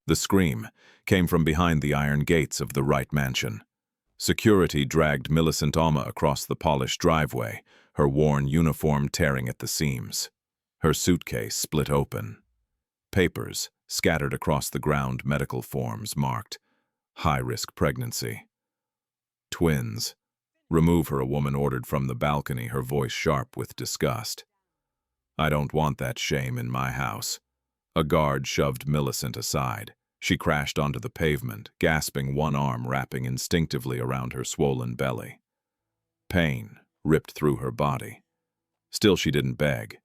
The scream came from behind the iron gates of the Wright mansion. Security dragged Millicent Auma across the polished driveway, her worn uniform tearing at the seams. Her suitcase split open. Papers scattered across the ground, medical forms marked high-risk pregnancy. Twins. Remove her, a woman ordered from the balcony, her voice sharp with disgust. I don't want that shame in my house. A guard shoved Millicent aside. She crashed onto the pavement, gasping, one arm wrapping instinctively around her swollen belly. Pain ripped through her body. Still she didn't beg.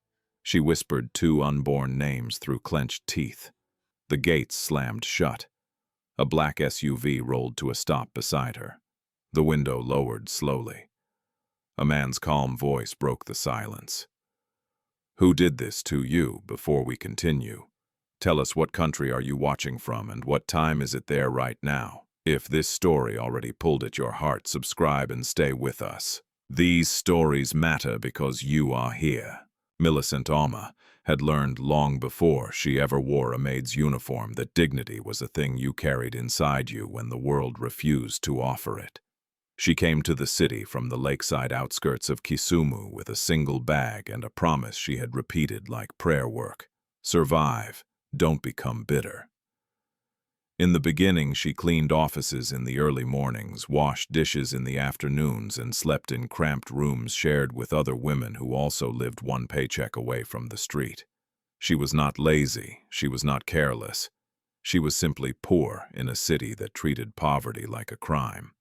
She whispered two unborn names through clenched teeth. The gates slammed shut. A black SUV rolled to a stop beside her. The window lowered slowly. A man's calm voice broke the silence. Who did this to you? Before we continue, tell us, what country are you watching from and what time is it there right now? If this story already pulled at your heart, subscribe and stay with us. These stories matter because you are here. Millicent Auma had learned long before she ever wore a maid's uniform that dignity was a thing you carried inside you when the world refused to offer it. She came to the city from the lakeside outskirts of Kisumu with a single bag and a promise she had repeated like prayer work. Survive, don't become bitter. In the beginning, she cleaned offices in the early mornings, washed dishes in the afternoons, and slept in cramped rooms shared with other women who also lived one paycheck away from the street. She was not lazy, she was not careless. She was simply poor in a city that treated poverty like a crime.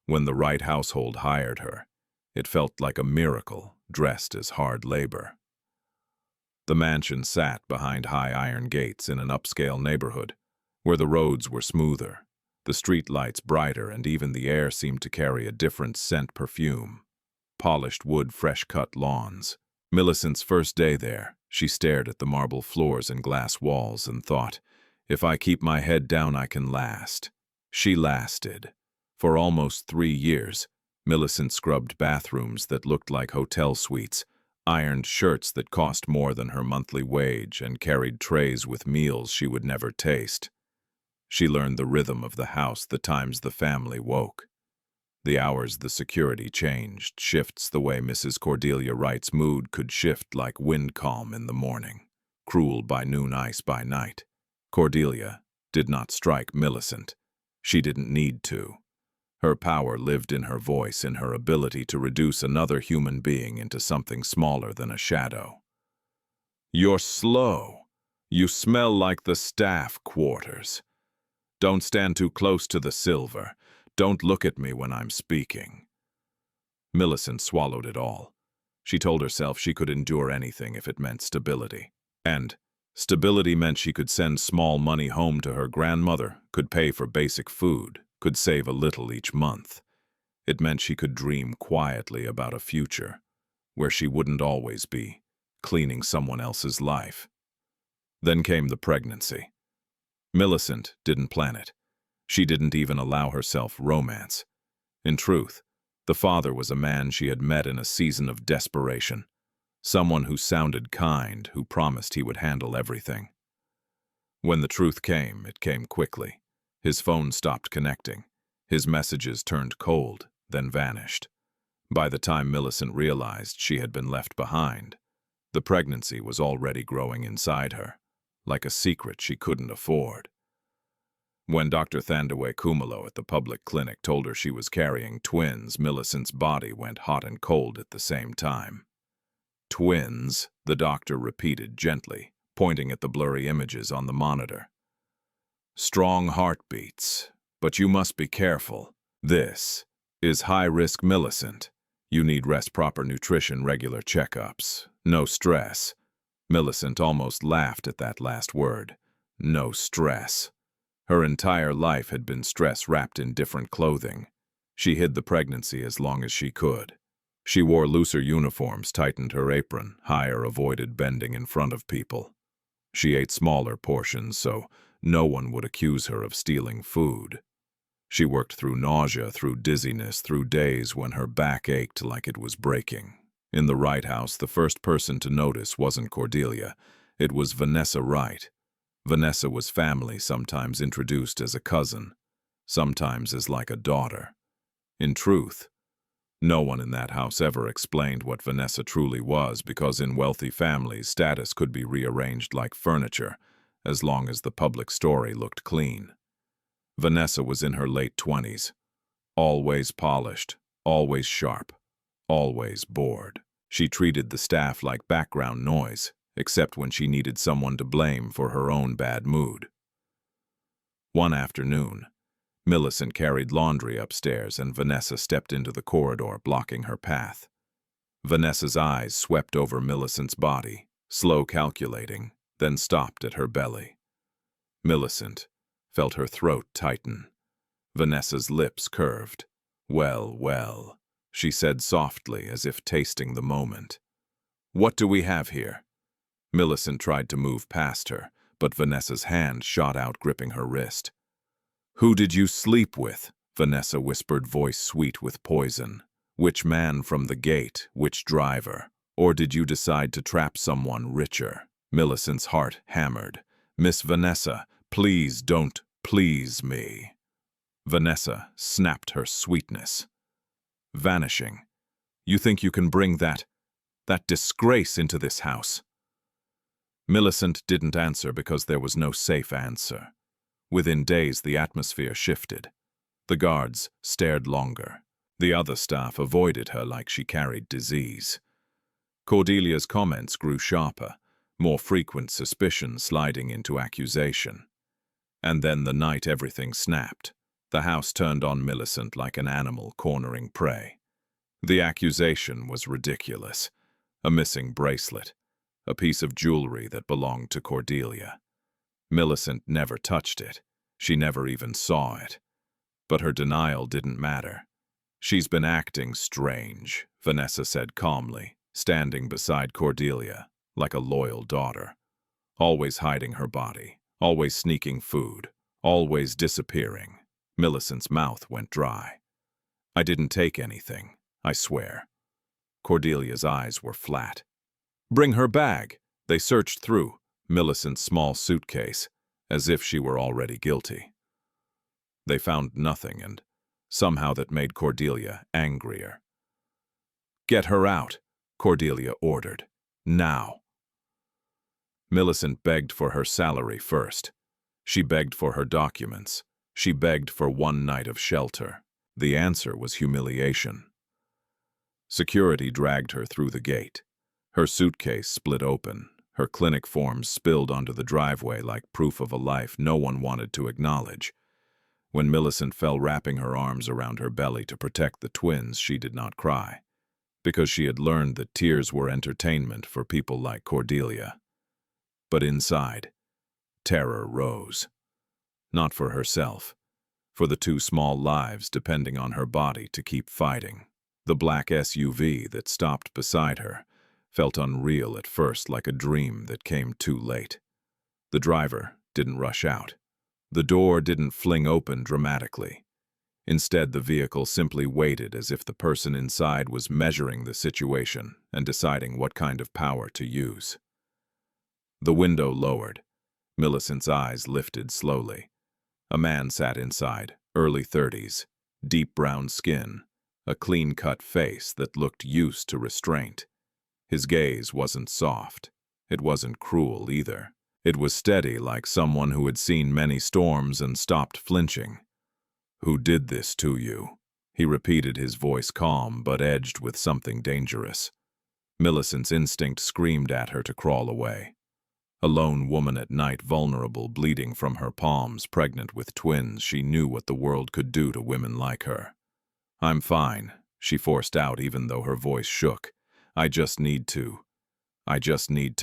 When the right household hired her, it felt like a miracle dressed as hard labor. The mansion sat behind high iron gates in an upscale neighborhood, where the roads were smoother, the street lights brighter, and even the air seemed to carry a different scent perfume. Polished wood, fresh-cut lawns. Millicent's first day there, she stared at the marble floors and glass walls and thought, if I keep my head down, I can last. She lasted. For almost 3 years, Millicent scrubbed bathrooms that looked like hotel suites, ironed shirts that cost more than her monthly wage, and carried trays with meals she would never taste. She learned the rhythm of the house, the times the family woke, the hours the security changed, shifts the way Mrs. Cordelia Wright's mood could shift like wind calm in the morning, cruel by noon, ice by night. Cordelia did not strike Millicent. She didn't need to. Her power lived in her voice, in her ability to reduce another human being into something smaller than a shadow. You're slow. You smell like the staff quarters. Don't stand too close to the silver. Don't look at me when I'm speaking. Millicent swallowed it all. She told herself she could endure anything if it meant stability. And stability meant she could send small money home to her grandmother, could pay for basic food, could save a little each month. It meant she could dream quietly about a future where she wouldn't always be cleaning someone else's life. Then came the pregnancy. Millicent didn't plan it. She didn't even allow herself romance. In truth, the father was a man she had met in a season of desperation, someone who sounded kind, who promised he would handle everything. When the truth came, it came quickly. His phone stopped connecting. His messages turned cold, then vanished. By the time Millicent realized she had been left behind, the pregnancy was already growing inside her, like a secret she couldn't afford. When Dr. Thandawe Kumalo at the public clinic told her she was carrying twins, Millicent's body went hot and cold at the same time. Twins, the doctor repeated gently, pointing at the blurry images on the monitor. Strong heartbeats, but you must be careful. This is high-risk, Millicent. You need rest, proper nutrition, regular checkups. No stress. Millicent almost laughed at that last word. No stress. Her entire life had been stress wrapped in different clothing. She hid the pregnancy as long as she could. She wore looser uniforms, tightened her apron, higher, avoided bending in front of people. She ate smaller portions so no one would accuse her of stealing food. She worked through nausea, through dizziness, through days when her back ached like it was breaking. In the Wright house, the first person to notice wasn't Cordelia. It was Vanessa Wright. Vanessa was family, sometimes introduced as a cousin, sometimes as like a daughter. In truth, no one in that house ever explained what Vanessa truly was, because in wealthy families, status could be rearranged like furniture, as long as the public story looked clean. Vanessa was in her late 20s, always polished, always sharp, always bored. She treated the staff like background noise, except when she needed someone to blame for her own bad mood. One afternoon, Millicent carried laundry upstairs and Vanessa stepped into the corridor, blocking her path. Vanessa's eyes swept over Millicent's body, slow calculating, then stopped at her belly. Millicent felt her throat tighten. Vanessa's lips curved. "Well, well," she said softly, as if tasting the moment. "What do we have here?" Millicent tried to move past her, but Vanessa's hand shot out, gripping her wrist. "Who did you sleep with?" Vanessa whispered, voice sweet with poison. "Which man from the gate? Which driver? Or did you decide to trap someone richer?" Millicent's heart hammered. "Miss Vanessa, please don't please me." Vanessa snapped her sweetness. "Vanishing. You think you can bring that disgrace into this house?" Millicent didn't answer because there was no safe answer. Within days, the atmosphere shifted. The guards stared longer. The other staff avoided her like she carried disease. Cordelia's comments grew sharper, more frequent suspicion sliding into accusation. And then the night everything snapped. The house turned on Millicent like an animal cornering prey. The accusation was ridiculous. A missing bracelet, a piece of jewelry that belonged to Cordelia. Millicent never touched it. She never even saw it. But her denial didn't matter. "She's been acting strange," Vanessa said calmly, standing beside Cordelia, like a loyal daughter. "Always hiding her body, always sneaking food, always disappearing." Millicent's mouth went dry. "I didn't take anything, I swear." Cordelia's eyes were flat. "Bring her bag." They searched through Millicent's small suitcase, as if she were already guilty. They found nothing, and somehow that made Cordelia angrier. "Get her out," Cordelia ordered. "Now." Millicent begged for her salary first. She begged for her documents. She begged for one night of shelter. The answer was humiliation. Security dragged her through the gate. Her suitcase split open. Her clinic forms spilled onto the driveway like proof of a life no one wanted to acknowledge. When Millicent fell, wrapping her arms around her belly to protect the twins, she did not cry, because she had learned that tears were entertainment for people like Cordelia. But inside, terror rose. Not for herself, for the two small lives depending on her body to keep fighting. The black SUV that stopped beside her felt unreal at first, like a dream that came too late. The driver didn't rush out. The door didn't fling open dramatically. Instead, the vehicle simply waited, as if the person inside was measuring the situation and deciding what kind of power to use. The window lowered. Millicent's eyes lifted slowly. A man sat inside, early 30s, deep brown skin, a clean-cut face that looked used to restraint. His gaze wasn't soft. It wasn't cruel either. It was steady, like someone who had seen many storms and stopped flinching. "Who did this to you?" He repeated, his voice calm but edged with something dangerous. Millicent's instinct screamed at her to crawl away. A lone woman at night, vulnerable, bleeding from her palms, pregnant with twins, she knew what the world could do to women like her. "I'm fine," she forced out, even though her voice shook. I just need to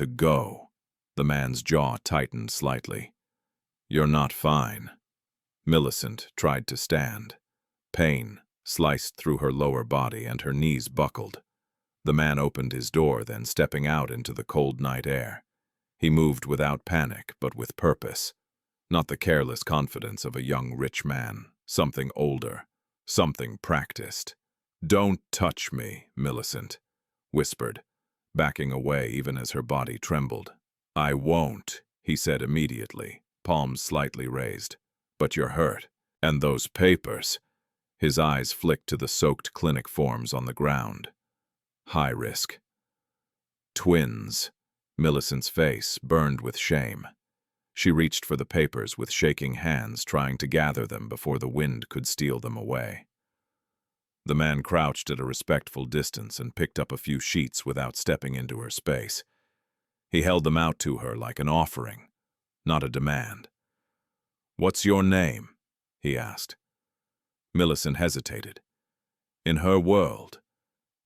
go." The man's jaw tightened slightly. "You're not fine." Millicent tried to stand. Pain sliced through her lower body and her knees buckled. The man opened his door, then stepping out into the cold night air. He moved without panic, but with purpose. Not the careless confidence of a young rich man, something older, something practiced. "Don't touch me," Millicent whispered, backing away even as her body trembled. "I won't," he said immediately, palms slightly raised. "But you're hurt. And those papers." His eyes flicked to the soaked clinic forms on the ground. "High risk." Twins. Millicent's face burned with shame. She reached for the papers with shaking hands, trying to gather them before the wind could steal them away. The man crouched at a respectful distance and picked up a few sheets without stepping into her space. He held them out to her like an offering, not a demand. "What's your name?" he asked. Millicent hesitated. In her world,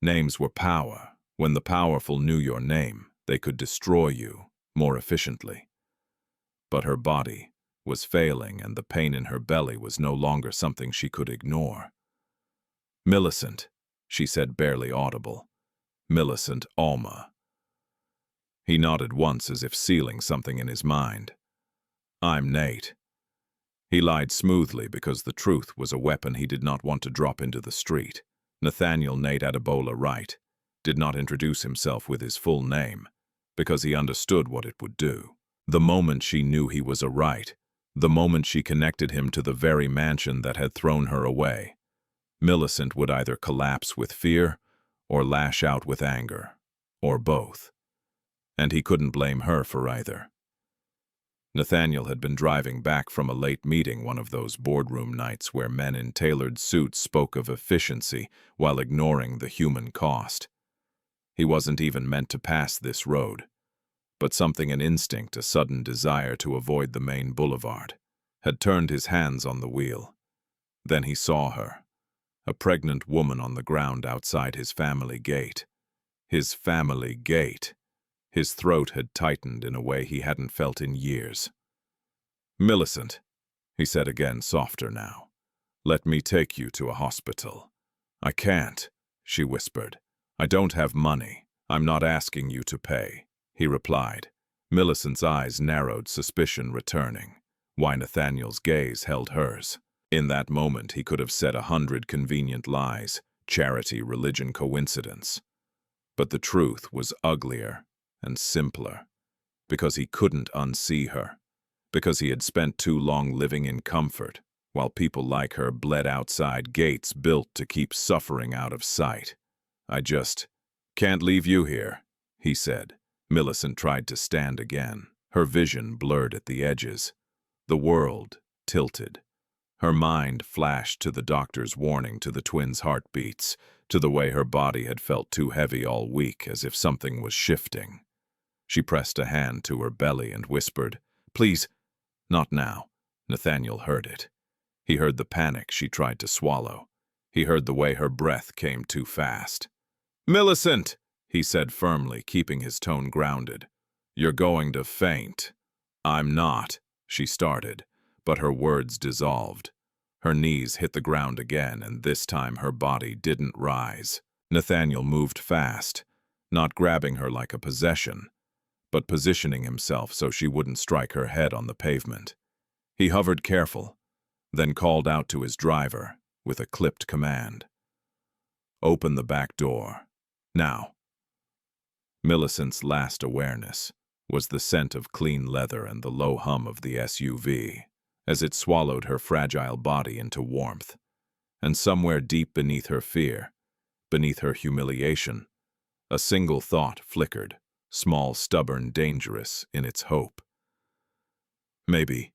names were power. When the powerful knew your name, they could destroy you more efficiently. But her body was failing, and the pain in her belly was no longer something she could ignore. "Millicent," she said, barely audible. "Millicent Auma." He nodded once as if sealing something in his mind. "I'm Nate." He lied smoothly because the truth was a weapon he did not want to drop into the street. Nathaniel Nate Adebola Wright did not introduce himself with his full name because he understood what it would do. The moment she knew he was a Wright, the moment she connected him to the very mansion that had thrown her away, Millicent would either collapse with fear or lash out with anger, or both. And he couldn't blame her for either. Nathaniel had been driving back from a late meeting, one of those boardroom nights where men in tailored suits spoke of efficiency while ignoring the human cost. He wasn't even meant to pass this road, but something, an instinct, a sudden desire to avoid the main boulevard, had turned his hands on the wheel. Then he saw her, a pregnant woman on the ground outside his family gate. His family gate. His throat had tightened in a way he hadn't felt in years. "Millicent," he said again, softer now. "Let me take you to a hospital." "I can't," she whispered. "I don't have money. I'm not asking you to pay," he replied. Millicent's eyes narrowed, suspicion returning. Why Nathaniel's gaze held hers. In that moment he could have said 100 convenient lies, charity, religion, coincidence. But the truth was uglier and simpler, because he couldn't unsee her, because he had spent too long living in comfort, while people like her bled outside gates built to keep suffering out of sight. "I just can't leave you here," he said. Millicent tried to stand again, her vision blurred at the edges. The world tilted. Her mind flashed to the doctor's warning, to the twins' heartbeats, to the way her body had felt too heavy all week, as if something was shifting. She pressed a hand to her belly and whispered, "Please, not now." Nathaniel heard it. He heard the panic she tried to swallow. He heard the way her breath came too fast. "Millicent," he said firmly, keeping his tone grounded. "You're going to faint." "I'm not," she started, but her words dissolved. Her knees hit the ground again, and this time her body didn't rise. Nathaniel moved fast, not grabbing her like a possession, but positioning himself so she wouldn't strike her head on the pavement. He hovered careful, then called out to his driver with a clipped command. "Open the back door. Now." Millicent's last awareness was the scent of clean leather and the low hum of the SUV, as it swallowed her fragile body into warmth. And somewhere deep beneath her fear, beneath her humiliation, a single thought flickered, small, stubborn, dangerous in its hope. "Maybe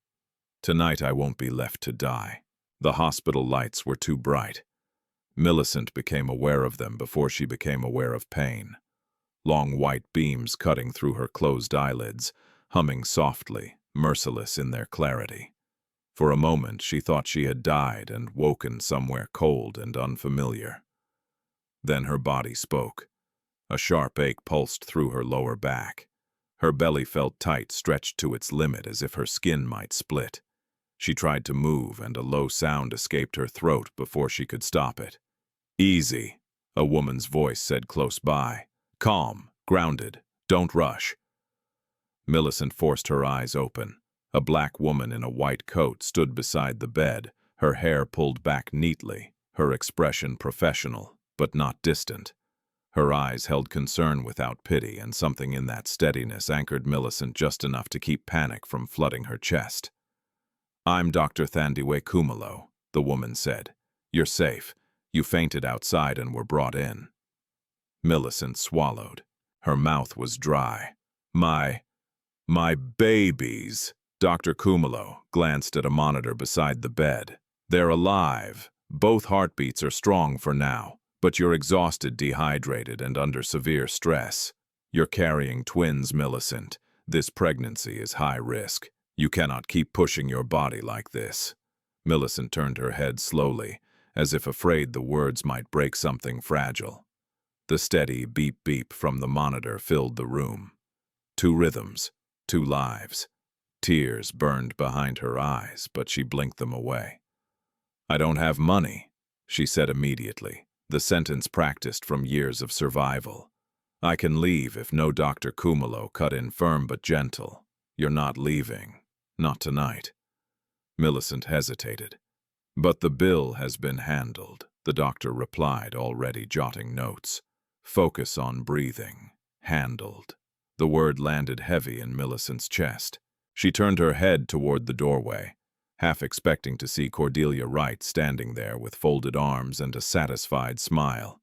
tonight I won't be left to die." The hospital lights were too bright. Millicent became aware of them before she became aware of pain. Long white beams cutting through her closed eyelids, humming softly, merciless in their clarity. For a moment she thought she had died and woken somewhere cold and unfamiliar. Then her body spoke. A sharp ache pulsed through her lower back. Her belly felt tight, stretched to its limit, as if her skin might split. She tried to move, and a low sound escaped her throat before she could stop it. "Easy," a woman's voice said close by. "Calm, grounded, don't rush." Millicent forced her eyes open. A black woman in a white coat stood beside the bed, her hair pulled back neatly, her expression professional, but not distant. Her eyes held concern without pity, and something in that steadiness anchored Millicent just enough to keep panic from flooding her chest. "I'm Dr. Thandiwe Kumalo," the woman said. "You're safe. You fainted outside and were brought in." Millicent swallowed. Her mouth was dry. My babies." Dr. Kumalo glanced at a monitor beside the bed. "They're alive. Both heartbeats are strong for now, but you're exhausted, dehydrated, and under severe stress. You're carrying twins, Millicent. This pregnancy is high risk. You cannot keep pushing your body like this." Millicent turned her head slowly, as if afraid the words might break something fragile. The steady beep-beep from the monitor filled the room. 2 rhythms, 2 lives. Tears burned behind her eyes, but she blinked them away. "I don't have money," she said immediately, the sentence practiced from years of survival. "I can leave if no Dr. Kumalo," cut in firm but gentle. "You're not leaving. Not tonight." Millicent hesitated. "But the bill has been handled," the doctor replied, already jotting notes. "Focus on breathing. Handled." The word landed heavy in Millicent's chest. She turned her head toward the doorway, half expecting to see Cordelia Wright standing there with folded arms and a satisfied smile.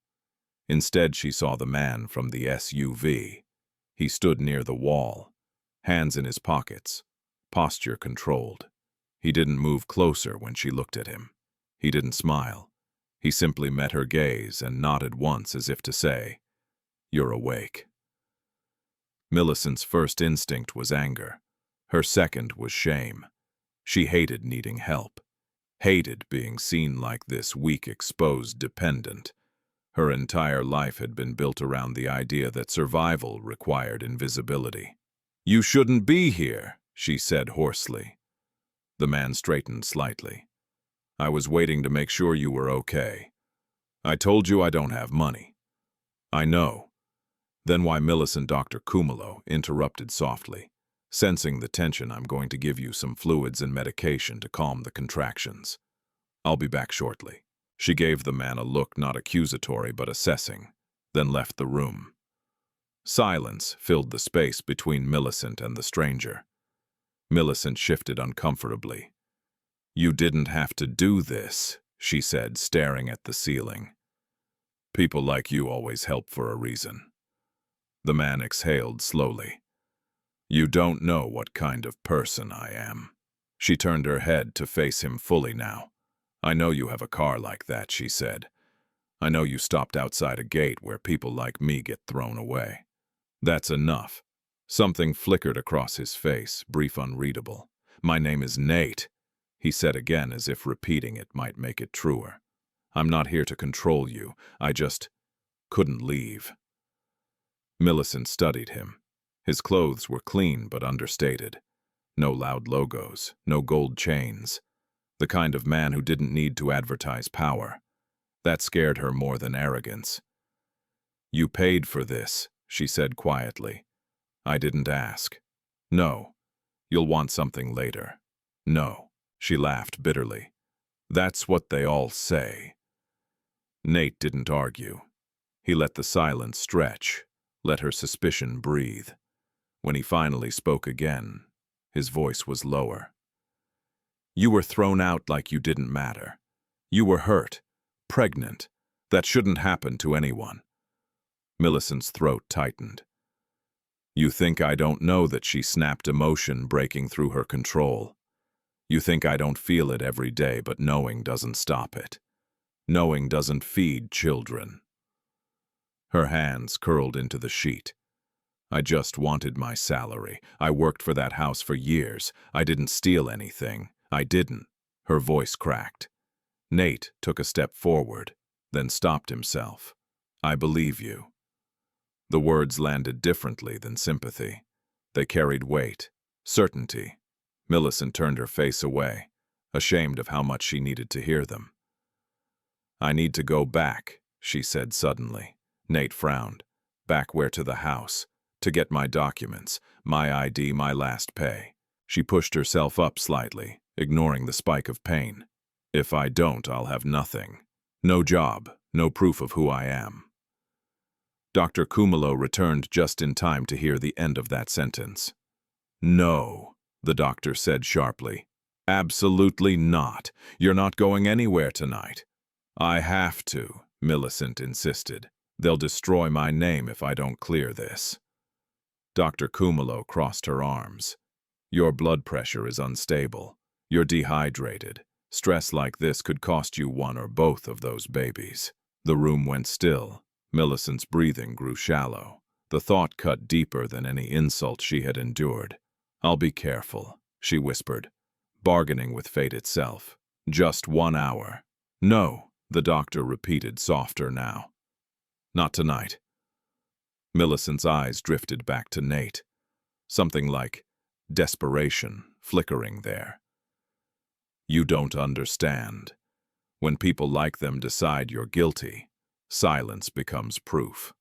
Instead, she saw the man from the SUV. He stood near the wall, hands in his pockets, posture controlled. He didn't move closer when she looked at him. He didn't smile. He simply met her gaze and nodded once as if to say, "You're awake." Millicent's first instinct was anger. Her second was shame. She hated needing help. Hated being seen like this weak, exposed dependent. Her entire life had been built around the idea that survival required invisibility. "You shouldn't be here," she said hoarsely. The man straightened slightly. "I was waiting to make sure you were okay. I told you I don't have money." "I know." "Then why?" Millicent Dr. Kumalo interrupted softly. "Sensing the tension, I'm going to give you some fluids and medication to calm the contractions. I'll be back shortly." She gave the man a look not accusatory but assessing, then left the room. Silence filled the space between Millicent and the stranger. Millicent shifted uncomfortably. "You didn't have to do this," she said, staring at the ceiling. "People like you always help for a reason." The man exhaled slowly. "You don't know what kind of person I am." She turned her head to face him fully now. "I know you have a car like that," she said. "I know you stopped outside a gate where people like me get thrown away." "That's enough." Something flickered across his face, brief, unreadable. "My name is Nate," he said again, as if repeating it might make it truer. "I'm not here to control you. I just couldn't leave." Millicent studied him. His clothes were clean but understated. No loud logos, no gold chains. The kind of man who didn't need to advertise power. That scared her more than arrogance. "You paid for this," she said quietly. "I didn't ask." "No. You'll want something later." "No." She laughed bitterly. "That's what they all say." Nate didn't argue. He let the silence stretch, let her suspicion breathe. When he finally spoke again, his voice was lower. "You were thrown out like you didn't matter. You were hurt, pregnant. That shouldn't happen to anyone." Millicent's throat tightened. "You think I don't know that?" She snapped, emotion breaking through her control. "You think I don't feel it every day, but knowing doesn't stop it. Knowing doesn't feed children." Her hands curled into the sheet. "I just wanted my salary. I worked for that house for years. I didn't steal anything. I didn't." Her voice cracked. Nate took a step forward, then stopped himself. "I believe you." The words landed differently than sympathy. They carried weight, certainty. Millicent turned her face away, ashamed of how much she needed to hear them. "I need to go back," she said suddenly. Nate frowned. "Back where?" "To the house. To get my documents, my ID, my last pay." She pushed herself up slightly, ignoring the spike of pain. "If I don't, I'll have nothing. No job, no proof of who I am." Dr. Kumalo returned just in time to hear the end of that sentence. "No," the doctor said sharply. "Absolutely not. You're not going anywhere tonight." "I have to," Millicent insisted. "They'll destroy my name if I don't clear this." Dr. Kumalo crossed her arms. "Your blood pressure is unstable. You're dehydrated. Stress like this could cost you one or both of those babies." The room went still. Millicent's breathing grew shallow. The thought cut deeper than any insult she had endured. "I'll be careful," she whispered, bargaining with fate itself. "Just 1 hour." "No," the doctor repeated, softer now. "Not tonight." Millicent's eyes drifted back to Nate. Something like desperation flickering there. "You don't understand. When people like them decide you're guilty, silence becomes proof."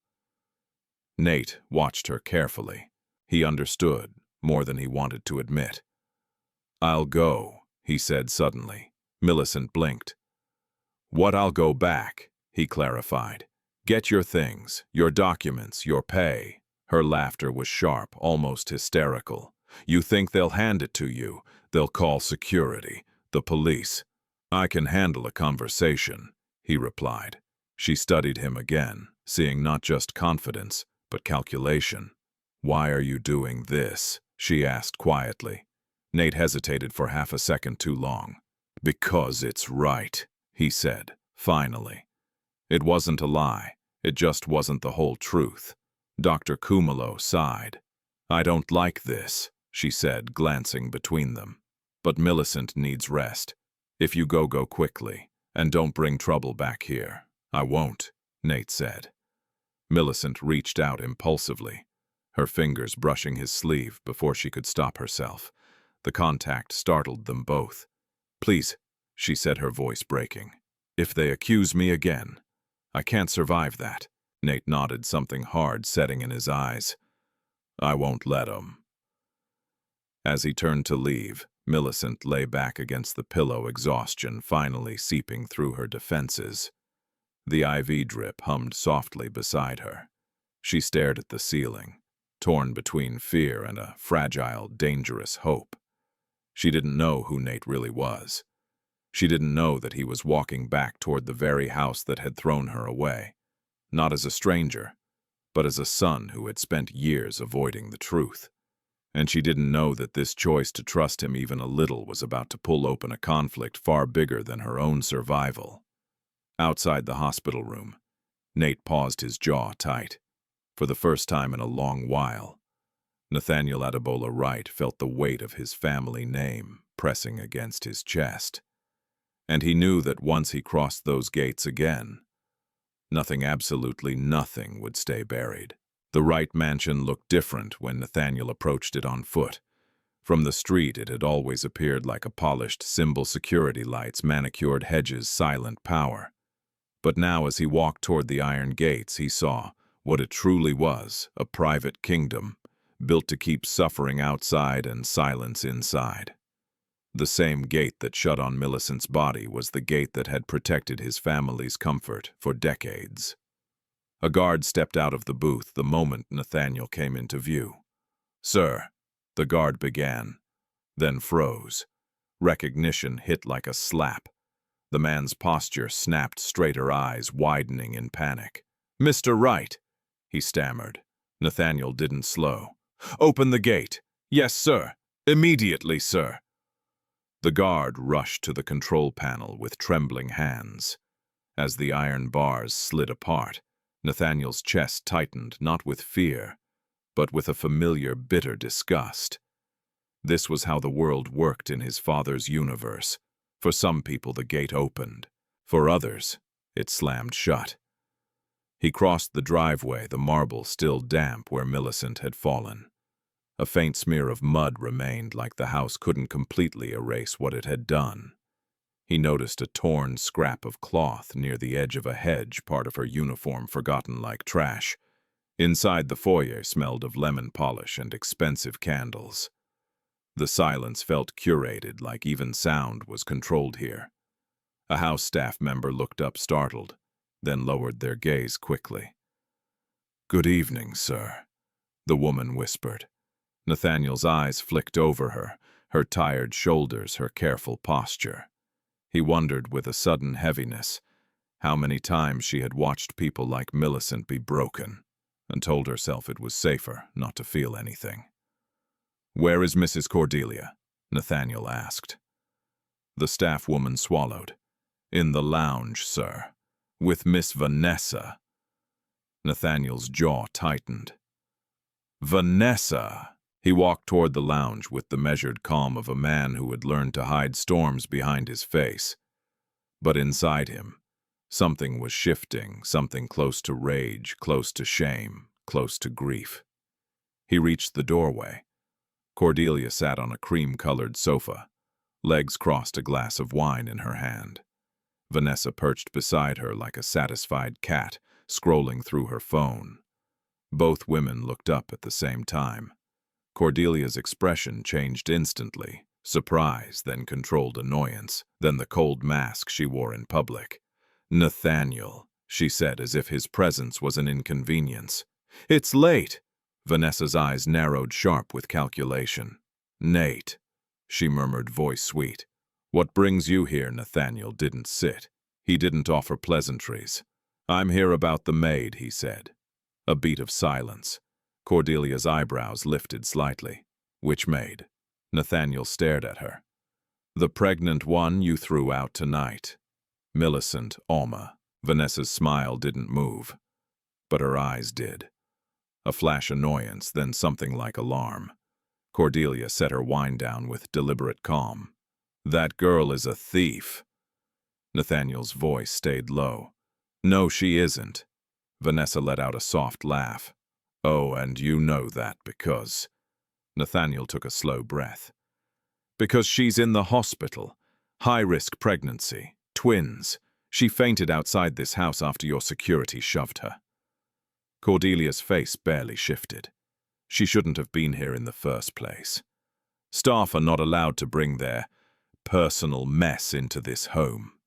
Nate watched her carefully. He understood more than he wanted to admit. "I'll go," he said suddenly. Millicent blinked. "What, I'll go back?" he clarified. "Get your things, your documents, your pay." Her laughter was sharp, almost hysterical. "You think they'll hand it to you? They'll call security, the police." "I can handle a conversation," he replied. She studied him again, seeing not just confidence, but calculation. "Why are you doing this?" she asked quietly. Nate hesitated for half a second too long. "Because it's right," he said, finally. It wasn't a lie. It just wasn't the whole truth. Dr. Kumalo sighed. "I don't like this," she said, glancing between them. "But Millicent needs rest. If you go quickly, and don't bring trouble back here." "I won't," Nate said. Millicent reached out impulsively, her fingers brushing his sleeve before she could stop herself. The contact startled them both. "Please," she said, her voice breaking. "If they accuse me again, I can't survive that." Nate nodded, something hard setting in his eyes. "I won't let 'em." As he turned to leave, Millicent lay back against the pillow, exhaustion finally seeping through her defenses. The IV drip hummed softly beside her. She stared at the ceiling, torn between fear and a fragile, dangerous hope. She didn't know who Nate really was. She didn't know that he was walking back toward the very house that had thrown her away, not as a stranger, but as a son who had spent years avoiding the truth. And she didn't know that this choice to trust him even a little was about to pull open a conflict far bigger than her own survival. Outside the hospital room, Nate paused, his jaw tight. For the first time in a long while, Nathaniel Adebola Wright felt the weight of his family name pressing against his chest. And he knew that once he crossed those gates again, nothing, absolutely nothing, would stay buried. The Wright mansion looked different when Nathaniel approached it on foot. From the street, it had always appeared like a polished symbol: security lights, manicured hedges, silent power. But now, as he walked toward the iron gates, he saw what it truly was: a private kingdom, built to keep suffering outside and silence inside. The same gate that shut on Millicent's body was the gate that had protected his family's comfort for decades. A guard stepped out of the booth the moment Nathaniel came into view. "Sir," the guard began, then froze. Recognition hit like a slap. The man's posture snapped, straighter eyes widening in panic. "Mr. Wright," he stammered. Nathaniel didn't slow. "Open the gate." "Yes, sir. Immediately, sir." The guard rushed to the control panel with trembling hands. As the iron bars slid apart, Nathaniel's chest tightened, not with fear, but with a familiar, bitter disgust. This was how the world worked in his father's universe. For some people, the gate opened. For others, it slammed shut. He crossed the driveway, the marble still damp where Millicent had fallen. A faint smear of mud remained, like the house couldn't completely erase what it had done. He noticed a torn scrap of cloth near the edge of a hedge, part of her uniform forgotten like trash. Inside, the foyer smelled of lemon polish and expensive candles. The silence felt curated, like even sound was controlled here. A house staff member looked up, startled, then lowered their gaze quickly. Good evening, sir, the woman whispered. Nathaniel's eyes flicked over her tired shoulders, her careful posture. He wondered with a sudden heaviness how many times she had watched people like Millicent be broken, and told herself it was safer not to feel anything. "Where is Mrs. Cordelia?" Nathaniel asked. The staff woman swallowed. "In the lounge, sir, with Miss Vanessa." Nathaniel's jaw tightened. Vanessa! He walked toward the lounge with the measured calm of a man who had learned to hide storms behind his face. But inside him, something was shifting, something close to rage, close to shame, close to grief. He reached the doorway. Cordelia sat on a cream-colored sofa, legs crossed, a glass of wine in her hand. Vanessa perched beside her like a satisfied cat, scrolling through her phone. Both women looked up at the same time. Cordelia's expression changed instantly, surprise, then controlled annoyance, then the cold mask she wore in public. "Nathaniel," she said as if his presence was an inconvenience. "It's late." Vanessa's eyes narrowed sharp with calculation. "Nate," she murmured, voice sweet. "What brings you here?" Nathaniel didn't sit. He didn't offer pleasantries. "I'm here about the maid," he said. A beat of silence. Cordelia's eyebrows lifted slightly. "Which maid?" Nathaniel stared at her. "The pregnant one you threw out tonight. Millicent Auma." Vanessa's smile didn't move, but her eyes did. A flash annoyance, then something like alarm. Cordelia set her wine down with deliberate calm. "That girl is a thief." Nathaniel's voice stayed low. "No, she isn't." Vanessa let out a soft laugh. "Oh, and you know that because—" Nathaniel took a slow breath. "Because she's in the hospital. High-risk pregnancy. Twins. She fainted outside this house after your security shoved her." Cordelia's face barely shifted. She shouldn't have been here in the first place. Staff are not allowed to bring their personal mess into this home.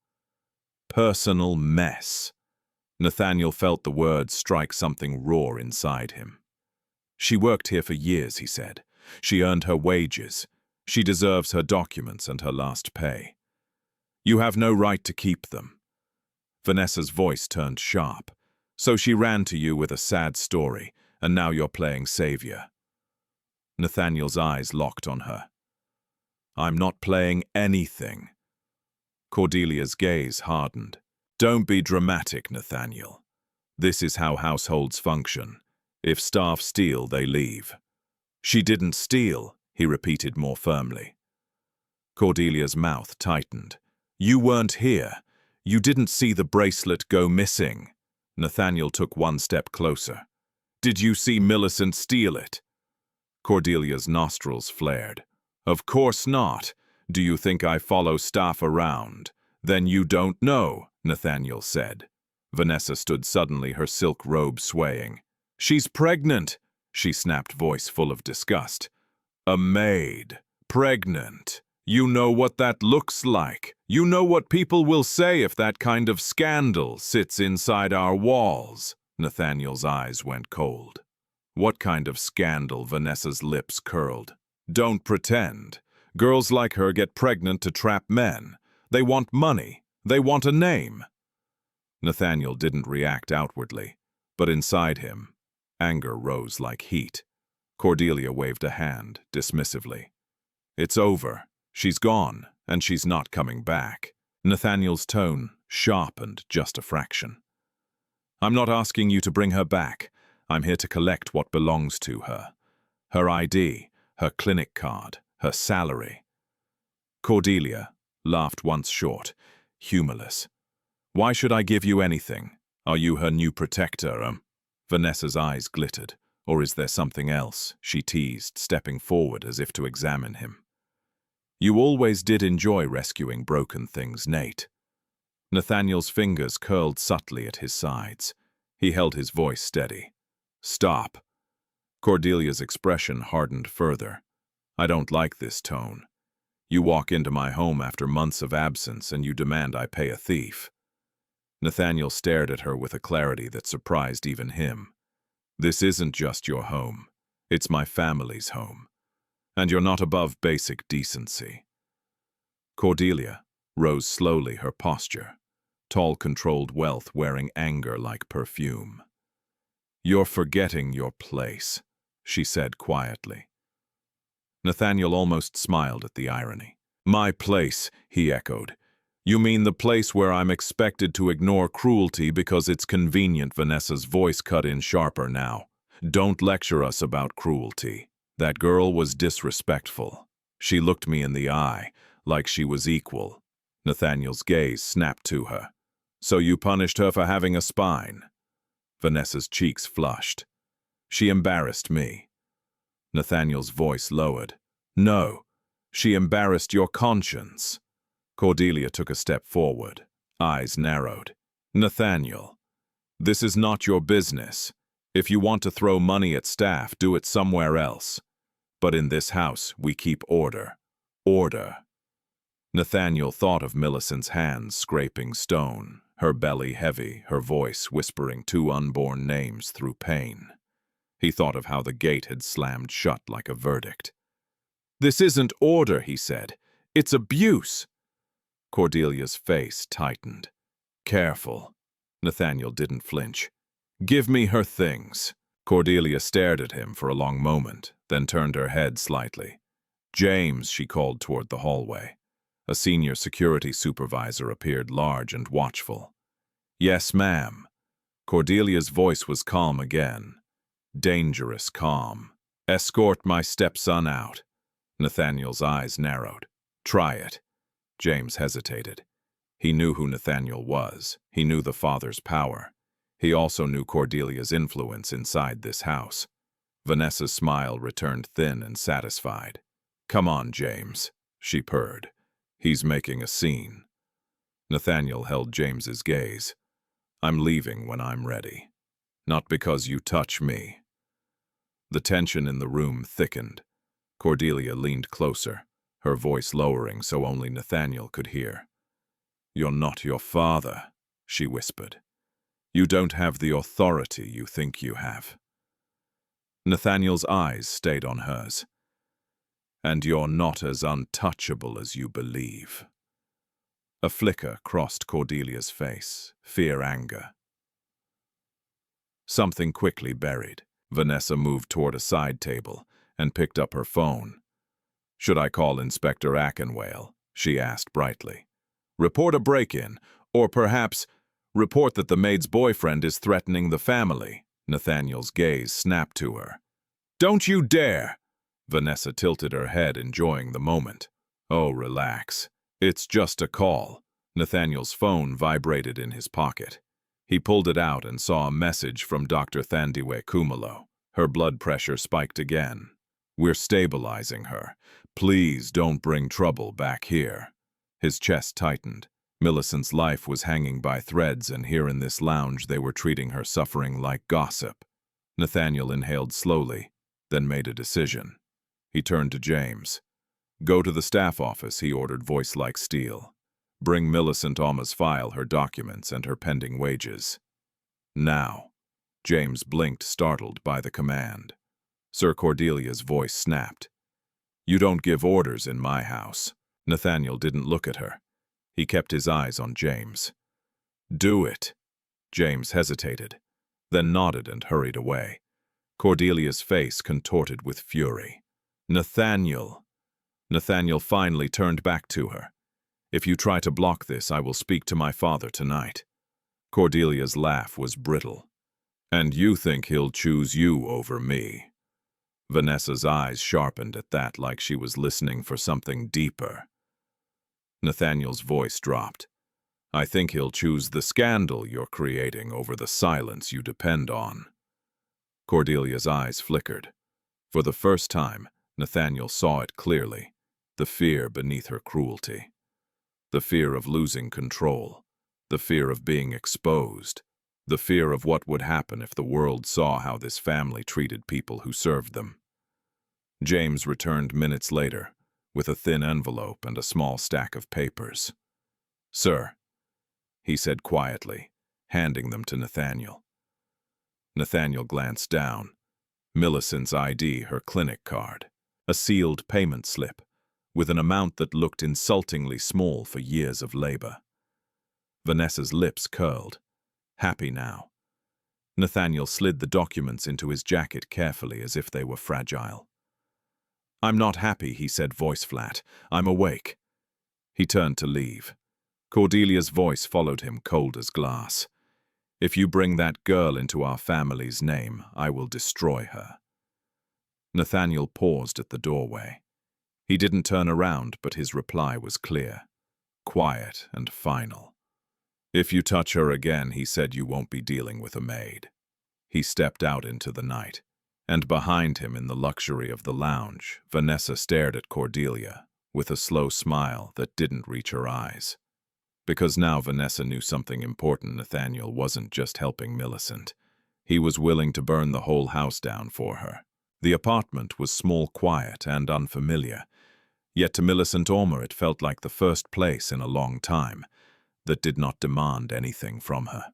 Personal mess. Nathaniel felt the words strike something raw inside him. "She worked here for years," he said. "She earned her wages. She deserves her documents and her last pay. You have no right to keep them." Vanessa's voice turned sharp. "So she ran to you with a sad story, and now you're playing savior." Nathaniel's eyes locked on her. "I'm not playing anything." Cordelia's gaze hardened. "Don't be dramatic, Nathaniel. This is how households function. If staff steal, they leave." "She didn't steal," he repeated more firmly. Cordelia's mouth tightened. "You weren't here. You didn't see the bracelet go missing." Nathaniel took one step closer. "Did you see Millicent steal it?" Cordelia's nostrils flared. "Of course not. Do you think I follow staff around? Then you don't know," Nathaniel said. Vanessa stood suddenly, her silk robe swaying. "She's pregnant," she snapped, voice full of disgust. "A maid. Pregnant. You know what that looks like. You know what people will say if that kind of scandal sits inside our walls." Nathaniel's eyes went cold. "What kind of scandal?" Vanessa's lips curled. "Don't pretend. Girls like her get pregnant to trap men. They want money. They want a name." Nathaniel didn't react outwardly, but inside him, anger rose like heat. Cordelia waved a hand, dismissively. "It's over. She's gone, and she's not coming back." Nathaniel's tone sharpened just a fraction. "I'm not asking you to bring her back. I'm here to collect what belongs to her. Her ID, her clinic card, her salary." Cordelia laughed once short, humorless. "Why should I give you anything? Are you her new protector, Vanessa's eyes glittered. "Or is there something else?" she teased, stepping forward as if to examine him. "You always did enjoy rescuing broken things, Nate." Nathaniel's fingers curled subtly at his sides. He held his voice steady. "Stop." Cordelia's expression hardened further. "I don't like this tone. You walk into my home after months of absence and you demand I pay a thief." Nathaniel stared at her with a clarity that surprised even him. This isn't just your home. It's my family's home. And you're not above basic decency. Cordelia rose slowly, her posture, tall, controlled wealth wearing anger like perfume. You're forgetting your place, she said quietly. Nathaniel almost smiled at the irony. My place, he echoed. You mean the place where I'm expected to ignore cruelty because it's convenient? Vanessa's voice cut in sharper now. Don't lecture us about cruelty. That girl was disrespectful. She looked me in the eye, like she was equal. Nathaniel's gaze snapped to her. So you punished her for having a spine? Vanessa's cheeks flushed. She embarrassed me. Nathaniel's voice lowered. No, she embarrassed your conscience. Cordelia took a step forward, eyes narrowed. Nathaniel, this is not your business. If you want to throw money at staff, do it somewhere else. But in this house, we keep order. Order. Nathaniel thought of Millicent's hands scraping stone, her belly heavy, her voice whispering two unborn names through pain. He thought of how the gate had slammed shut like a verdict. This isn't order, he said. It's abuse. Cordelia's face tightened. Careful. Nathaniel didn't flinch. Give me her things. Cordelia stared at him for a long moment, then turned her head slightly. James, she called toward the hallway. A senior security supervisor appeared large and watchful. Yes, ma'am. Cordelia's voice was calm again. Dangerous calm. Escort my stepson out. Nathaniel's eyes narrowed. Try it. James hesitated. He knew who Nathaniel was. He knew the father's power. He also knew Cordelia's influence inside this house. Vanessa's smile returned thin and satisfied. Come on, James, she purred. He's making a scene. Nathaniel held James's gaze. I'm leaving when I'm ready. Not because you touch me. The tension in the room thickened. Cordelia leaned closer, her voice lowering so only Nathaniel could hear. You're not your father, she whispered. You don't have the authority you think you have. Nathaniel's eyes stayed on hers. And you're not as untouchable as you believe. A flicker crossed Cordelia's face, fear, anger. Something quickly buried. Vanessa moved toward a side table and picked up her phone. Should I call Inspector Ackenwale? She asked brightly. Report a break-in, or perhaps report that the maid's boyfriend is threatening the family. Nathaniel's gaze snapped to her. Don't you dare! Vanessa tilted her head, enjoying the moment. Oh, relax. It's just a call. Nathaniel's phone vibrated in his pocket. He pulled it out and saw a message from Dr. Thandiwe Kumalo. Her blood pressure spiked again. We're stabilizing her. Please don't bring trouble back here. His chest tightened. Millicent's life was hanging by threads, and here in this lounge they were treating her suffering like gossip. Nathaniel inhaled slowly, then made a decision. He turned to James. Go to the staff office, he ordered, voice like steel. Bring Millicent Auma's file, her documents, and her pending wages. Now. James blinked, startled by the command. Sir Cordelia's voice snapped. You don't give orders in my house. Nathaniel didn't look at her. He kept his eyes on James. Do it. James hesitated, then nodded and hurried away. Cordelia's face contorted with fury. Nathaniel. Nathaniel finally turned back to her. If you try to block this, I will speak to my father tonight. Cordelia's laugh was brittle. And you think he'll choose you over me? Vanessa's eyes sharpened at that, like she was listening for something deeper. Nathaniel's voice dropped. I think he'll choose the scandal you're creating over the silence you depend on. Cordelia's eyes flickered. For the first time, Nathaniel saw it clearly, the fear beneath her cruelty. The fear of losing control, the fear of being exposed, the fear of what would happen if the world saw how this family treated people who served them. James returned minutes later, with a thin envelope and a small stack of papers. Sir, he said quietly, handing them to Nathaniel. Nathaniel glanced down. Millicent's ID, her clinic card. A sealed payment slip, with an amount that looked insultingly small for years of labor. Vanessa's lips curled. Happy now. Nathaniel slid the documents into his jacket carefully as if they were fragile. "I'm not happy," he said, voice flat. "I'm awake." He turned to leave. Cordelia's voice followed him, cold as glass. "If you bring that girl into our family's name, I will destroy her." Nathaniel paused at the doorway. He didn't turn around, but his reply was clear, quiet and final. "If you touch her again," he said, "you won't be dealing with a maid." He stepped out into the night, and behind him in the luxury of the lounge, Vanessa stared at Cordelia with a slow smile that didn't reach her eyes. Because now Vanessa knew something important. Nathaniel wasn't just helping Millicent. He was willing to burn the whole house down for her. The apartment was small, quiet, and unfamiliar. Yet to Millicent Auma it felt like the first place in a long time that did not demand anything from her.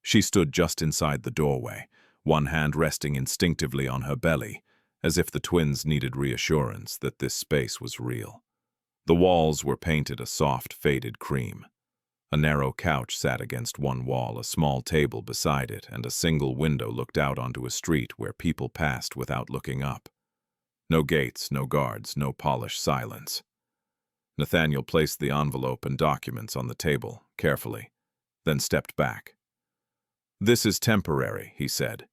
She stood just inside the doorway, one hand resting instinctively on her belly, as if the twins needed reassurance that this space was real. The walls were painted a soft, faded cream. A narrow couch sat against one wall, a small table beside it, and a single window looked out onto a street where people passed without looking up. No gates, no guards, no polished silence. Nathaniel placed the envelope and documents on the table, carefully, then stepped back. "This is temporary," he said.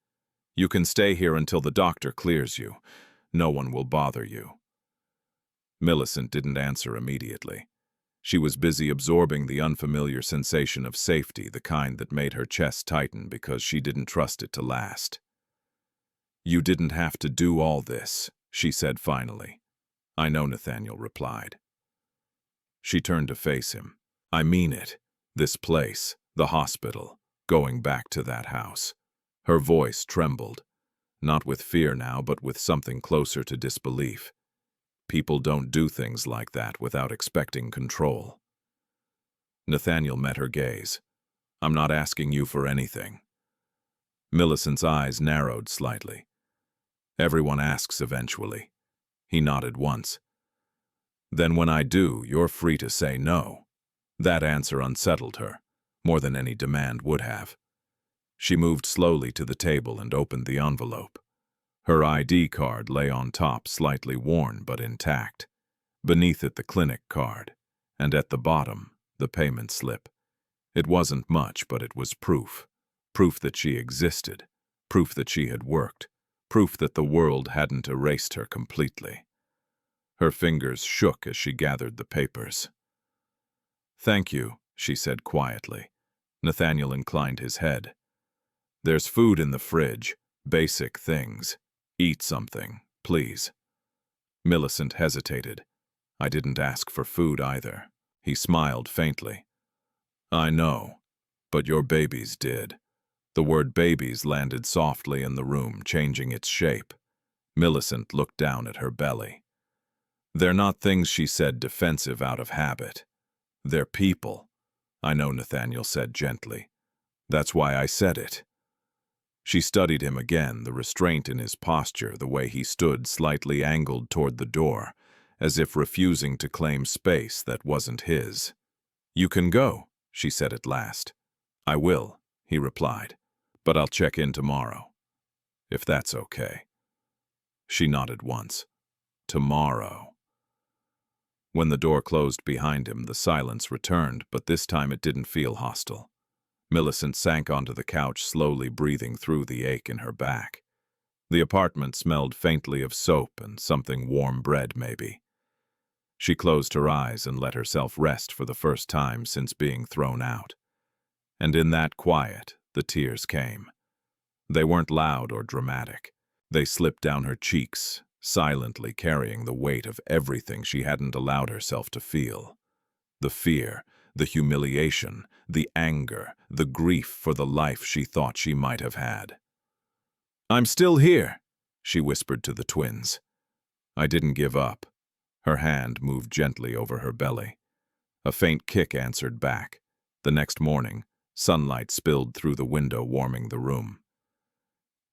"You can stay here until the doctor clears you. No one will bother you." Millicent didn't answer immediately. She was busy absorbing the unfamiliar sensation of safety, the kind that made her chest tighten because she didn't trust it to last. "You didn't have to do all this," she said finally. "I know," Nathaniel replied. She turned to face him. "I mean it. This place, the hospital, going back to that house." Her voice trembled, not with fear now, but with something closer to disbelief. "People don't do things like that without expecting control." Nathaniel met her gaze. "I'm not asking you for anything." Millicent's eyes narrowed slightly. "Everyone asks eventually." He nodded once. "Then when I do, you're free to say no." That answer unsettled her, more than any demand would have. She moved slowly to the table and opened the envelope. Her ID card lay on top, slightly worn but intact. Beneath it, the clinic card, and at the bottom, the payment slip. It wasn't much, but it was proof. Proof that she existed. Proof that she had worked. Proof that the world hadn't erased her completely. Her fingers shook as she gathered the papers. "Thank you," she said quietly. Nathaniel inclined his head. "There's food in the fridge. Basic things. Eat something, please." Millicent hesitated. "I didn't ask for food either." He smiled faintly. "I know, but your babies did." The word babies landed softly in the room, changing its shape. Millicent looked down at her belly. "They're not things," she said, defensive out of habit. "They're people." "I know," Nathaniel said gently. "That's why I said it." She studied him again, the restraint in his posture, the way he stood slightly angled toward the door, as if refusing to claim space that wasn't his. "You can go," she said at last. "I will," he replied, "but I'll check in tomorrow, if that's okay." She nodded once. Tomorrow. When the door closed behind him, the silence returned, but this time it didn't feel hostile. Millicent sank onto the couch, slowly breathing through the ache in her back. The apartment smelled faintly of soap and something warm bread, maybe. She closed her eyes and let herself rest for the first time since being thrown out. And in that quiet, the tears came. They weren't loud or dramatic. They slipped down her cheeks, silently carrying the weight of everything she hadn't allowed herself to feel. The fear, the humiliation, the anger, the grief for the life she thought she might have had. "I'm still here," she whispered to the twins. "I didn't give up." Her hand moved gently over her belly. A faint kick answered back. The next morning, Sunlight spilled through the window, warming the room.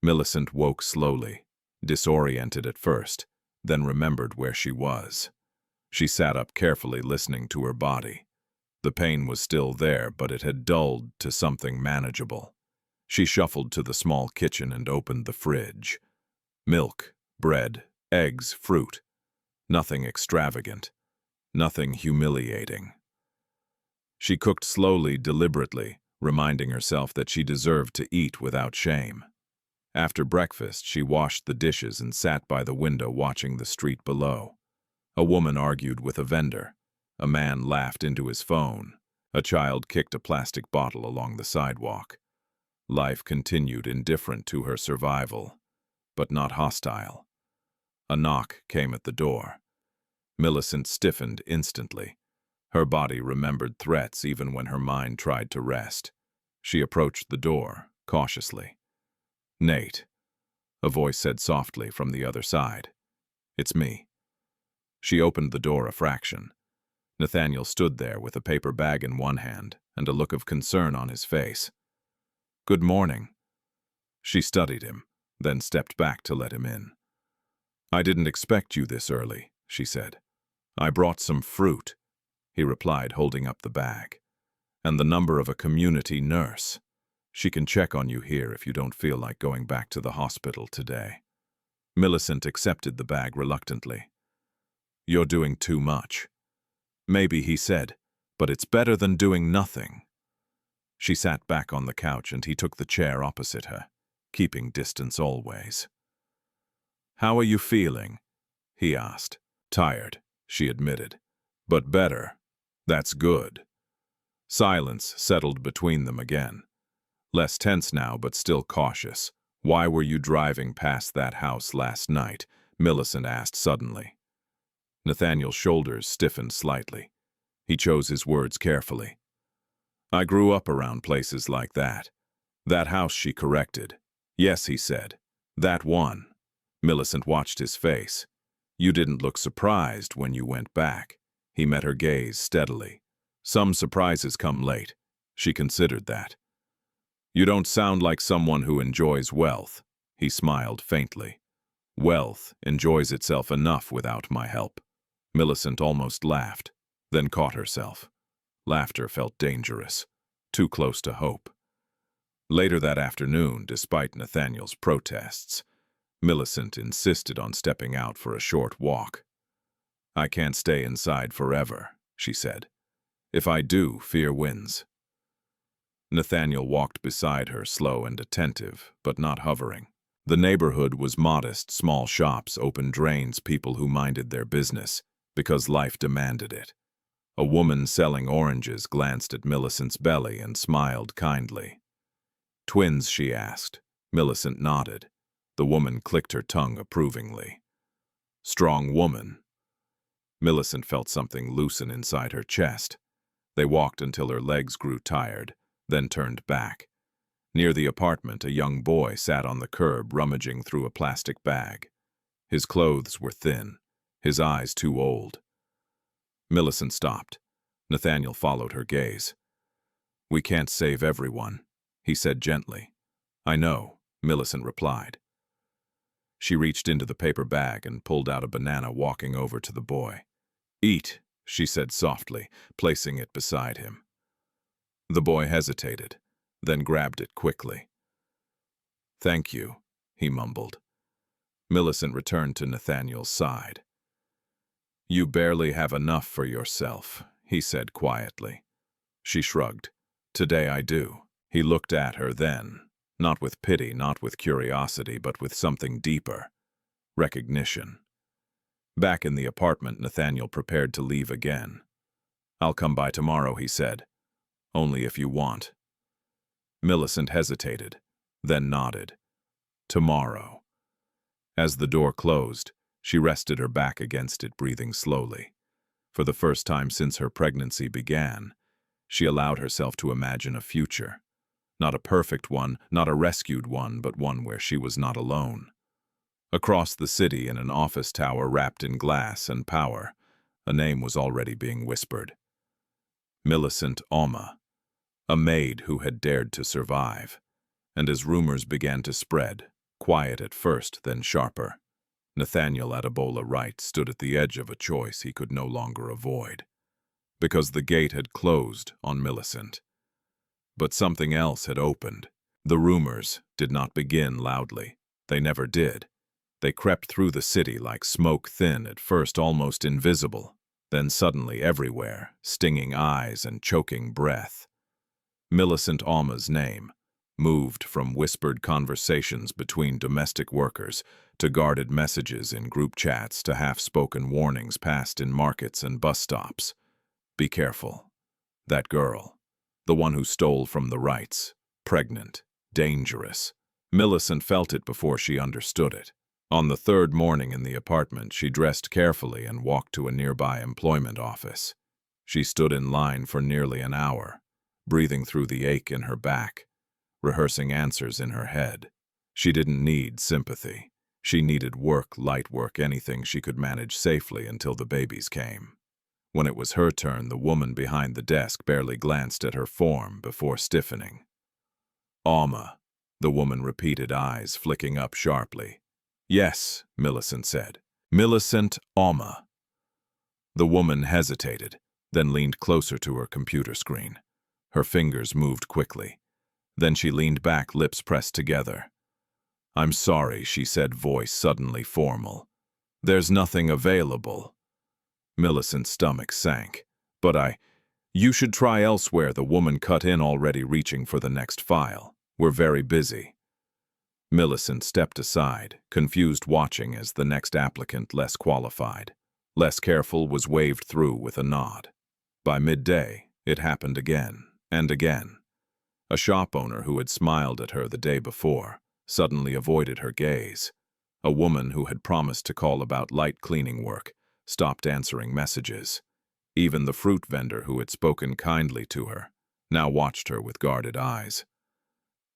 Millicent woke slowly, disoriented at first, then remembered where she was. She sat up carefully, listening to her body. The pain was still there, but it had dulled to something manageable. She shuffled to the small kitchen and opened the fridge. Milk, bread, eggs, fruit. Nothing extravagant. Nothing humiliating. She cooked slowly, deliberately, reminding herself that she deserved to eat without shame. After breakfast, she washed the dishes and sat by the window watching the street below. A woman argued with a vendor. A man laughed into his phone. A child kicked a plastic bottle along the sidewalk. Life continued, indifferent to her survival, but not hostile. A knock came at the door. Millicent stiffened instantly. Her body remembered threats even when her mind tried to rest. She approached the door, cautiously. "Nate," a voice said softly from the other side. "It's me." She opened the door a fraction. Nathaniel stood there with a paper bag in one hand and a look of concern on his face. "Good morning." She studied him, then stepped back to let him in. "I didn't expect you this early," she said. "I brought some fruit," he replied, holding up the bag. "And the number of a community nurse. She can check on you here if you don't feel like going back to the hospital today." Millicent accepted the bag reluctantly. "You're doing too much." "Maybe," he said, "but it's better than doing nothing." She sat back on the couch and he took the chair opposite her, keeping distance always. "How are you feeling?" he asked. "Tired," she admitted. "But better. That's good." Silence settled between them again. Less tense now, but still cautious. "Why were you driving past that house last night?" Millicent asked suddenly. Nathaniel's shoulders stiffened slightly. He chose his words carefully. "I grew up around places like that." "That house," she corrected. "Yes," he said. "That one." Millicent watched his face. "You didn't look surprised when you went back." He met her gaze steadily. "Some surprises come late." She considered that. "You don't sound like someone who enjoys wealth." He smiled faintly. "Wealth enjoys itself enough without my help." Millicent almost laughed, then caught herself. Laughter felt dangerous, too close to hope. Later that afternoon, despite Nathaniel's protests, Millicent insisted on stepping out for a short walk. "I can't stay inside forever," she said. "If I do, fear wins." Nathaniel walked beside her, slow and attentive, but not hovering. The neighborhood was modest, small shops, open drains, people who minded their business, because life demanded it. A woman selling oranges glanced at Millicent's belly and smiled kindly. "Twins?" she asked. Millicent nodded. The woman clicked her tongue approvingly. "Strong woman." Millicent felt something loosen inside her chest. They walked until her legs grew tired, then turned back. Near the apartment, a young boy sat on the curb, rummaging through a plastic bag. His clothes were thin, his eyes too old. Millicent stopped. Nathaniel followed her gaze. "We can't save everyone," he said gently. "I know," Millicent replied. She reached into the paper bag and pulled out a banana, walking over to the boy. "Eat," she said softly, placing it beside him. The boy hesitated, then grabbed it quickly. "Thank you," he mumbled. Millicent returned to Nathaniel's side. "You barely have enough for yourself," he said quietly. She shrugged. "Today I do." He looked at her then, not with pity, not with curiosity, but with something deeper. Recognition. Back in the apartment, Nathaniel prepared to leave again. "I'll come by tomorrow," he said. "Only if you want." Millicent hesitated, then nodded. Tomorrow. As the door closed, she rested her back against it, breathing slowly. For the first time since her pregnancy began, she allowed herself to imagine a future. Not a perfect one, not a rescued one, but one where she was not alone. Across the city, in an office tower wrapped in glass and power, a name was already being whispered. Millicent Auma. A maid who had dared to survive. And as rumors began to spread, quiet at first, then sharper, Nathaniel Adebola Wright stood at the edge of a choice he could no longer avoid. Because the gate had closed on Millicent. But something else had opened. The rumors did not begin loudly. They never did. They crept through the city like smoke thin, at first almost invisible, then suddenly everywhere, stinging eyes and choking breath. Millicent Auma's name moved from whispered conversations between domestic workers to guarded messages in group chats to half-spoken warnings passed in markets and bus stops. Be careful. That girl, the one who stole from the Wrights, pregnant, dangerous. Millicent felt it before she understood it. On the third morning in the apartment, she dressed carefully and walked to a nearby employment office. She stood in line for nearly an hour, breathing through the ache in her back, rehearsing answers in her head. She didn't need sympathy. She needed work, light work, anything she could manage safely until the babies came. When it was her turn, the woman behind the desk barely glanced at her form before stiffening. Auma, the woman repeated, eyes flicking up sharply. Yes, Millicent said. Millicent Auma. The woman hesitated, then leaned closer to her computer screen. Her fingers moved quickly. Then she leaned back, lips pressed together. I'm sorry, she said, voice suddenly formal. There's nothing available. Millicent's stomach sank. But you should try elsewhere, the woman cut in, already reaching for the next file. We're very busy. Millicent stepped aside, confused, watching as the next applicant, less qualified, less careful, was waved through with a nod. By midday, it happened again and again. A shop owner who had smiled at her the day before suddenly avoided her gaze. A woman who had promised to call about light cleaning work stopped answering messages. Even the fruit vendor who had spoken kindly to her now watched her with guarded eyes.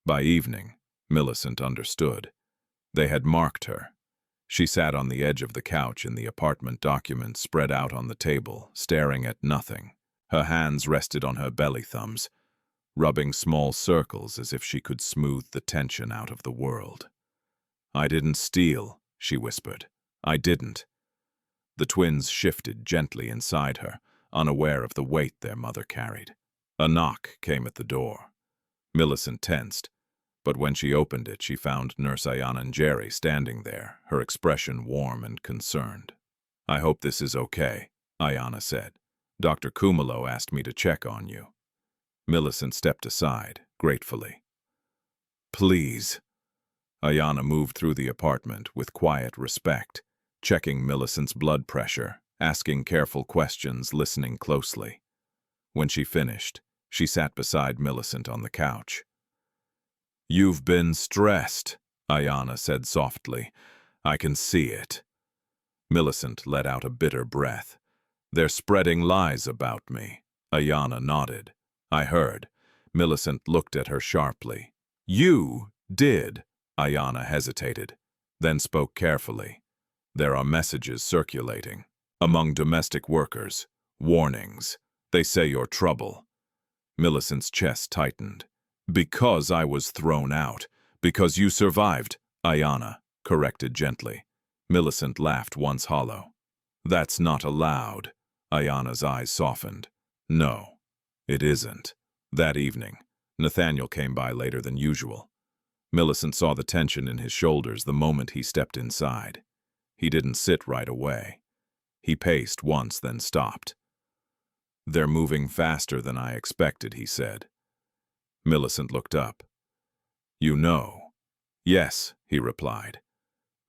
By evening, Millicent understood. They had marked her. She sat on the edge of the couch in the apartment, documents spread out on the table, staring at nothing. Her hands rested on her belly thumbs, rubbing small circles as if she could smooth the tension out of the world. I didn't steal, she whispered. I didn't. The twins shifted gently inside her, unaware of the weight their mother carried. A knock came at the door. Millicent tensed. But when she opened it, she found Nurse Ayana and Jerry standing there, her expression warm and concerned. I hope this is okay, Ayana said. Dr. Kumalo asked me to check on you. Millicent stepped aside, gratefully. Please. Ayana moved through the apartment with quiet respect, checking Millicent's blood pressure, asking careful questions, listening closely. When she finished, she sat beside Millicent on the couch. You've been stressed, Ayana said softly. I can see it. Millicent let out a bitter breath. They're spreading lies about me. Ayana nodded. I heard. Millicent looked at her sharply. You did. Ayana hesitated, then spoke carefully. There are messages circulating among domestic workers. Warnings. They say you're trouble. Millicent's chest tightened. Because I was thrown out. Because you survived, Ayana corrected gently. Millicent laughed once hollow. That's not allowed. Ayana's eyes softened. No, it isn't. That evening, Nathaniel came by later than usual. Millicent saw the tension in his shoulders the moment he stepped inside. He didn't sit right away. He paced once, then stopped. They're moving faster than I expected, he said. Millicent looked up. You know. Yes, he replied.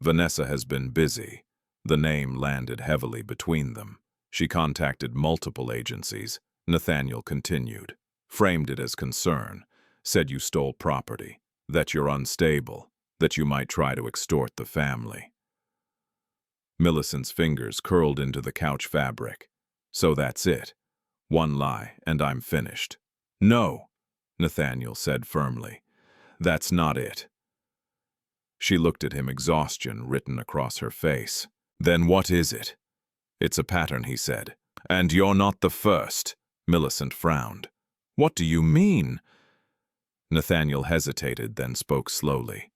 Vanessa has been busy. The name landed heavily between them. She contacted multiple agencies. Nathaniel continued. Framed it as concern. Said you stole property. That you're unstable. That you might try to extort the family. Millicent's fingers curled into the couch fabric. So that's it. One lie, and I'm finished. No, Nathaniel said firmly. That's not it. She looked at him, exhaustion written across her face. Then what is it? It's a pattern, he said. And you're not the first. Millicent frowned. What do you mean? Nathaniel hesitated, then spoke slowly.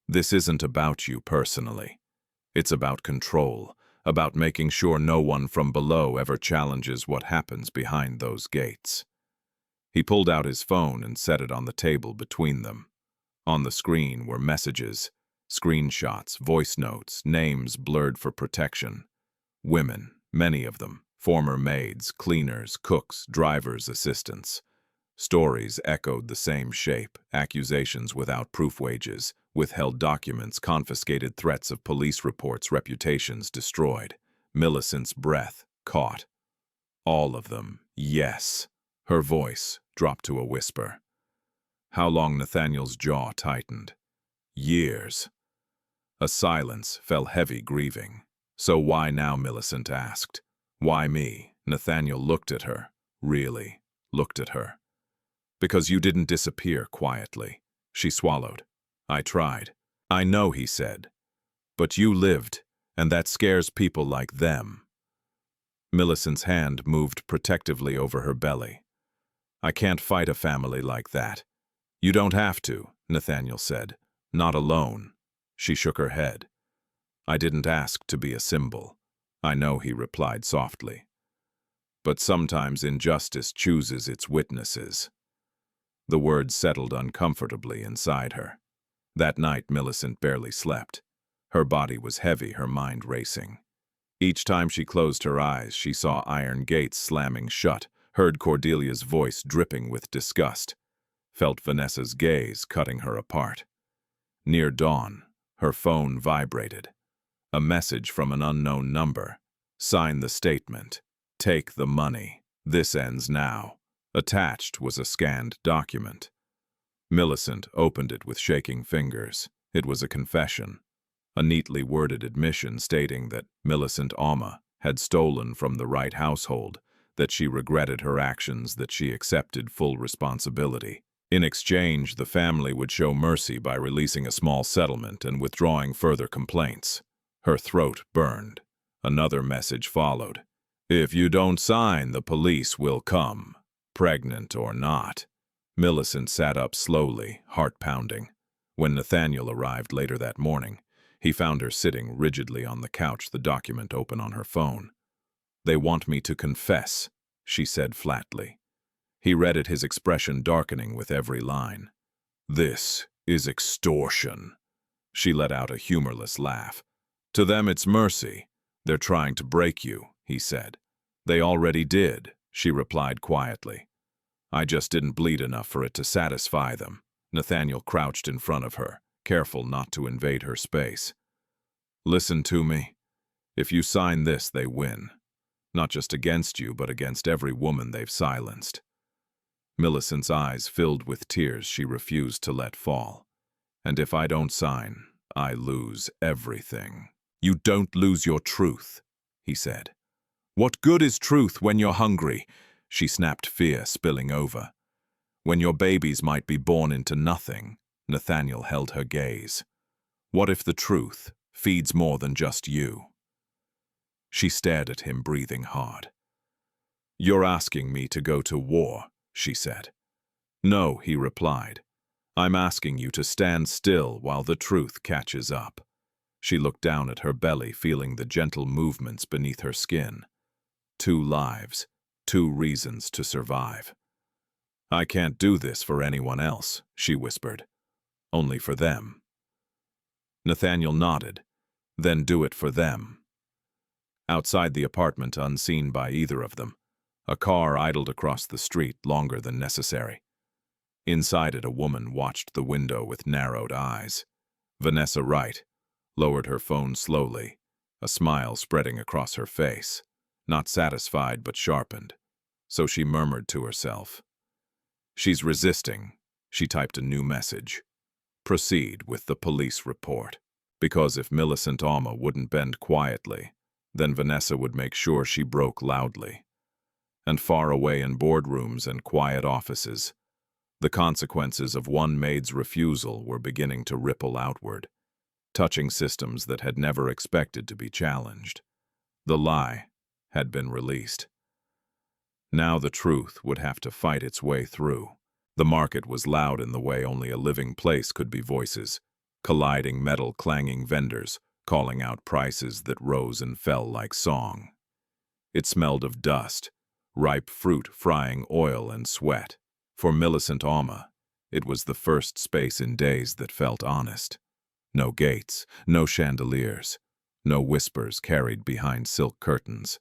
This isn't about you personally. It's about control, about making sure no one from below ever challenges what happens behind those gates. He pulled out his phone and set it on the table between them. On the screen were messages, screenshots, voice notes, names blurred for protection. Women, many of them, former maids, cleaners, cooks, drivers' assistants. Stories echoed the same shape: accusations without proof, wages, withheld documents, confiscated threats of police reports, reputations destroyed. Millicent's breath caught. All of them, yes. Her voice dropped to a whisper. How long? Nathaniel's jaw tightened. Years. A silence fell heavy, grieving. So why now? Millicent asked. Why me? Nathaniel looked at her. Really looked at her. Because you didn't disappear quietly. She swallowed. I tried. I know, he said. But you lived, and that scares people like them. Millicent's hand moved protectively over her belly. I can't fight a family like that. You don't have to, Nathaniel said. Not alone. She shook her head. I didn't ask to be a symbol. I know, he replied softly. But sometimes injustice chooses its witnesses. The words settled uncomfortably inside her. That night, Millicent barely slept. Her body was heavy, her mind racing. Each time she closed her eyes, she saw iron gates slamming shut, heard Cordelia's voice dripping with disgust, felt Vanessa's gaze cutting her apart. Near dawn, her phone vibrated. A message from an unknown number. Sign the statement. Take the money. This ends now. Attached was a scanned document. Millicent opened it with shaking fingers. It was a confession. A neatly worded admission stating that Millicent Auma had stolen from the right household, that she regretted her actions, that she accepted full responsibility. In exchange, the family would show mercy by releasing a small settlement and withdrawing further complaints. Her throat burned. Another message followed. If you don't sign, the police will come, pregnant or not. Millicent sat up slowly, heart pounding. When Nathaniel arrived later that morning, he found her sitting rigidly on the couch, the document open on her phone. They want me to confess, she said flatly. He read it, his expression darkening with every line. This is extortion. She let out a humorless laugh. To them it's mercy. They're trying to break you, he said. They already did, she replied quietly. I just didn't bleed enough for it to satisfy them. Nathaniel crouched in front of her, careful not to invade her space. Listen to me. If you sign this, they win. Not just against you, but against every woman they've silenced. Millicent's eyes filled with tears she refused to let fall. And if I don't sign, I lose everything. You don't lose your truth, he said. What good is truth when you're hungry? She snapped, fear spilling over. When your babies might be born into nothing, Nathaniel held her gaze. What if the truth feeds more than just you? She stared at him, breathing hard. You're asking me to go to war, she said. No, he replied. I'm asking you to stand still while the truth catches up. She looked down at her belly, feeling the gentle movements beneath her skin. 2 lives, 2 reasons to survive. I can't do this for anyone else, she whispered. Only for them. Nathaniel nodded. Then do it for them. Outside the apartment, unseen by either of them, a car idled across the street longer than necessary. Inside it, a woman watched the window with narrowed eyes. Vanessa Wright lowered her phone slowly, a smile spreading across her face. Not satisfied, but sharpened. So she murmured to herself. She's resisting. She typed a new message. Proceed with the police report. Because if Millicent Auma wouldn't bend quietly, then Vanessa would make sure she broke loudly. And far away in boardrooms and quiet offices, the consequences of one maid's refusal were beginning to ripple outward, touching systems that had never expected to be challenged. The lie had been released. Now the truth would have to fight its way through. The market was loud in the way only a living place could be voices, colliding metal-clanging vendors, calling out prices that rose and fell like song. It smelled of dust, ripe fruit frying oil and sweat. For Millicent Auma, it was the first space in days that felt honest. No gates, no chandeliers, no whispers carried behind silk curtains.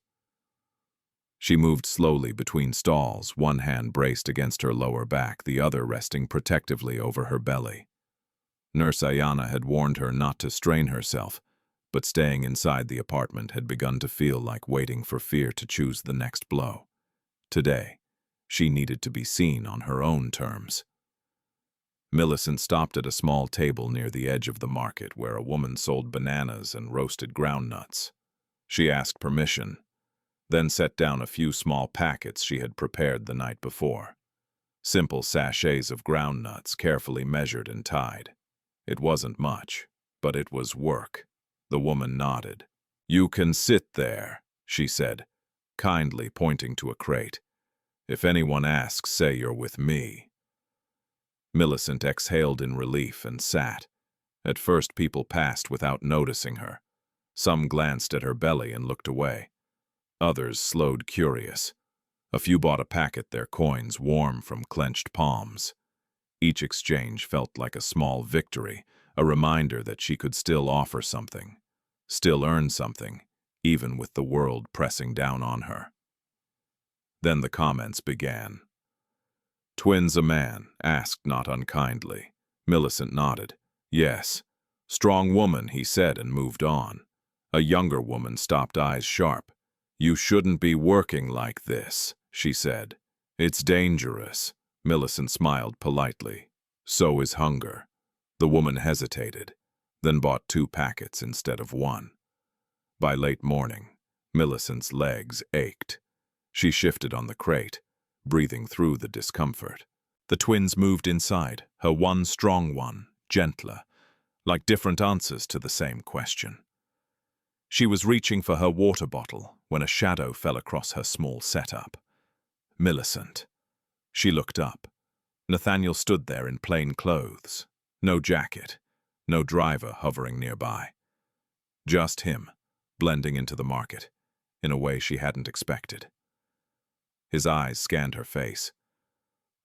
She moved slowly between stalls, one hand braced against her lower back, the other resting protectively over her belly. Nurse Ayana had warned her not to strain herself, but staying inside the apartment had begun to feel like waiting for fear to choose the next blow. Today, she needed to be seen on her own terms. Millicent stopped at a small table near the edge of the market where a woman sold bananas and roasted groundnuts. She asked permission, then set down a few small packets she had prepared the night before. Simple sachets of groundnuts carefully measured and tied. It wasn't much, but it was work. The woman nodded. "You can sit there," she said, kindly pointing to a crate. "If anyone asks, say you're with me." Millicent exhaled in relief and sat. At first people passed without noticing her. Some glanced at her belly and looked away. Others slowed curious. A few bought a packet, their coins warm from clenched palms. Each exchange felt like a small victory, a reminder that she could still offer something, still earn something, even with the world pressing down on her. Then the comments began. "Twins a man?" asked not unkindly. Millicent nodded. "Yes." "Strong woman," he said and moved on. A younger woman stopped, eyes sharp. "You shouldn't be working like this," she said. "It's dangerous." Millicent smiled politely. "So is hunger." The woman hesitated, then bought 2 packets instead of 1. By late morning, Millicent's legs ached. She shifted on the crate, breathing through the discomfort. The twins moved inside, her one strong one, gentler, like different answers to the same question. She was reaching for her water bottle when a shadow fell across her small setup. Millicent. She looked up. Nathaniel stood there in plain clothes. No jacket, no driver hovering nearby. Just him, blending into the market, in a way she hadn't expected. His eyes scanned her face.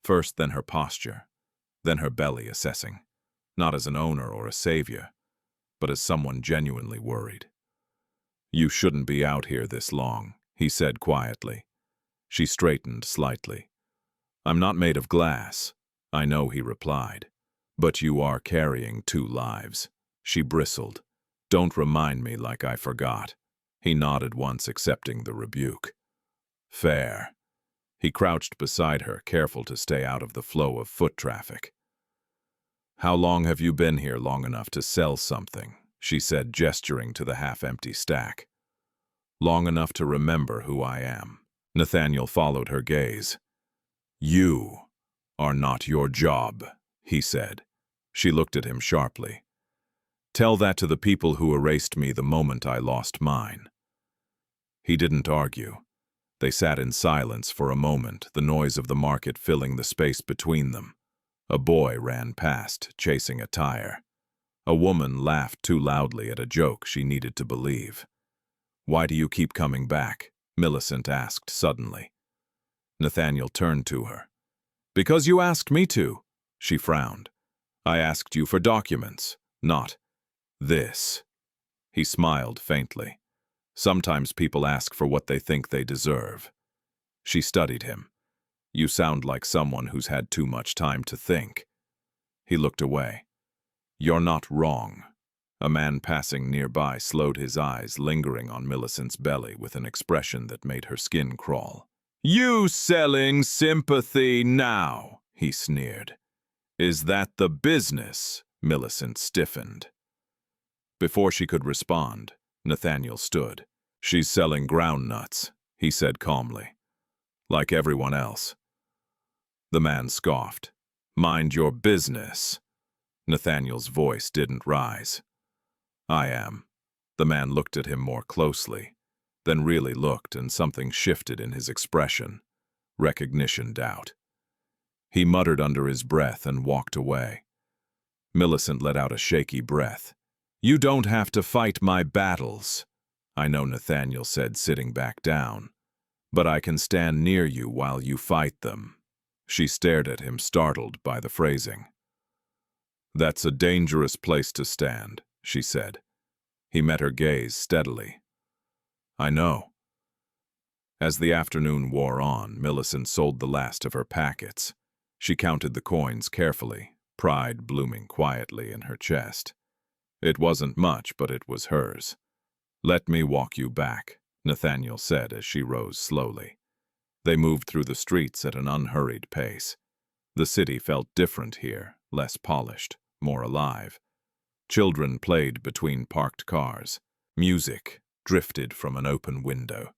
First, then her posture, then her belly, assessing, not as an owner or a savior, but as someone genuinely worried. "You shouldn't be out here this long," he said quietly. She straightened slightly. "I'm not made of glass." "I know," he replied. "But you are carrying 2 lives." She bristled. "Don't remind me like I forgot." He nodded once, accepting the rebuke. "Fair." He crouched beside her, careful to stay out of the flow of foot traffic. "How long have you been here? Long enough to sell something," she said, gesturing to the half-empty stack. "Long enough to remember who I am." Nathaniel followed her gaze. "You are not your job," he said. She looked at him sharply. "Tell that to the people who erased me the moment I lost mine." He didn't argue. They sat in silence for a moment, the noise of the market filling the space between them. A boy ran past, chasing a tire. A woman laughed too loudly at a joke she needed to believe. "Why do you keep coming back?" Millicent asked suddenly. Nathaniel turned to her. "Because you asked me to," she frowned. "I asked you for documents, not this." He smiled faintly. "Sometimes people ask for what they think they deserve." She studied him. "You sound like someone who's had too much time to think." He looked away. "You're not wrong." A man passing nearby slowed his eyes, lingering on Millicent's belly with an expression that made her skin crawl. "You selling sympathy now," he sneered. "Is that the business?" Millicent stiffened. Before she could respond, Nathaniel stood. "She's selling groundnuts," he said calmly. "Like everyone else." The man scoffed. "Mind your business." Nathaniel's voice didn't rise. "I am." The man looked at him more closely, then really looked, and something shifted in his expression. recognition, doubt. He muttered under his breath and walked away. Millicent let out a shaky breath. "You don't have to fight my battles," I know, Nathaniel said, sitting back down. "But I can stand near you while you fight them." She stared at him, startled by the phrasing. "That's a dangerous place to stand," she said. He met her gaze steadily. "I know." As the afternoon wore on, Millicent sold the last of her packets. She counted the coins carefully, pride blooming quietly in her chest. It wasn't much, but it was hers. "Let me walk you back," Nathaniel said as she rose slowly. They moved through the streets at an unhurried pace. The city felt different here, less polished, more alive. Children played between parked cars. Music drifted from an open window.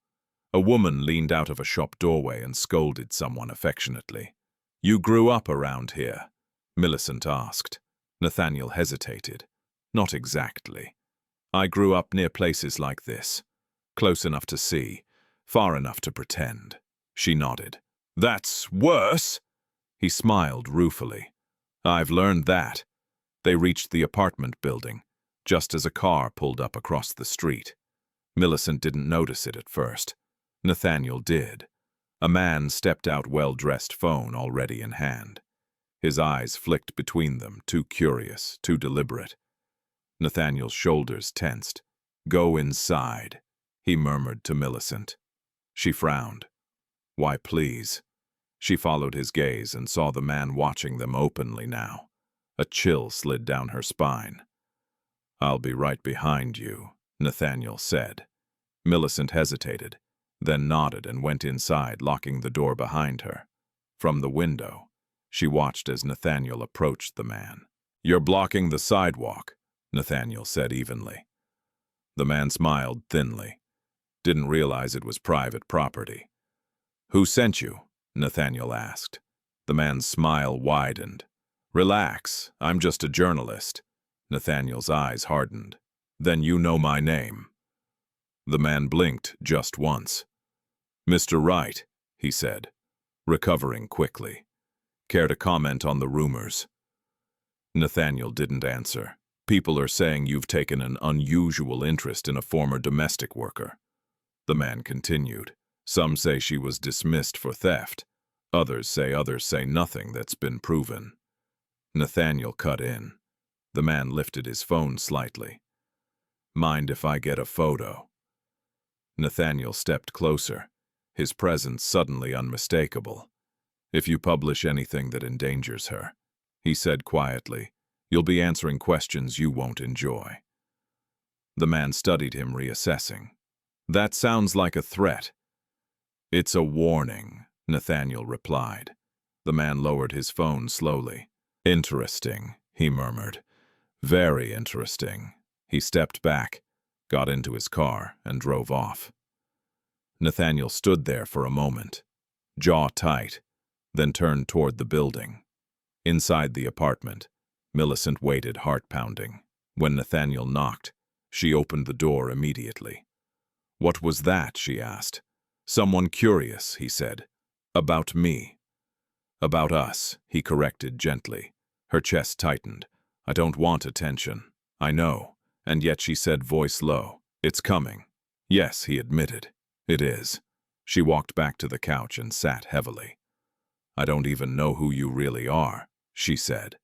A woman leaned out of a shop doorway and scolded someone affectionately. "You grew up around here?" Millicent asked. Nathaniel hesitated. "Not exactly. I grew up near places like this. Close enough to see, far enough to pretend." She nodded. "That's worse!" He smiled ruefully. "I've learned that." They reached the apartment building, just as a car pulled up across the street. Millicent didn't notice it at first. Nathaniel did. A man stepped out, well-dressed, phone already in hand. His eyes flicked between them, too curious, too deliberate. Nathaniel's shoulders tensed. "Go inside," he murmured to Millicent. She frowned. "Why, please?" She followed his gaze and saw the man watching them openly now. A chill slid down her spine. "I'll be right behind you," Nathaniel said. Millicent hesitated, then nodded and went inside, locking the door behind her. From the window, she watched as Nathaniel approached the man. "You're blocking the sidewalk," Nathaniel said evenly. The man smiled thinly. Didn't realize it was private property. "Who sent you?" Nathaniel asked. The man's smile widened. "Relax, I'm just a journalist." Nathaniel's eyes hardened. "Then you know my name." The man blinked just once. "Mr. Wright," he said, recovering quickly. "Care to comment on the rumors?" Nathaniel didn't answer. "People are saying you've taken an unusual interest in a former domestic worker." The man continued. "Some say she was dismissed for theft. Others say nothing that's been proven." Nathaniel cut in. The man lifted his phone slightly. "Mind if I get a photo?" Nathaniel stepped closer, his presence suddenly unmistakable. "If you publish anything that endangers her," he said quietly, "you'll be answering questions you won't enjoy." The man studied him, reassessing. "That sounds like a threat." "It's a warning," Nathaniel replied. The man lowered his phone slowly. "Interesting," he murmured. "Very interesting." He stepped back, got into his car, and drove off. Nathaniel stood there for a moment, jaw tight, then turned toward the building. Inside the apartment, Millicent waited, heart pounding. When Nathaniel knocked, she opened the door immediately. "What was that?" she asked. "Someone curious," he said. "About me." "About us," he corrected gently. Her chest tightened. "I don't want attention. I know." And yet she said, voice low, "It's coming." "Yes," he admitted. "It is." She walked back to the couch and sat heavily. "I don't even know who you really are," she said.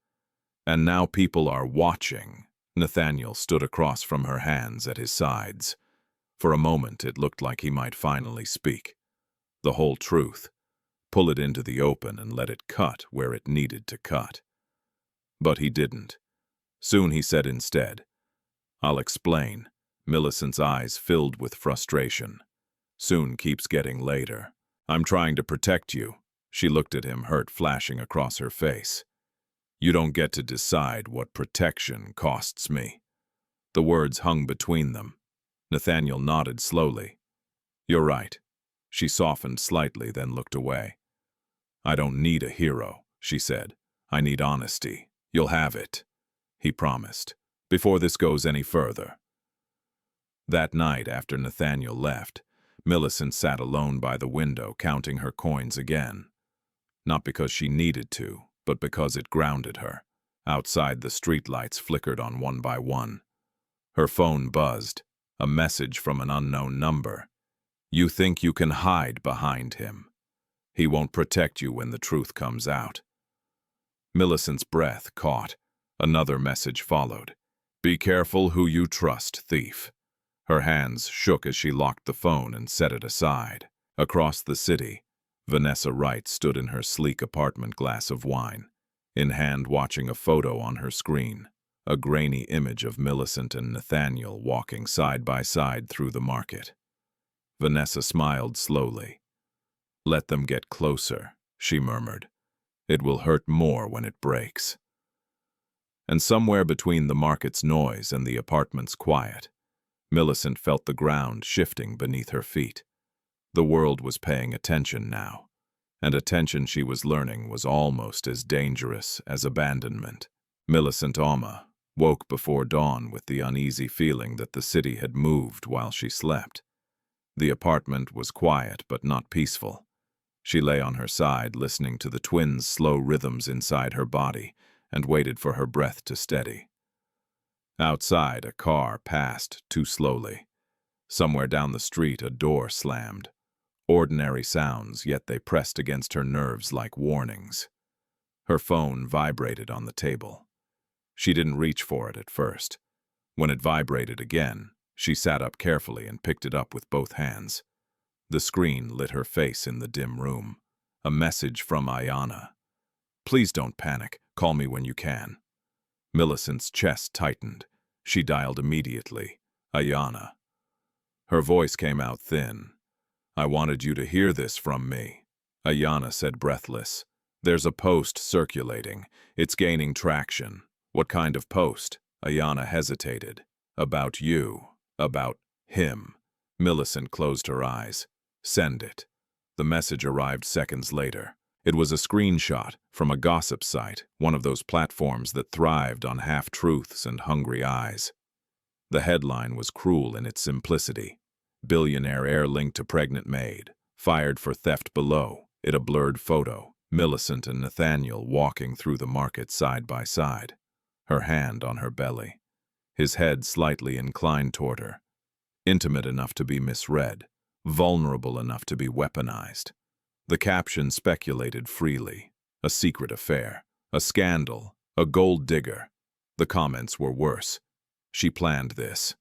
"And now people are watching." Nathaniel stood across from her, hands at his sides. For a moment it looked like he might finally speak. The whole truth. Pull it into the open and let it cut where it needed to cut. But he didn't. Soon he said instead, "I'll explain." Millicent's eyes filled with frustration. "Soon keeps getting later. I'm trying to protect you." She looked at him, hurt flashing across her face. "You don't get to decide what protection costs me." The words hung between them. Nathaniel nodded slowly. "You're right." She softened slightly, then looked away. "I don't need a hero," she said. "I need honesty. You'll have it," he promised, "before this goes any further." That night, after Nathaniel left, Millicent sat alone by the window, counting her coins again. Not because she needed to, but because it grounded her. Outside, the streetlights flickered on one by one. Her phone buzzed, a message from an unknown number. You think you can hide behind him. He won't protect you when the truth comes out. Millicent's breath caught. Another message followed. Be careful who you trust, thief. Her hands shook as she locked the phone and set it aside. Across the city, Vanessa Wright stood in her sleek apartment, glass of wine in hand, watching a photo on her screen, a grainy image of Millicent and Nathaniel walking side by side through the market. Vanessa smiled slowly. Let them get closer, she murmured. It will hurt more when it breaks. And somewhere between the market's noise and the apartment's quiet, Millicent felt the ground shifting beneath her feet. The world was paying attention now, and attention, she was learning, was almost as dangerous as abandonment. Millicent Auma woke before dawn with the uneasy feeling that the city had moved while she slept. The apartment was quiet but not peaceful. She lay on her side, listening to the twins' slow rhythms inside her body, and waited for her breath to steady. Outside, a car passed too slowly. Somewhere down the street, a door slammed. Ordinary sounds, yet they pressed against her nerves like warnings. Her phone vibrated on the table. She didn't reach for it at first. When it vibrated again, she sat up carefully and picked it up with both hands. The screen lit her face in the dim room. A message from Ayanna. Please don't panic. Call me when you can. Millicent's chest tightened. She dialed immediately. Ayanna. Her voice came out thin. I wanted you to hear this from me. Ayanna said, breathless. There's a post circulating. It's gaining traction. What kind of post? Ayanna hesitated. About you. About him. Millicent closed her eyes. Send it. The message arrived seconds later. It was a screenshot from a gossip site, one of those platforms that thrived on half-truths and hungry eyes. The headline was cruel in its simplicity. Billionaire heir linked to pregnant maid, fired for theft below. It a blurred photo. Millicent and Nathaniel walking through the market side by side, her hand on her belly, his head slightly inclined toward her. Intimate enough to be misread, vulnerable enough to be weaponized. The caption speculated freely. A secret affair, a scandal, a gold digger. The comments were worse. She planned this.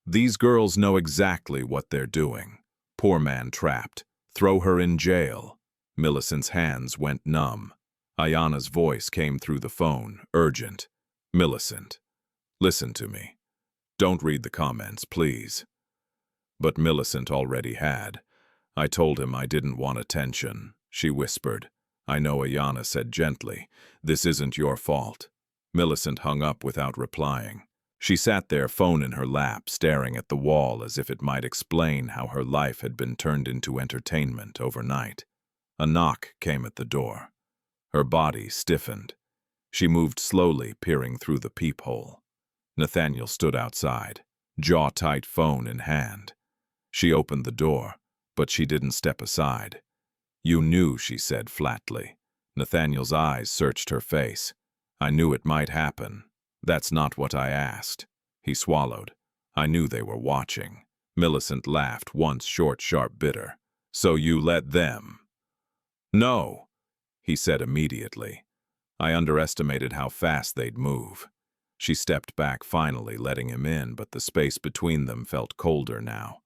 These girls know exactly what they're doing. Poor man trapped. Throw her in jail. Millicent's hands went numb. Ayanna's voice came through the phone, urgent. Millicent, listen to me. Don't read the comments, please. But Millicent already had. I told him I didn't want attention, she whispered. I know, Ayanna said gently. This isn't your fault. Millicent hung up without replying. She sat there, phone in her lap, staring at the wall as if it might explain how her life had been turned into entertainment overnight. A knock came at the door. Her body stiffened. She moved slowly, peering through the peephole. Nathaniel stood outside, jaw-tight, phone in hand. She opened the door, but she didn't step aside. You knew, she said flatly. Nathaniel's eyes searched her face. I knew it might happen. That's not what I asked. He swallowed. I knew they were watching. Millicent laughed, once short, sharp, bitter. So you let them? No, he said immediately. I underestimated how fast they'd move. She stepped back, finally letting him in, but the space between them felt colder now.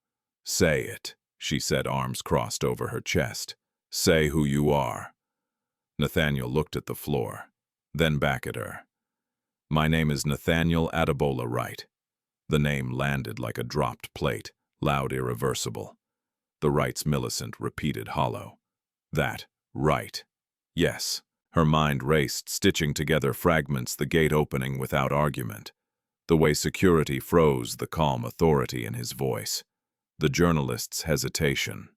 Say it, she said, arms crossed over her chest. Say who you are. Nathaniel looked at the floor, then back at her. My name is Nathaniel Adebola Wright. The name landed like a dropped plate, loud, irreversible. The Wrights, Millicent repeated, hollow. That, right. Yes. Her mind raced, stitching together fragments, the gate opening without argument. The way security froze, the calm authority in his voice. The journalist's hesitation.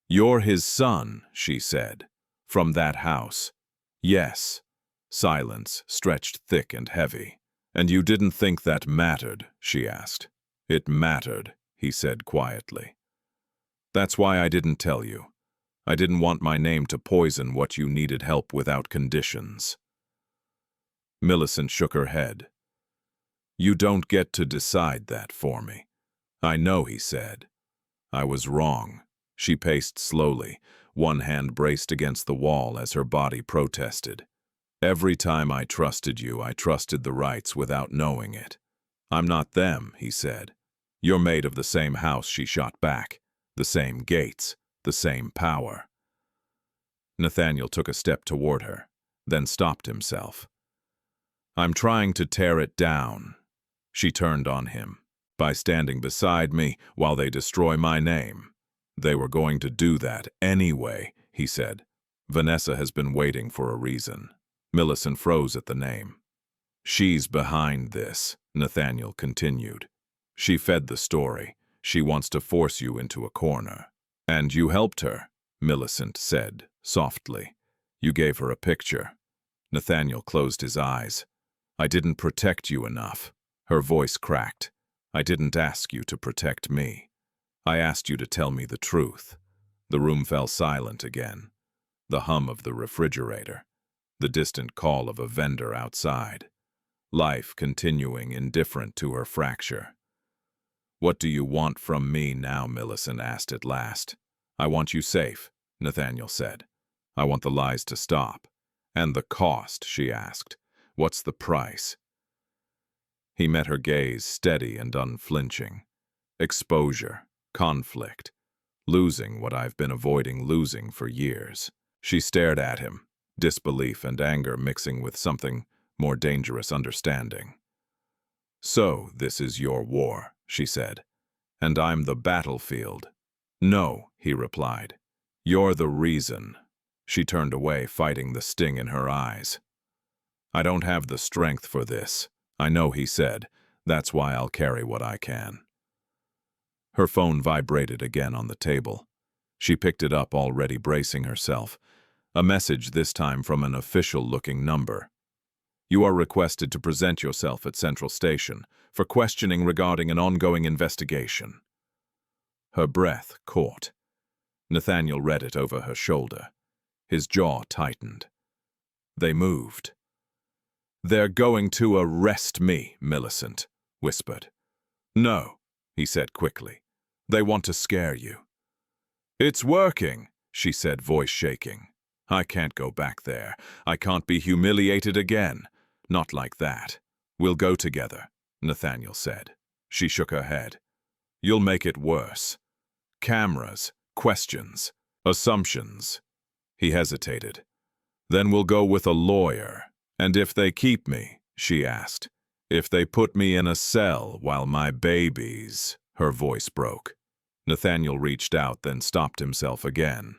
You're his son, she said. From that house. Yes. Silence stretched thick and heavy. And you didn't think that mattered, she asked. It mattered, he said quietly. That's why I didn't tell you. I didn't want my name to poison what you needed help without conditions. Millicent shook her head. You don't get to decide that for me. I know, he said. I was wrong. She paced slowly, one hand braced against the wall as her body protested. Every time I trusted you, I trusted the rights without knowing it. I'm not them, he said. You're made of the same house, she shot back. The same gates, the same power. Nathaniel took a step toward her, then stopped himself. I'm trying to tear it down. She turned on him. By standing beside me while they destroy my name. They were going to do that anyway, he said. Vanessa has been waiting for a reason. Millicent froze at the name. She's behind this, Nathaniel continued. She fed the story. She wants to force you into a corner. And you helped her, Millicent said, softly. You gave her a picture. Nathaniel closed his eyes. I didn't protect you enough. Her voice cracked. I didn't ask you to protect me. I asked you to tell me the truth. The room fell silent again. The hum of the refrigerator. The distant call of a vendor outside. Life continuing indifferent to her fracture. What do you want from me now, Millicent asked at last. I want you safe, Nathaniel said. I want the lies to stop. And the cost, she asked. What's the price? He met her gaze, steady and unflinching. Exposure, conflict, losing what I've been avoiding losing for years. She stared at him, disbelief and anger mixing with something more dangerous, understanding. So, this is your war, she said, and I'm the battlefield. No, he replied. You're the reason. She turned away, fighting the sting in her eyes. I don't have the strength for this. I know, he said. That's why I'll carry what I can. Her phone vibrated again on the table. She picked it up, already bracing herself. A message, this time from an official-looking number. You are requested to present yourself at Central Station for questioning regarding an ongoing investigation. Her breath caught. Nathaniel read it over her shoulder. His jaw tightened. They moved. They're going to arrest me, Millicent whispered. No, he said quickly. They want to scare you. It's working, she said, voice shaking. I can't go back there. I can't be humiliated again. Not like that. We'll go together, Nathaniel said. She shook her head. You'll make it worse. Cameras, questions, assumptions. He hesitated. Then we'll go with a lawyer. And if they keep me, she asked. If they put me in a cell while my babies... Her voice broke. Nathaniel reached out, then stopped himself again.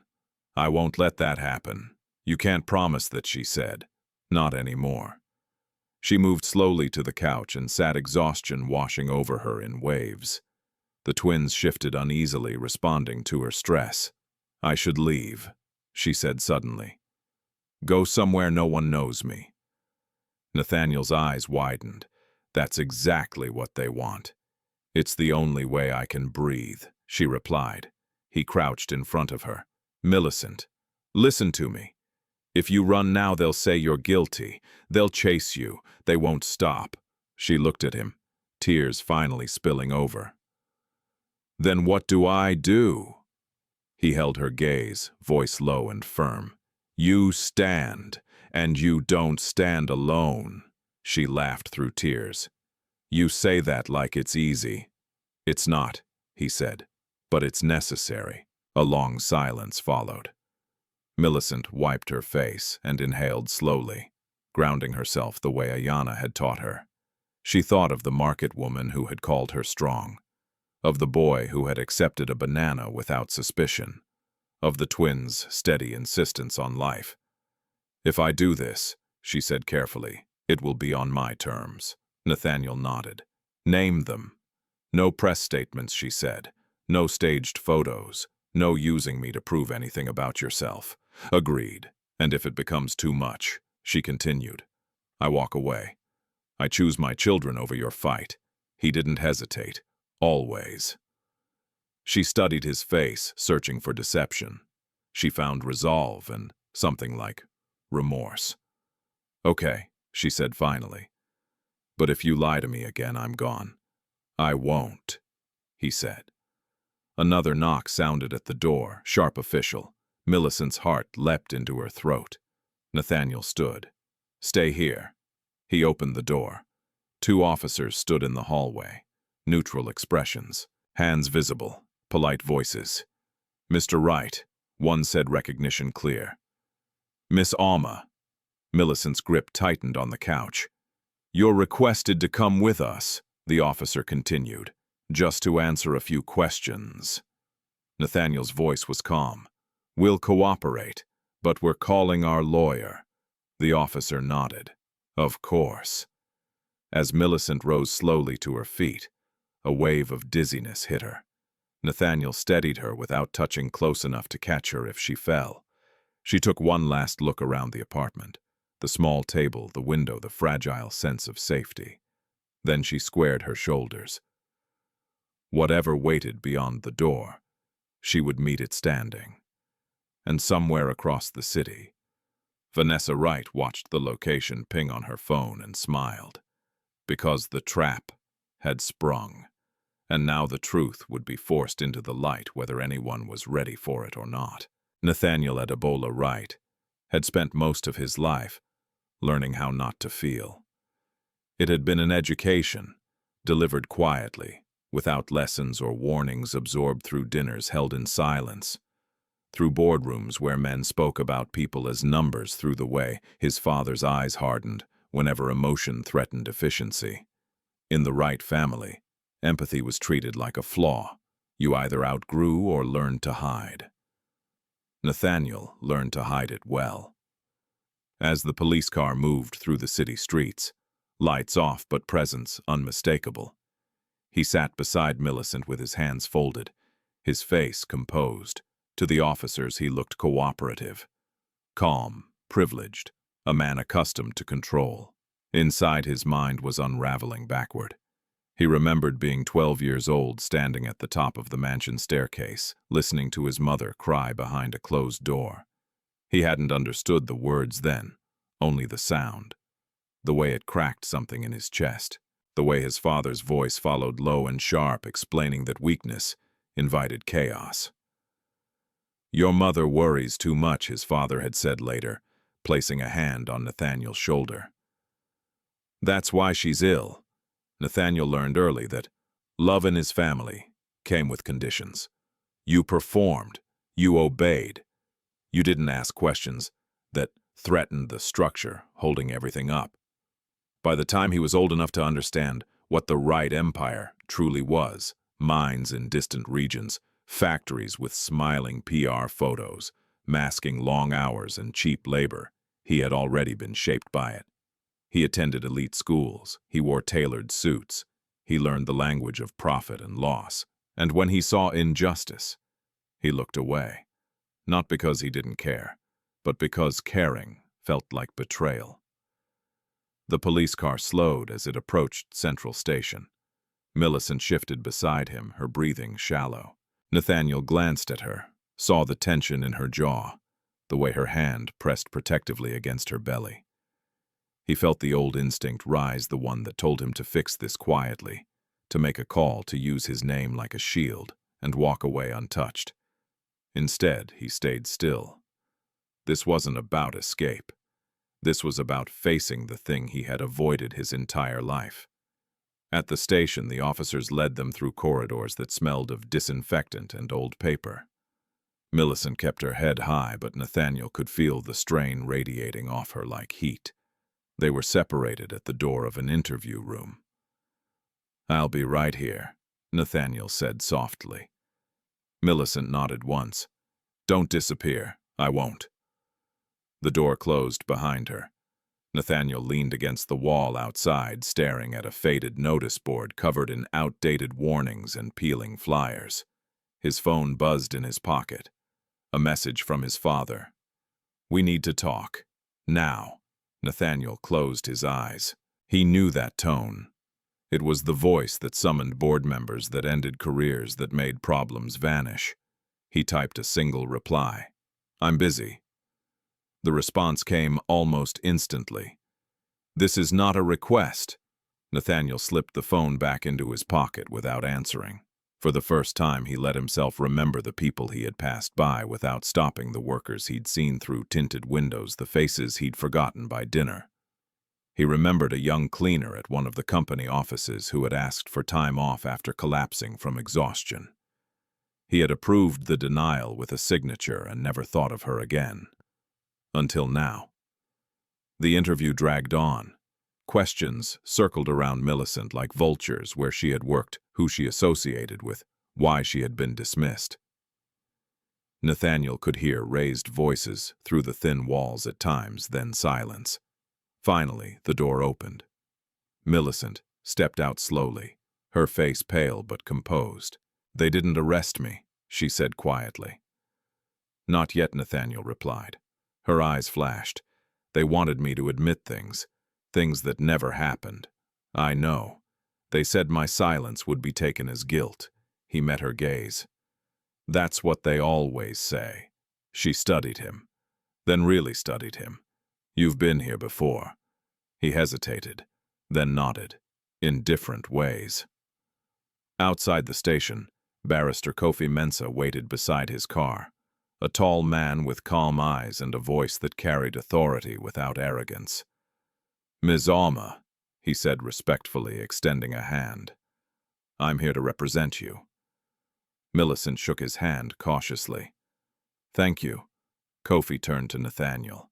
I won't let that happen. You can't promise that, she said. Not anymore. She moved slowly to the couch and sat, exhaustion washing over her in waves. The twins shifted uneasily, responding to her stress. I should leave, she said suddenly. Go somewhere no one knows me. Nathaniel's eyes widened. That's exactly what they want. It's the only way I can breathe, she replied. He crouched in front of her. Millicent, listen to me. If you run now, they'll say you're guilty. They'll chase you. They won't stop. She looked at him, tears finally spilling over. Then what do I do? He held her gaze, voice low and firm. You stand, and you don't stand alone. She laughed through tears. You say that like it's easy. It's not, he said, but it's necessary. A long silence followed. Millicent wiped her face and inhaled slowly, grounding herself the way Ayana had taught her. She thought of the market woman who had called her strong, of the boy who had accepted a banana without suspicion, of the twins' steady insistence on life. If I do this, she said carefully, it will be on my terms. Nathaniel nodded. Name them. No press statements, she said. No staged photos. No using me to prove anything about yourself. Agreed. And if it becomes too much, she continued, I walk away. I choose my children over your fight. He didn't hesitate. Always. She studied his face, searching for deception. She found resolve and something like remorse. "Okay," she said finally. "But if you lie to me again, I'm gone." "I won't," he said. Another knock sounded at the door, sharp official. Millicent's heart leapt into her throat. Nathaniel stood. "Stay here." He opened the door. Two officers stood in the hallway. Neutral expressions. Hands visible. Polite voices. "Mr. Wright," one said, recognition clear. "Miss Auma." Millicent's grip tightened on the couch. "You're requested to come with us," the officer continued, "just to answer a few questions." Nathaniel's voice was calm. "We'll cooperate, but we're calling our lawyer." The officer nodded. "Of course." As Millicent rose slowly to her feet, a wave of dizziness hit her. Nathaniel steadied her without touching close enough to catch her if she fell. She took one last look around the apartment, the small table, the window, the fragile sense of safety. Then she squared her shoulders. Whatever waited beyond the door, she would meet it standing. And somewhere across the city, Vanessa Wright watched the location ping on her phone and smiled. Because the trap had sprung. And now the truth would be forced into the light whether anyone was ready for it or not. Nathaniel Adebola Wright had spent most of his life learning how not to feel. It had been an education, delivered quietly, without lessons or warnings, absorbed through dinners held in silence, through boardrooms where men spoke about people as numbers, through the way his father's eyes hardened whenever emotion threatened efficiency. In the Wright family, empathy was treated like a flaw. You either outgrew or learned to hide. Nathaniel learned to hide it well. As the police car moved through the city streets, lights off but presence unmistakable, he sat beside Millicent with his hands folded, his face composed. To the officers he looked cooperative, calm, privileged, a man accustomed to control. Inside his mind was unraveling backward. He remembered being 12 years old, standing at the top of the mansion staircase, listening to his mother cry behind a closed door. He hadn't understood the words then, only the sound. The way it cracked something in his chest. The way his father's voice followed low and sharp, explaining that weakness invited chaos. "Your mother worries too much," his father had said later, placing a hand on Nathaniel's shoulder. "That's why she's ill." Nathaniel learned early that love in his family came with conditions. You performed, you obeyed. You didn't ask questions that threatened the structure holding everything up. By the time he was old enough to understand what the Wright Empire truly was, mines in distant regions, factories with smiling PR photos, masking long hours and cheap labor, he had already been shaped by it. He attended elite schools, he wore tailored suits, he learned the language of profit and loss, and when he saw injustice, he looked away. Not because he didn't care, but because caring felt like betrayal. The police car slowed as it approached Central Station. Millicent shifted beside him, her breathing shallow. Nathaniel glanced at her, saw the tension in her jaw, the way her hand pressed protectively against her belly. He felt the old instinct rise, the one that told him to fix this quietly, to make a call, to use his name like a shield, and walk away untouched. Instead, he stayed still. This wasn't about escape. This was about facing the thing he had avoided his entire life. At the station, the officers led them through corridors that smelled of disinfectant and old paper. Millicent kept her head high, but Nathaniel could feel the strain radiating off her like heat. They were separated at the door of an interview room. "I'll be right here," Nathaniel said softly. Millicent nodded once. "Don't disappear. I won't." The door closed behind her. Nathaniel leaned against the wall outside, staring at a faded notice board covered in outdated warnings and peeling flyers. His phone buzzed in his pocket. A message from his father. "We need to talk. Now." Nathaniel closed his eyes. He knew that tone. It was the voice that summoned board members, that ended careers, that made problems vanish. He typed a single reply. "I'm busy." The response came almost instantly. "This is not a request." Nathaniel slipped the phone back into his pocket without answering. For the first time, he let himself remember the people he had passed by without stopping, the workers he'd seen through tinted windows, the faces he'd forgotten by dinner. He remembered a young cleaner at one of the company offices who had asked for time off after collapsing from exhaustion. He had approved the denial with a signature and never thought of her again. Until now. The interview dragged on. Questions circled around Millicent like vultures: where she had worked, who she associated with, why she had been dismissed. Nathaniel could hear raised voices through the thin walls at times, then silence. Finally, the door opened. Millicent stepped out slowly, her face pale but composed. "They didn't arrest me," she said quietly. "Not yet," Nathaniel replied. Her eyes flashed. "They wanted me to admit things that never happened. I know. They said my silence would be taken as guilt." He met her gaze. "That's what they always say." She studied him, then really studied him. "You've been here before." He hesitated, then nodded, in different ways. Outside the station, Barrister Kofi Mensah waited beside his car, a tall man with calm eyes and a voice that carried authority without arrogance. "Ms. Auma," he said respectfully, extending a hand. "I'm here to represent you." Millicent shook his hand cautiously. "Thank you." Kofi turned to Nathaniel.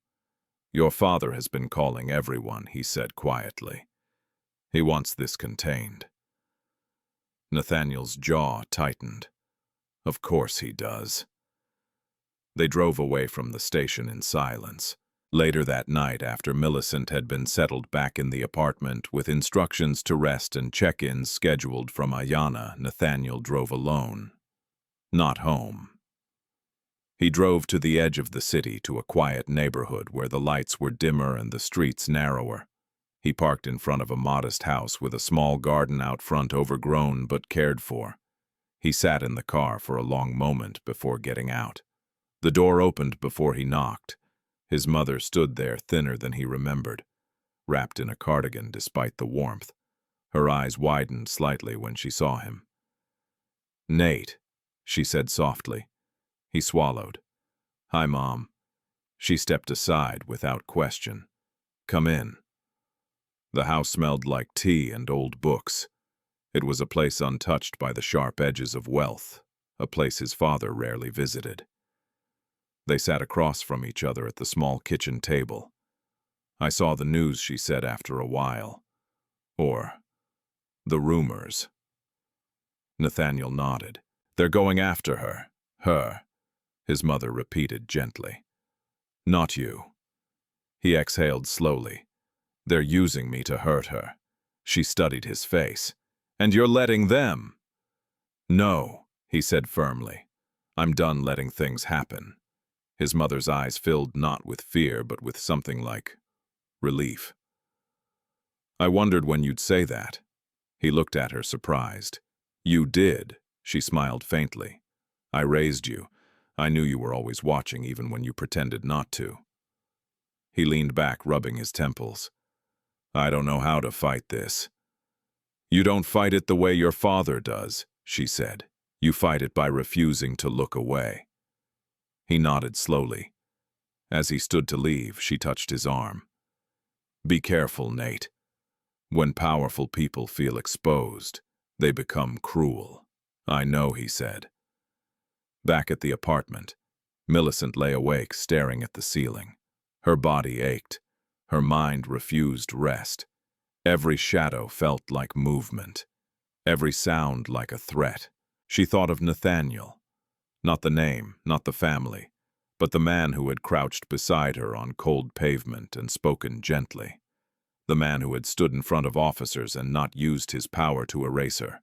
"Your father has been calling everyone," he said quietly. "He wants this contained." Nathaniel's jaw tightened. "Of course he does." They drove away from the station in silence. Later that night, after Millicent had been settled back in the apartment with instructions to rest and check-ins scheduled from Ayana, Nathaniel drove alone. Not home. He drove to the edge of the city, to a quiet neighborhood where the lights were dimmer and the streets narrower. He parked in front of a modest house with a small garden out front, overgrown but cared for. He sat in the car for a long moment before getting out. The door opened before he knocked. His mother stood there, thinner than he remembered, wrapped in a cardigan despite the warmth. Her eyes widened slightly when she saw him. "Nate," she said softly. He swallowed. "Hi, Mom." She stepped aside without question. "Come in." The house smelled like tea and old books. It was a place untouched by the sharp edges of wealth, a place his father rarely visited. They sat across from each other at the small kitchen table. "I saw the news," she said after a while. "Or the rumors." Nathaniel nodded. "They're going after her." "Her," his mother repeated gently. "Not you." He exhaled slowly. "They're using me to hurt her." She studied his face. "And you're letting them?" "No," he said firmly. "I'm done letting things happen." His mother's eyes filled not with fear, but with something like relief. "I wondered when you'd say that." He looked at her, surprised. "You did," she smiled faintly. "I raised you. I knew you were always watching, even when you pretended not to." He leaned back, rubbing his temples. "I don't know how to fight this." "You don't fight it the way your father does," she said. "You fight it by refusing to look away." He nodded slowly. As he stood to leave, she touched his arm. "Be careful, Nate. When powerful people feel exposed, they become cruel." "I know," he said. Back at the apartment, Millicent lay awake, staring at the ceiling. Her body ached. Her mind refused rest. Every shadow felt like movement. Every sound like a threat. She thought of Nathaniel. Not the name, not the family, but the man who had crouched beside her on cold pavement and spoken gently. The man who had stood in front of officers and not used his power to erase her.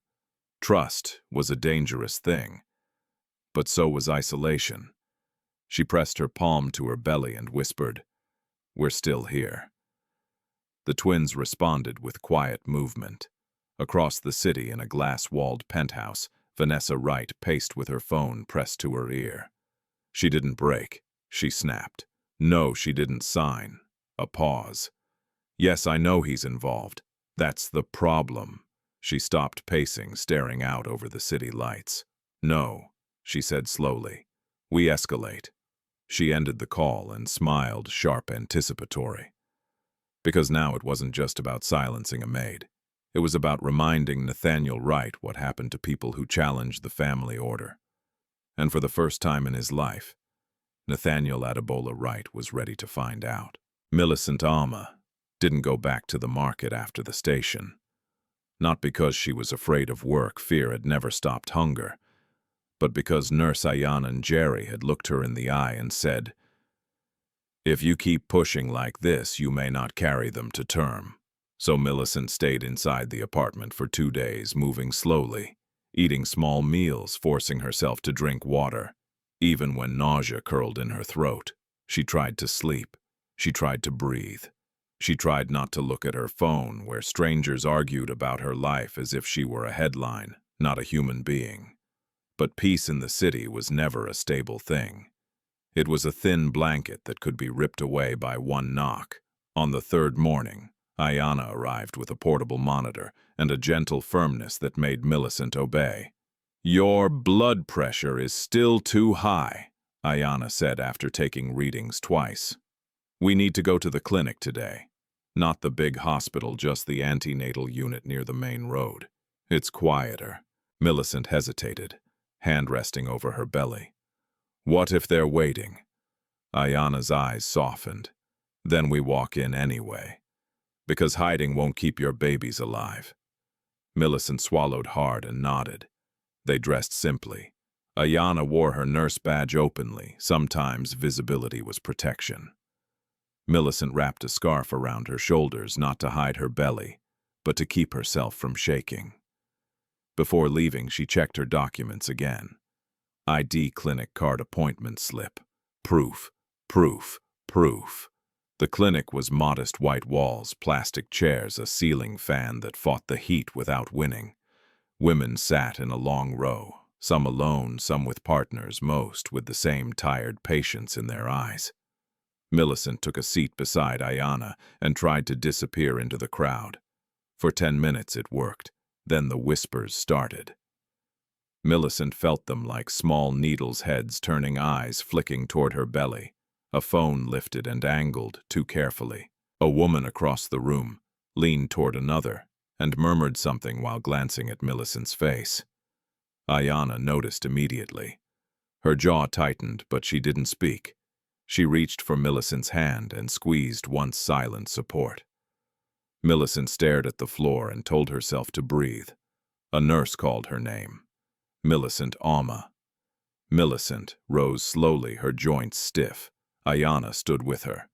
Trust was a dangerous thing, but so was isolation. She pressed her palm to her belly and whispered, "We're still here." The twins responded with quiet movement. Across the city in a glass-walled penthouse, Vanessa Wright paced with her phone pressed to her ear. She didn't break. She snapped. No, she didn't sign. A pause. Yes, I know he's involved. That's the problem. She stopped pacing, staring out over the city lights. No, she said slowly. We escalate. She ended the call and smiled, sharp, anticipatory. Because now it wasn't just about silencing a maid. It was about reminding Nathaniel Wright what happened to people who challenged the family order. And for the first time in his life, Nathaniel Adebola Wright was ready to find out. Millicent Auma didn't go back to the market after the station. Not because she was afraid of work, fear had never stopped hunger, but because Nurse Ayana and Jerry had looked her in the eye and said, "If you keep pushing like this, you may not carry them to term." So Millicent stayed inside the apartment for 2 days, moving slowly, eating small meals, forcing herself to drink water. Even when nausea curled in her throat, she tried to sleep. She tried to breathe. She tried not to look at her phone, where strangers argued about her life as if she were a headline, not a human being. But peace in the city was never a stable thing. It was a thin blanket that could be ripped away by one knock. On the third morning, Ayana arrived with a portable monitor and a gentle firmness that made Millicent obey. "Your blood pressure is still too high," Ayana said after taking readings twice. "We need to go to the clinic today. Not the big hospital, just the antenatal unit near the main road. It's quieter." Millicent hesitated, hand resting over her belly. "What if they're waiting?" Ayana's eyes softened. "Then we walk in anyway. Because hiding won't keep your babies alive." Millicent swallowed hard and nodded. They dressed simply. Ayana wore her nurse badge openly. Sometimes visibility was protection. Millicent wrapped a scarf around her shoulders, not to hide her belly, but to keep herself from shaking. Before leaving, she checked her documents again. ID, clinic card, appointment slip. Proof, proof, proof. The clinic was modest white walls, plastic chairs, a ceiling fan that fought the heat without winning. Women sat in a long row, some alone, some with partners, most with the same tired patience in their eyes. Millicent took a seat beside Ayana and tried to disappear into the crowd. For 10 minutes it worked. Then the whispers started. Millicent felt them like small needles' heads, turning eyes, flicking toward her belly. A phone lifted and angled too carefully. A woman across the room leaned toward another and murmured something while glancing at Millicent's face. Ayana noticed immediately. Her jaw tightened, but she didn't speak. She reached for Millicent's hand and squeezed once silent support. Millicent stared at the floor and told herself to breathe. A nurse called her name. Millicent Auma. Millicent rose slowly, her joints stiff. Ayana stood with her.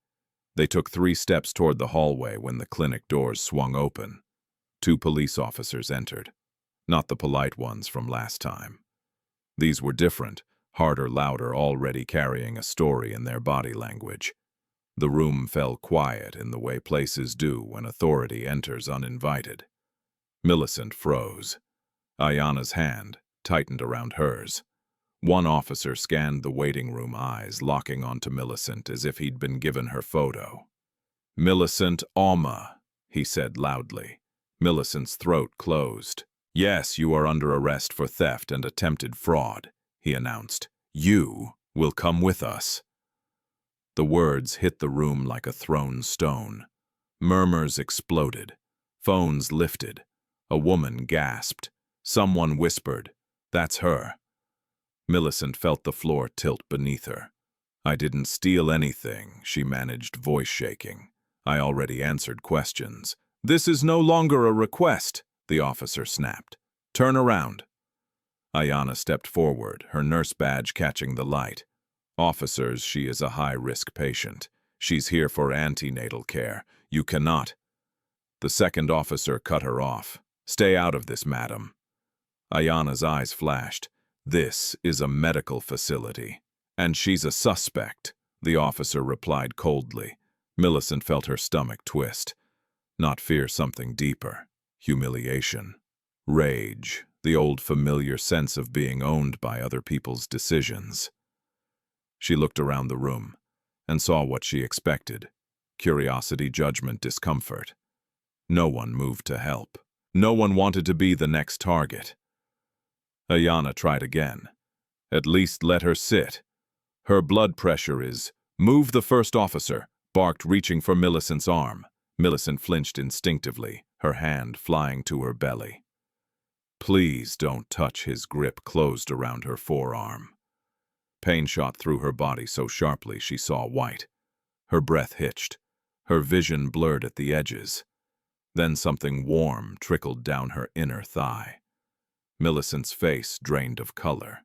They took 3 steps toward the hallway when the clinic doors swung open. 2 police officers entered. Not the polite ones from last time. These were different, harder, louder, already carrying a story in their body language. The room fell quiet in the way places do when authority enters uninvited. Millicent froze. Ayana's hand tightened around hers. One officer scanned the waiting room, eyes locking onto Millicent as if he'd been given her photo. "Millicent Auma," he said loudly. Millicent's throat closed. "Yes, you are under arrest for theft and attempted fraud," he announced. "You will come with us." The words hit the room like a thrown stone. Murmurs exploded. Phones lifted. A woman gasped. Someone whispered, "That's her." Millicent felt the floor tilt beneath her. "I didn't steal anything," she managed, voice shaking. "I already answered questions." "This is no longer a request," the officer snapped. "Turn around." Ayana stepped forward, her nurse badge catching the light. "Officers, she is a high-risk patient. She's here for antenatal care. You cannot." The second officer cut her off. "Stay out of this, madam." Ayana's eyes flashed. "This is a medical facility. And she's a suspect," the officer replied coldly. Millicent felt her stomach twist. Not fear, something deeper. humiliation, rage, the old familiar sense of being owned by other people's decisions. She looked around the room and saw what she expected: curiosity, judgment, discomfort. No one moved to help. No one wanted to be the next target. Ayanna tried again. At least let her sit. Her blood pressure is— "Move the first officer," barked, reaching for Millicent's arm. Millicent flinched instinctively, her hand flying to her belly. "Please don't touch." His grip closed around her forearm. Pain shot through her body so sharply she saw white. Her breath hitched. Her vision blurred at the edges. Then something warm trickled down her inner thigh. Millicent's face drained of color.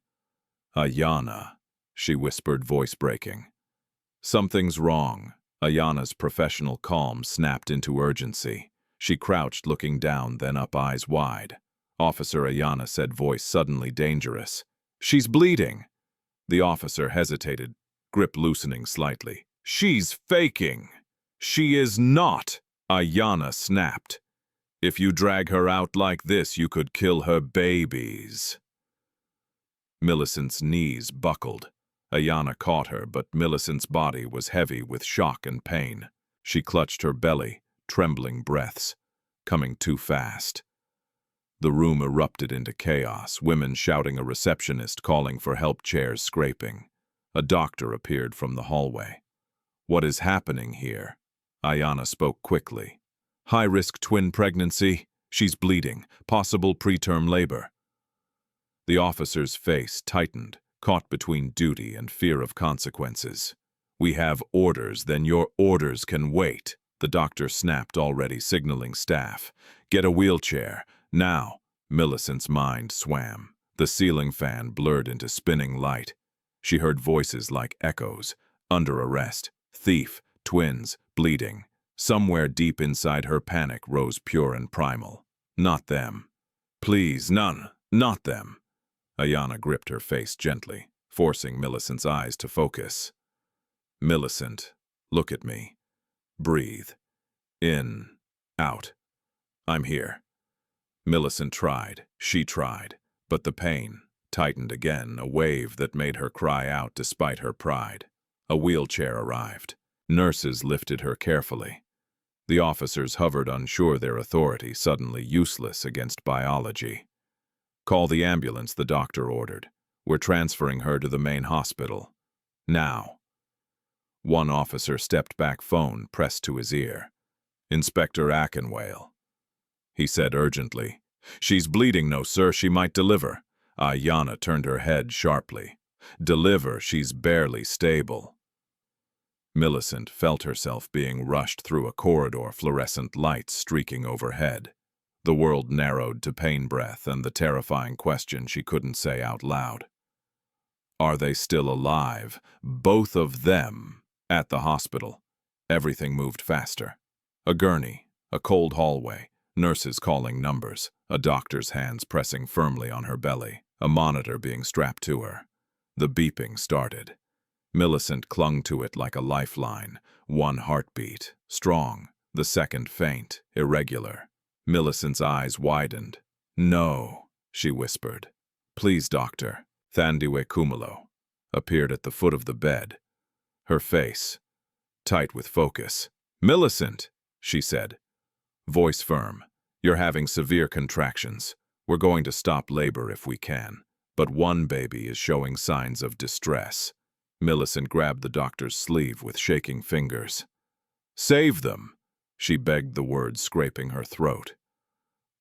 "Ayanna," she whispered, voice breaking. "Something's wrong." Ayanna's professional calm snapped into urgency. She crouched, looking down, then up, eyes wide. "Officer," Ayanna said, voice suddenly dangerous. "She's bleeding." The officer hesitated, grip loosening slightly. "She's faking." "She is not," Ayanna snapped. "If you drag her out like this, you could kill her babies." Millicent's knees buckled. Ayanna caught her, but Millicent's body was heavy with shock and pain. She clutched her belly, trembling breaths, coming too fast. The room erupted into chaos, women shouting, a receptionist calling for help, chairs scraping. A doctor appeared from the hallway. "What is happening here?" Ayanna spoke quickly. "High-risk twin pregnancy. She's bleeding. Possible preterm labor." The officer's face tightened, caught between duty and fear of consequences. "We have orders." "Then your orders can wait," the doctor snapped, already signaling staff. "Get a wheelchair. Now." Millicent's mind swam. The ceiling fan blurred into spinning light. She heard voices like echoes. Under arrest. Thief. Twins. Bleeding. Somewhere deep inside her, panic rose pure and primal. "Not them. Please, none. Not them." Ayanna gripped her face gently, forcing Millicent's eyes to focus. "Millicent, look at me. Breathe. In. Out. I'm here." Millicent tried. She tried. But the pain tightened again, a wave that made her cry out despite her pride. A wheelchair arrived. Nurses lifted her carefully. The officers hovered, unsure, their authority suddenly useless against biology. "Call the ambulance," the doctor ordered. "We're transferring her to the main hospital. Now." One officer stepped back, phone pressed to his ear. "Inspector Ackenwale," he said urgently. "She's bleeding." "No, sir, she might deliver." Ayanna turned her head sharply. "Deliver? She's barely stable." Millicent felt herself being rushed through a corridor, fluorescent lights streaking overhead. The world narrowed to pain breath and the terrifying question she couldn't say out loud. Are they still alive? Both of them. At the hospital, everything moved faster. A gurney, a cold hallway, nurses calling numbers, a doctor's hands pressing firmly on her belly, a monitor being strapped to her. The beeping started. Millicent clung to it like a lifeline. One heartbeat, strong, the second faint, irregular. Millicent's eyes widened. "No," she whispered. "Please, doctor." Thandiwe Kumulo appeared at the foot of the bed, her face tight with focus. "Millicent," she said, voice firm, "you're having severe contractions. We're going to stop labor if we can, but one baby is showing signs of distress." Millicent grabbed the doctor's sleeve with shaking fingers. "Save them," she begged, the words scraping her throat.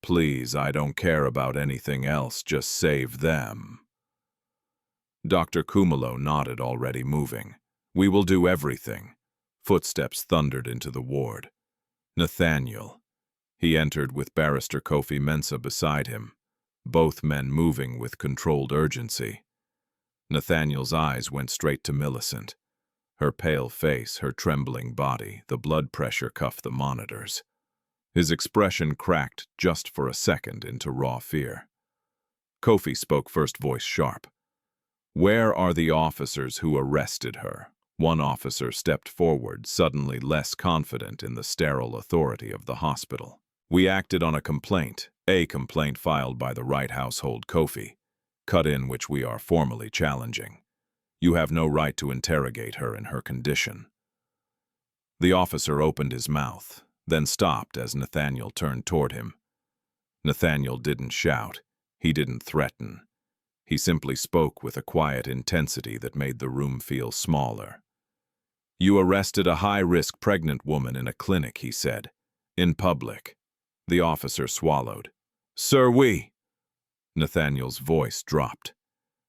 "Please, I don't care about anything else, just save them." Dr. Kumulo nodded, already moving. "We will do everything." Footsteps thundered into the ward. Nathaniel. He entered with Barrister Kofi Mensah beside him, both men moving with controlled urgency. Nathaniel's eyes went straight to Millicent. Her pale face, her trembling body, the blood pressure cuffed the monitors. His expression cracked just for a second into raw fear. Kofi spoke first, voice sharp. "Where are the officers who arrested her?" One officer stepped forward, suddenly less confident in the sterile authority of the hospital. We acted on a complaint filed by the Wright household Kofi, cut in which we are formally challenging. You have no right to interrogate her in her condition." The officer opened his mouth, then stopped as Nathaniel turned toward him. Nathaniel didn't shout. He didn't threaten. He simply spoke with a quiet intensity that made the room feel smaller. "You arrested a high-risk pregnant woman in a clinic," he said. "In public." The officer swallowed. "Sir, Nathaniel's voice dropped.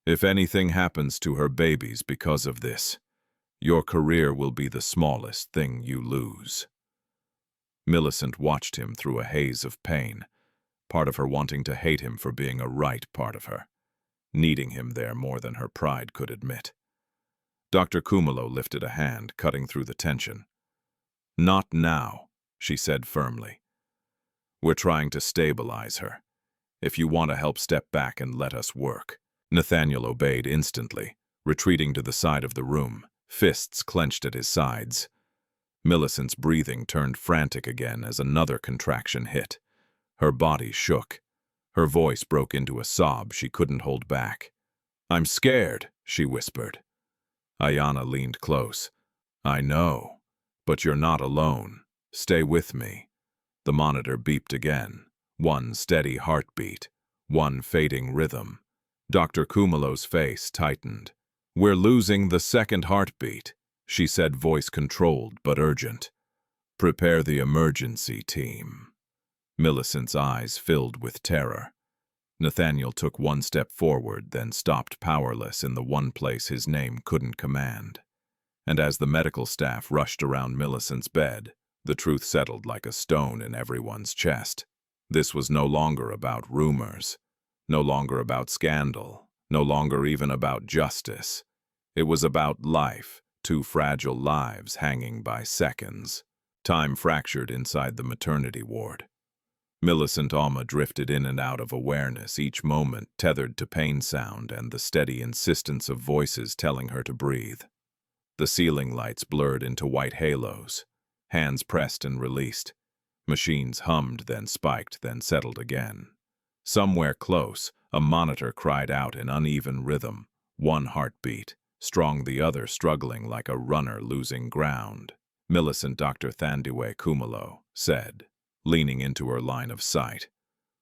"If anything happens to her babies because of this, your career will be the smallest thing you lose." Millicent watched him through a haze of pain, part of her wanting to hate him for being a right part of her, needing him there more than her pride could admit. Dr. Kumalo lifted a hand, cutting through the tension. "Not now," she said firmly. "We're trying to stabilize her. If you want to help, step back and let us work." Nathaniel obeyed instantly, retreating to the side of the room, fists clenched at his sides. Millicent's breathing turned frantic again as another contraction hit. Her body shook. Her voice broke into a sob she couldn't hold back. "I'm scared," she whispered. Ayana leaned close. "I know, but you're not alone. Stay with me." The monitor beeped again. One steady heartbeat, one fading rhythm. Dr. Kumalo's face tightened. "We're losing the second heartbeat," she said, voice controlled but urgent. "Prepare the emergency team." Millicent's eyes filled with terror. Nathaniel took one step forward, then stopped, powerless in the one place his name couldn't command. And as the medical staff rushed around Millicent's bed, the truth settled like a stone in everyone's chest. This was no longer about rumors, no longer about scandal, no longer even about justice. It was about life, two fragile lives hanging by seconds. Time fractured inside the maternity ward. Millicent Auma drifted in and out of awareness, each moment tethered to pain sound and the steady insistence of voices telling her to breathe. The ceiling lights blurred into white halos. Hands pressed and released. Machines hummed, then spiked, then settled again. Somewhere close, a monitor cried out in uneven rhythm, one heartbeat, strong, the other struggling like a runner losing ground. "Millicent, Dr. Thandiwe Kumalo," said, leaning into her line of sight.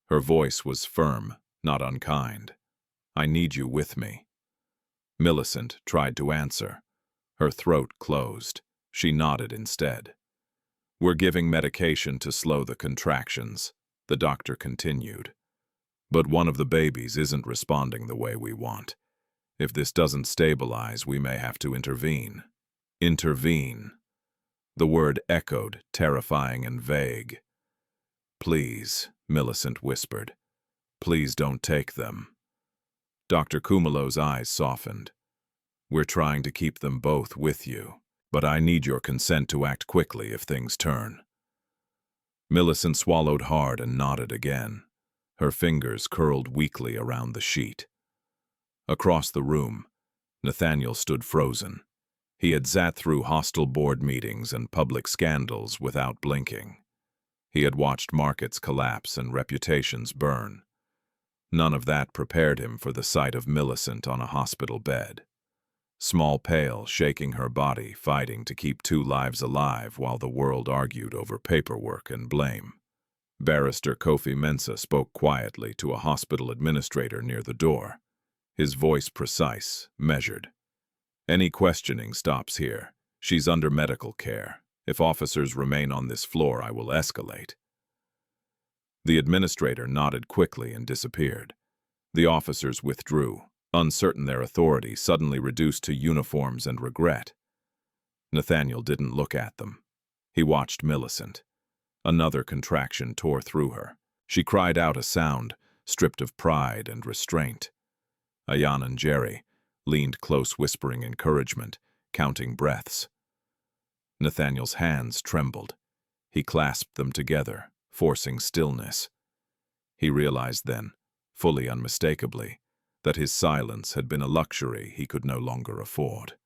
Her voice was firm, not unkind. "I need you with me." Millicent tried to answer. Her throat closed. She nodded instead. "We're giving medication to slow the contractions," the doctor continued. "But one of the babies isn't responding the way we want. If this doesn't stabilize, we may have to intervene." Intervene. The word echoed, terrifying and vague. "Please," Millicent whispered. "Please don't take them." Dr. Kumalo's eyes softened. "We're trying to keep them both with you, but I need your consent to act quickly if things turn." Millicent swallowed hard and nodded again. Her fingers curled weakly around the sheet. Across the room, Nathaniel stood frozen. He had sat through hostile board meetings and public scandals without blinking. He had watched markets collapse and reputations burn. None of that prepared him for the sight of Millicent on a hospital bed. Small, pale, shaking her body, fighting to keep two lives alive while the world argued over paperwork and blame. Barrister Kofi Mensah spoke quietly to a hospital administrator near the door, his voice precise, measured. "Any questioning stops here. She's under medical care. If officers remain on this floor, I will escalate." The administrator nodded quickly and disappeared. The officers withdrew, uncertain, their authority suddenly reduced to uniforms and regret. Nathaniel didn't look at them. He watched Millicent. Another contraction tore through her. She cried out a sound, stripped of pride and restraint. Ayan and Jerry leaned close, whispering encouragement, counting breaths. Nathaniel's hands trembled. He clasped them together, forcing stillness. He realized then, fully unmistakably, that his silence had been a luxury he could no longer afford.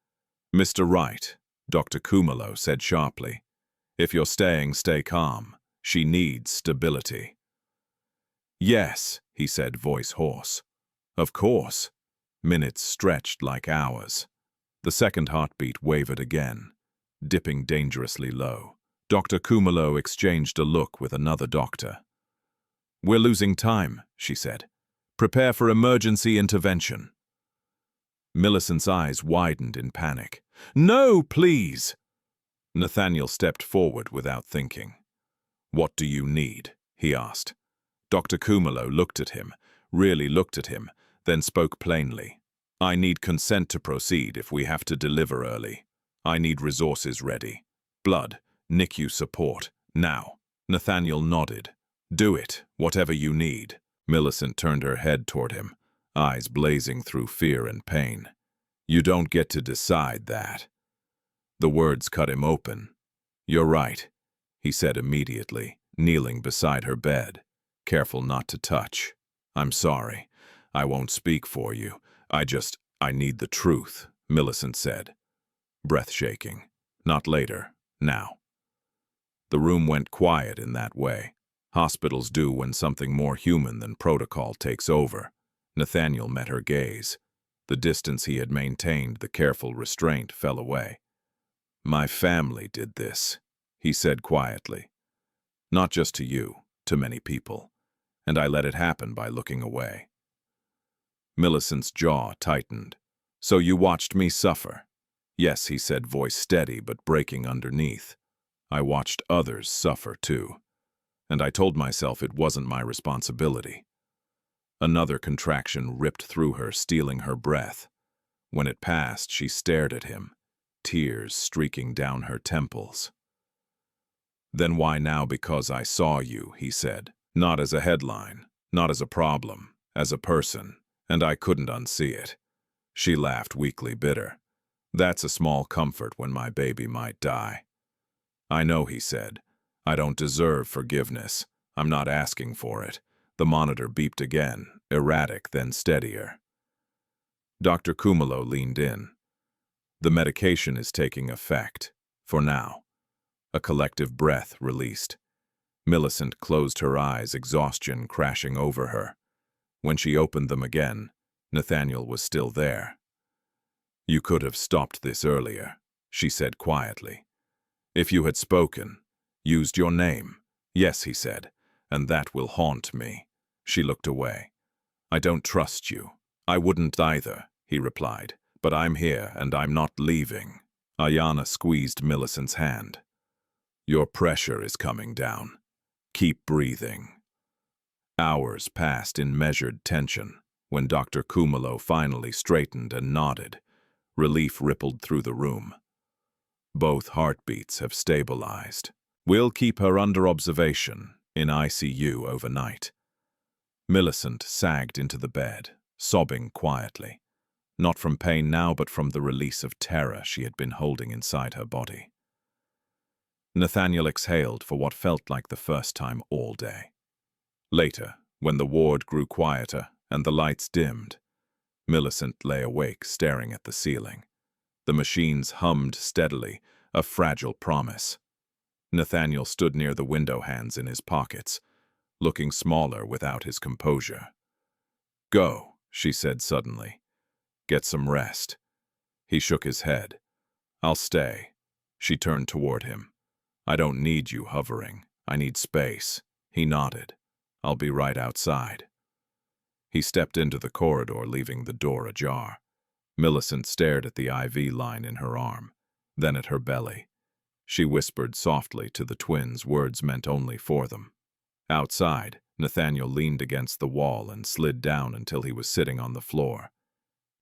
"Mr. Wright," Dr. Kumalo said sharply, "if you're staying, stay calm. She needs stability. Yes, he said, voice hoarse. Of course. Minutes stretched like hours. The second heartbeat wavered again, dipping dangerously low. Dr. Kumalo exchanged a look with another doctor. We're losing time, she said. Prepare for emergency intervention. Millicent's eyes widened in panic. No, please! Nathaniel stepped forward without thinking. What do you need? He asked. Dr. Kumalo looked at him, really looked at him, then spoke plainly. I need consent to proceed if we have to deliver early. I need resources ready. Blood, NICU support, now. Nathaniel nodded. Do it, whatever you need. Millicent turned her head toward him, eyes blazing through fear and pain. You don't get to decide that. The words cut him open. You're right, he said immediately, kneeling beside her bed, careful not to touch. I'm sorry. I won't speak for you. I need the truth, Millicent said, breath shaking. Not later, now. The room went quiet in that way. Hospitals do when something more human than protocol takes over. Nathaniel met her gaze. The distance he had maintained, the careful restraint, fell away. My family did this, he said quietly. Not just to you, to many people. And I let it happen by looking away. Millicent's jaw tightened. So you watched me suffer? Yes, he said, voice steady but breaking underneath. I watched others suffer too. And I told myself it wasn't my responsibility. Another contraction ripped through her, stealing her breath. When it passed, she stared at him, tears streaking down her temples. Then why now? Because I saw you, he said. Not as a headline, not as a problem, as a person, and I couldn't unsee it. She laughed weakly bitter. That's a small comfort when my baby might die. I know, he said. I don't deserve forgiveness. I'm not asking for it. The monitor beeped again, erratic then steadier. Dr. Kumalo leaned in. The medication is taking effect, for now. A collective breath released. Millicent closed her eyes, exhaustion crashing over her. When she opened them again, Nathaniel was still there. You could have stopped this earlier, she said quietly. If you had spoken, used your name. Yes, he said, and that will haunt me. She looked away. I don't trust you. I wouldn't either, he replied, but I'm here and I'm not leaving. Ayana squeezed Millicent's hand. Your pressure is coming down. Keep breathing. Hours passed in measured tension. When Dr. Kumalo finally straightened and nodded, relief rippled through the room. Both heartbeats have stabilized. We'll keep her under observation in ICU overnight. Millicent sagged into the bed, sobbing quietly. Not from pain now, but from the release of terror she had been holding inside her body. Nathaniel exhaled for what felt like the first time all day. Later, when the ward grew quieter and the lights dimmed, Millicent lay awake, staring at the ceiling. The machines hummed steadily, a fragile promise. Nathaniel stood near the window, hands in his pockets, looking smaller without his composure. Go, she said suddenly. Get some rest. He shook his head. I'll stay. She turned toward him. I don't need you hovering. I need space. He nodded. I'll be right outside. He stepped into the corridor, leaving the door ajar. Millicent stared at the IV line in her arm, then at her belly. She whispered softly to the twins, words meant only for them. Outside, Nathaniel leaned against the wall and slid down until he was sitting on the floor.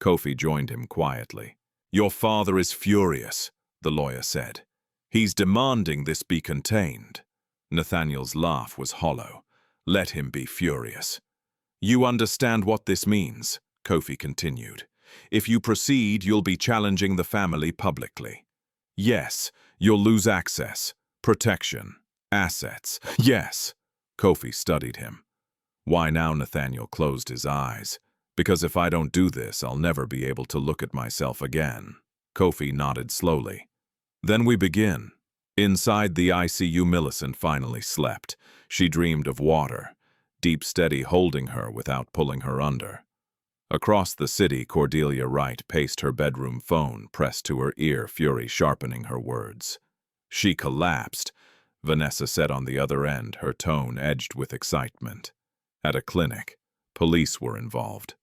Kofi joined him quietly. Your father is furious, the lawyer said. He's demanding this be contained. Nathaniel's laugh was hollow. Let him be furious. You understand what this means, Kofi continued. If you proceed, you'll be challenging the family publicly. Yes, you'll lose access, protection, assets. Yes. Kofi studied him. Why now? Nathaniel closed his eyes. Because if I don't do this, I'll never be able to look at myself again. Kofi nodded slowly. Then we begin. Inside the ICU, Millicent finally slept. She dreamed of water, deep steady holding her without pulling her under. Across the city, Cordelia Wright paced her bedroom phone, pressed to her ear, fury sharpening her words. She collapsed, Vanessa said on the other end, her tone edged with excitement. At a clinic, police were involved.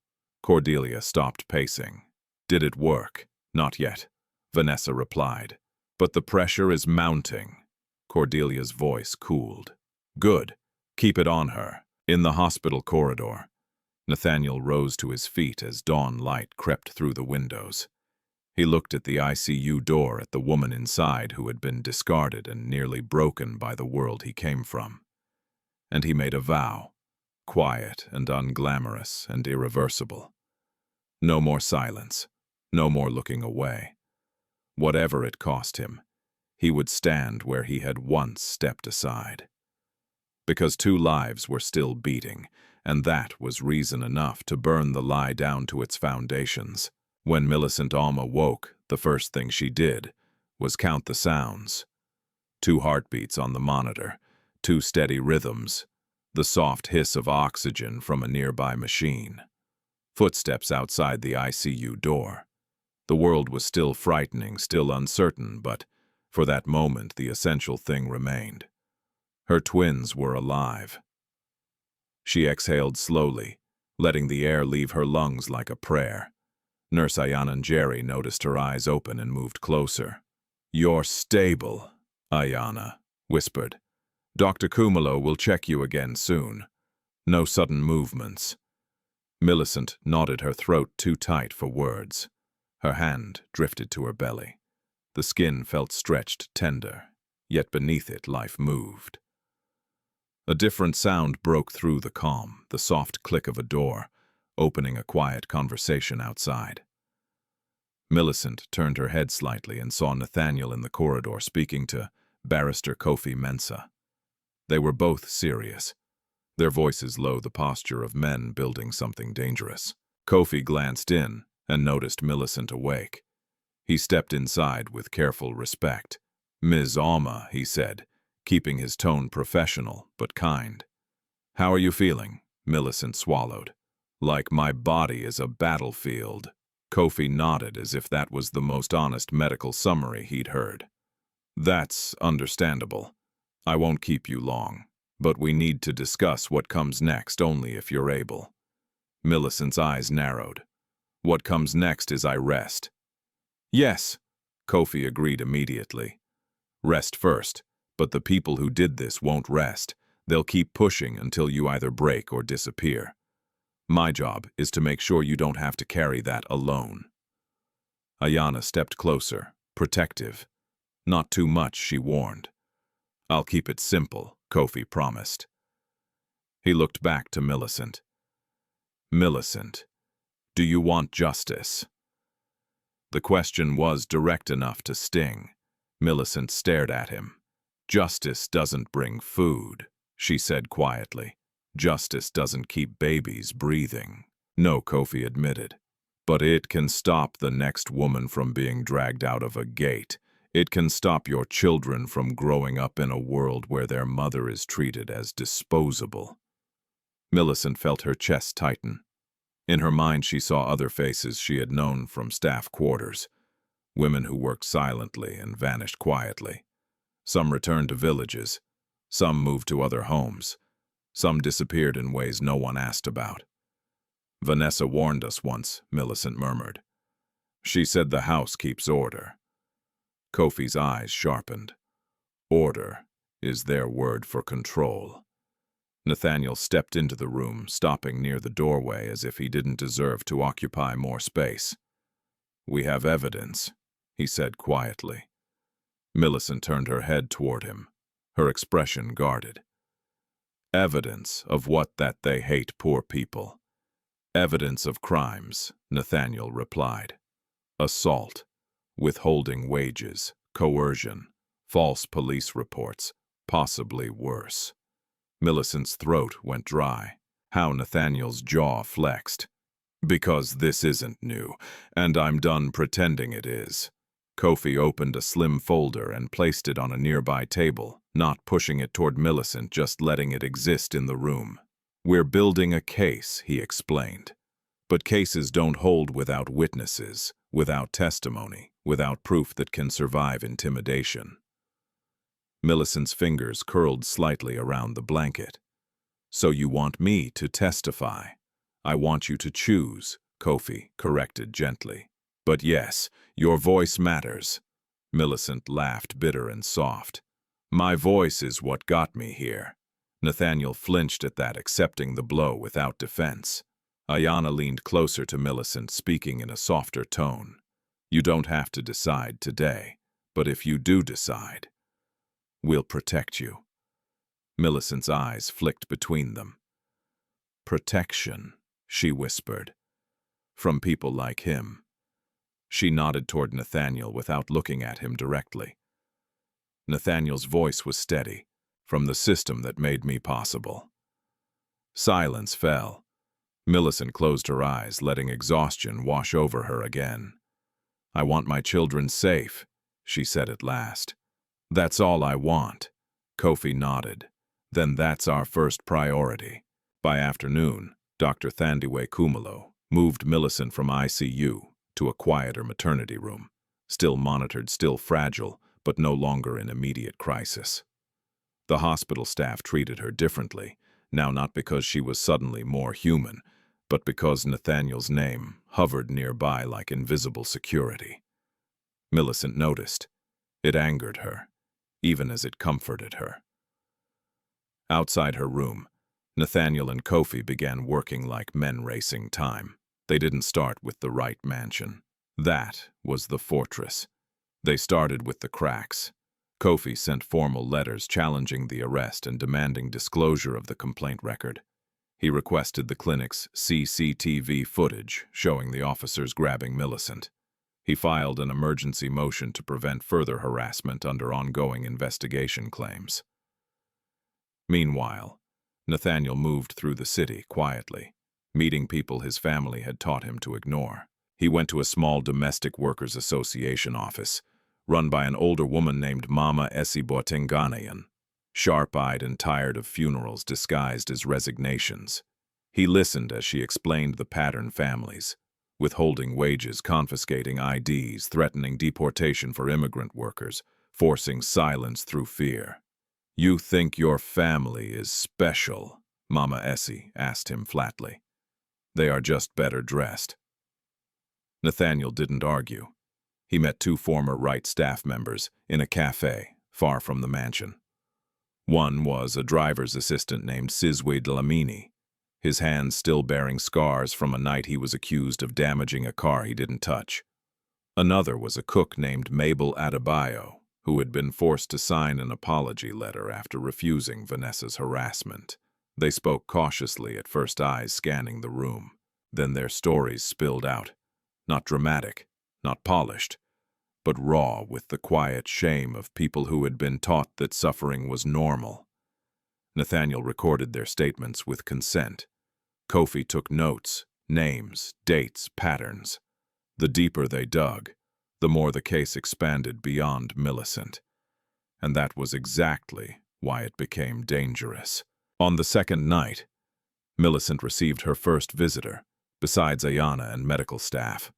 Cordelia stopped pacing. Did it work? Not yet, Vanessa replied. But the pressure is mounting. Cordelia's voice cooled. Good. Keep it on her. In the hospital corridor, Nathaniel rose to his feet as dawn light crept through the windows. He looked at the ICU door, at the woman inside who had been discarded and nearly broken by the world he came from. And he made a vow, quiet and unglamorous and irreversible. No more silence, no more looking away. Whatever it cost him, he would stand where he had once stepped aside. Because 2 lives were still beating, and that was reason enough to burn the lie down to its foundations. When Millicent Auma woke, the first thing she did was count the sounds. 2 heartbeats on the monitor, 2 steady rhythms, the soft hiss of oxygen from a nearby machine. Footsteps outside the ICU door. The world was still frightening, still uncertain, but for that moment the essential thing remained. Her twins were alive. She exhaled slowly, letting the air leave her lungs like a prayer. Nurse Ayananjeri noticed her eyes open and moved closer. "You're stable," Ayana whispered. "Dr. Kumalo will check you again soon. No sudden movements." Millicent nodded, her throat too tight for words. Her hand drifted to her belly. The skin felt stretched, tender, yet beneath it life moved. A different sound broke through the calm, the soft click of a door, opening a quiet conversation outside. Millicent turned her head slightly and saw Nathaniel in the corridor speaking to Barrister Kofi Mensah. They were both serious, their voices low, the posture of men building something dangerous. Kofi glanced in and noticed Millicent awake. He stepped inside with careful respect. "Ms. Auma," he said, keeping his tone professional but kind. "How are you feeling?" Millicent swallowed. "Like my body is a battlefield." Kofi nodded as if that was the most honest medical summary he'd heard. "That's understandable. I won't keep you long, but we need to discuss what comes next only if you're able." Millicent's eyes narrowed. "What comes next is I rest." "Yes," Kofi agreed immediately. "Rest first, but the people who did this won't rest. They'll keep pushing until you either break or disappear. My job is to make sure you don't have to carry that alone." Ayana stepped closer, protective. "Not too much," she warned. "I'll keep it simple," Kofi promised. He looked back to Millicent. "Millicent, do you want justice?" The question was direct enough to sting. Millicent stared at him. "Justice doesn't bring food," she said quietly. "Justice doesn't keep babies breathing." "No," Kofi admitted. "But it can stop the next woman from being dragged out of a gate. It can stop your children from growing up in a world where their mother is treated as disposable." Millicent felt her chest tighten. In her mind she saw other faces she had known from staff quarters, women who worked silently and vanished quietly. Some returned to villages, some moved to other homes, some disappeared in ways no one asked about. "Vanessa warned us once," Millicent murmured. "She said the house keeps order." Kofi's eyes sharpened. "Order is their word for control." Nathaniel stepped into the room, stopping near the doorway as if he didn't deserve to occupy more space. "We have evidence," he said quietly. Millicent turned her head toward him, her expression guarded. "Evidence of what? That they hate poor people." "Evidence of crimes," Nathaniel replied. "Assault, withholding wages, coercion, false police reports, possibly worse." Millicent's throat went dry. How Nathaniel's jaw flexed. "Because this isn't new, and I'm done pretending it is." Kofi opened a slim folder and placed it on a nearby table, not pushing it toward Millicent, just letting it exist in the room. "We're building a case," he explained. "But cases don't hold without witnesses, without testimony, without proof that can survive intimidation." Millicent's fingers curled slightly around the blanket. "So you want me to testify?" "I want you to choose," Kofi corrected gently. "But yes, your voice matters." Millicent laughed, bitter and soft. "My voice is what got me here." Nathaniel flinched at that, accepting the blow without defense. Ayanna leaned closer to Millicent, speaking in a softer tone. "You don't have to decide today, but if you do decide, we'll protect you." Millicent's eyes flicked between them. "Protection," she whispered. "From people like him." She nodded toward Nathaniel without looking at him directly. Nathaniel's voice was steady. "From the system that made me possible." Silence fell. Millicent closed her eyes, letting exhaustion wash over her again. "I want my children safe," she said at last. "That's all I want." Kofi nodded. "Then that's our first priority." By afternoon, Dr. Thandiwe Kumalo moved Millicent from ICU to a quieter maternity room, still monitored, still fragile, but no longer in immediate crisis. The hospital staff treated her differently, now not because she was suddenly more human, but because Nathaniel's name hovered nearby like invisible security. Millicent noticed. It angered her, even as it comforted her. Outside her room, Nathaniel and Kofi began working like men racing time. They didn't start with the right mansion. That was the fortress. They started with the cracks. Kofi sent formal letters challenging the arrest and demanding disclosure of the complaint record. He requested the clinic's CCTV footage showing the officers grabbing Millicent. He filed an emergency motion to prevent further harassment under ongoing investigation claims. Meanwhile, Nathaniel moved through the city quietly, meeting people his family had taught him to ignore. He went to a small domestic workers association office, run by an older woman named Mama Esibotenganayan, sharp-eyed and tired of funerals disguised as resignations. He listened as she explained the pattern: families, withholding wages, confiscating IDs, threatening deportation for immigrant workers, forcing silence through fear. "You think your family is special?" Mama Essie asked him flatly. "They are just better dressed." Nathaniel didn't argue. He met two former Right staff members in a cafe far from the mansion. One was a driver's assistant named Sizwe Dlamini, his hands still bearing scars from a night he was accused of damaging a car he didn't touch. Another was a cook named Mabel Adebayo, who had been forced to sign an apology letter after refusing Vanessa's harassment. They spoke cautiously, at first, eyes scanning the room. Then their stories spilled out. Not dramatic, not polished, but raw, with the quiet shame of people who had been taught that suffering was normal. Nathaniel recorded their statements with consent. Kofi took notes, names, dates, patterns. The deeper they dug, the more the case expanded beyond Millicent. And that was exactly why it became dangerous. On the second night, Millicent received her first visitor, besides Ayanna and medical staff.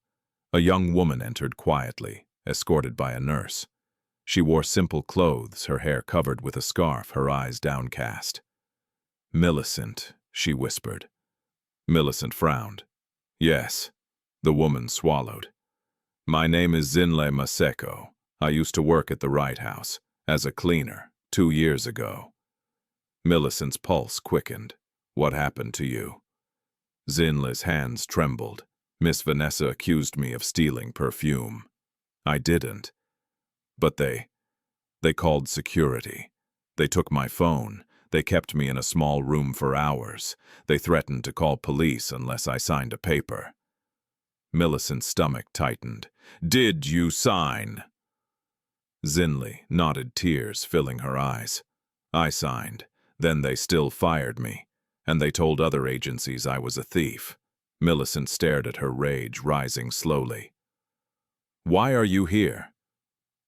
A young woman entered quietly, escorted by a nurse. She wore simple clothes, her hair covered with a scarf, her eyes downcast. "Millicent," she whispered. Millicent frowned. "Yes." The woman swallowed. "My name is Zinle Maseko. I used to work at the Wright House, as a cleaner, 2 years ago." Millicent's pulse quickened. "What happened to you?" Zinle's hands trembled. "Miss Vanessa accused me of stealing perfume." "I didn't." "But they called security. They took my phone. They kept me in a small room for hours. They threatened to call police unless I signed a paper." Millicent's stomach tightened. "Did you sign?" Zinle nodded, tears filling her eyes. "I signed. Then they still fired me. And they told other agencies I was a thief." Millicent stared at her, rage rising slowly. "Why are you here?"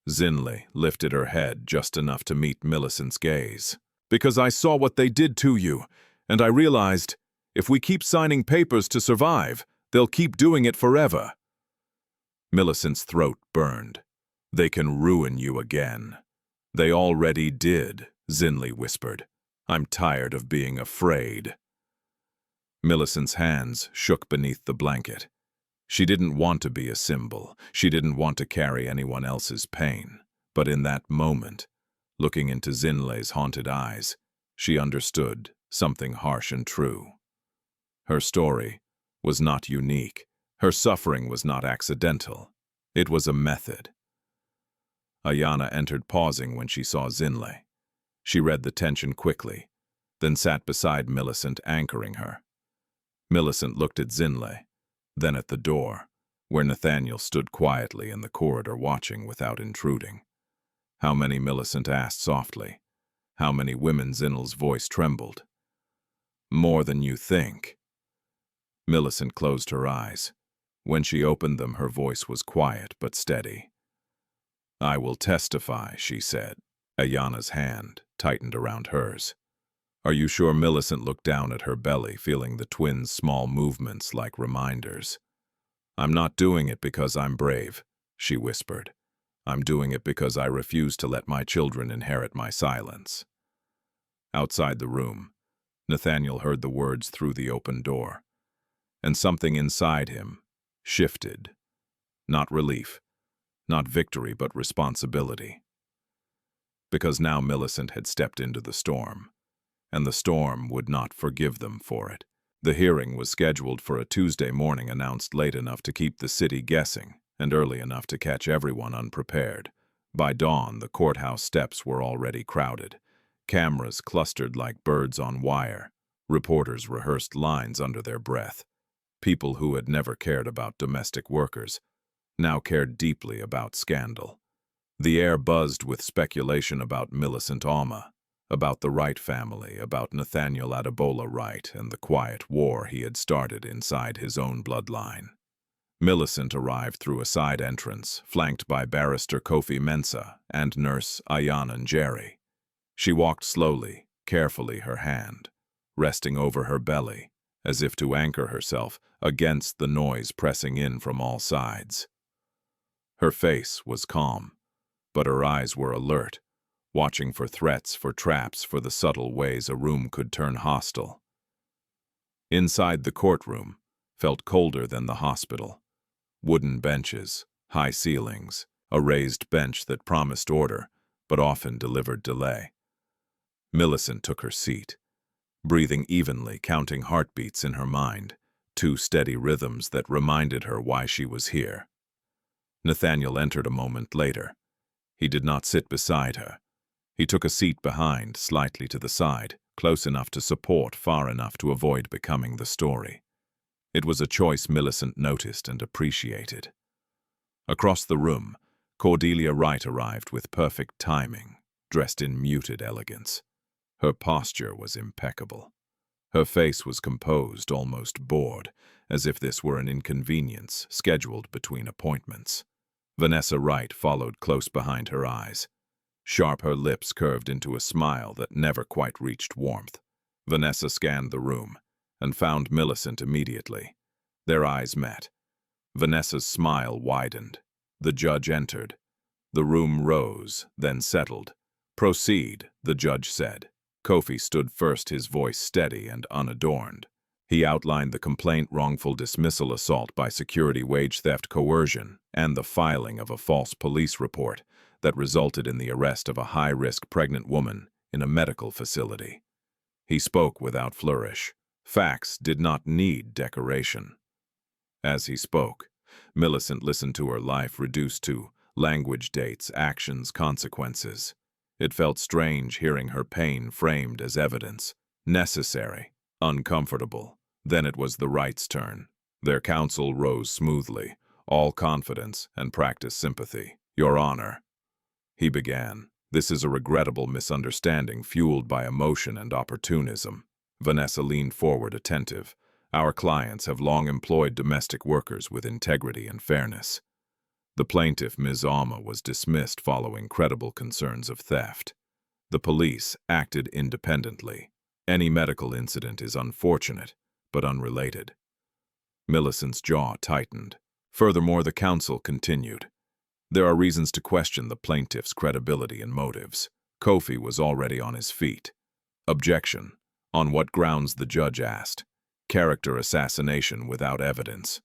Zinli lifted her head just enough to meet Millicent's gaze. "Because I saw what they did to you, and I realized, if we keep signing papers to survive, they'll keep doing it forever." Millicent's throat burned. "They can ruin you again." "They already did," Zinli whispered. "I'm tired of being afraid." Millicent's hands shook beneath the blanket. She didn't want to be a symbol. She didn't want to carry anyone else's pain. But in that moment, looking into Zinli's haunted eyes, she understood something harsh and true. Her story was not unique. Her suffering was not accidental. It was a method. Ayana entered, pausing when she saw Zinli. She read the tension quickly, then sat beside Millicent, anchoring her. Millicent looked at Zinli, then at the door, where Nathaniel stood quietly in the corridor watching without intruding. "How many?" Millicent asked softly. "How many women?" Zinli's voice trembled. "More than you think." Millicent closed her eyes. When she opened them, her voice was quiet but steady. "I will testify," she said. Ayana's hand tightened around hers. "Are you sure?" Millicent looked down at her belly, feeling the twins' small movements like reminders. "I'm not doing it because I'm brave," she whispered. "I'm doing it because I refuse to let my children inherit my silence." Outside the room, Nathaniel heard the words through the open door, and something inside him shifted. Not relief, not victory, but responsibility. Because now Millicent had stepped into the storm, and the storm would not forgive them for it. The hearing was scheduled for a Tuesday morning, announced late enough to keep the city guessing, and early enough to catch everyone unprepared. By dawn, the courthouse steps were already crowded. Cameras clustered like birds on wire. Reporters rehearsed lines under their breath. People who had never cared about domestic workers now cared deeply about scandal. The air buzzed with speculation about Millicent Auma, about the Wright family, about Nathaniel Adebola Wright and the quiet war he had started inside his own bloodline. Millicent arrived through a side entrance, flanked by Barrister Kofi Mensah and Nurse Ayana Njeri. She walked slowly, carefully, her hand resting over her belly, as if to anchor herself against the noise pressing in from all sides. Her face was calm, but her eyes were alert, watching for threats, for traps, for the subtle ways a room could turn hostile. Inside, the courtroom felt colder than the hospital. Wooden benches, high ceilings, a raised bench that promised order, but often delivered delay. Millicent took her seat, breathing evenly, counting heartbeats in her mind, two steady rhythms that reminded her why she was here. Nathaniel entered a moment later. He did not sit beside her. He took a seat behind, slightly to the side, close enough to support, far enough to avoid becoming the story. It was a choice Millicent noticed and appreciated. Across the room, Cordelia Wright arrived with perfect timing, dressed in muted elegance. Her posture was impeccable. Her face was composed, almost bored, as if this were an inconvenience scheduled between appointments. Vanessa Wright followed close behind her eyes. Sharp, her lips curved into a smile that never quite reached warmth. Vanessa scanned the room and found Millicent immediately. Their eyes met. Vanessa's smile widened. The judge entered. The room rose, then settled. "Proceed," the judge said. Kofi stood first, his voice steady and unadorned. He outlined the complaint: wrongful dismissal, assault by security, wage theft, coercion, and the filing of a false police report that resulted in the arrest of a high-risk pregnant woman in a medical facility. He spoke without flourish. Facts did not need decoration. As he spoke, Millicent listened to her life reduced to language, dates, actions, consequences. It felt strange hearing her pain framed as evidence, necessary, uncomfortable. Then it was the Wrights' turn. Their counsel rose smoothly, all confidence and practiced sympathy. "Your Honor," he began, "this is a regrettable misunderstanding fueled by emotion and opportunism." Vanessa leaned forward, attentive. "Our clients have long employed domestic workers with integrity and fairness. The plaintiff, Ms. Auma, was dismissed following credible concerns of theft. The police acted independently. Any medical incident is unfortunate, but unrelated. Millicent's jaw tightened. Furthermore, the counsel continued. There are reasons to question the plaintiff's credibility and motives. Kofi was already on his feet. Objection. On what grounds, the judge asked. Character assassination without evidence.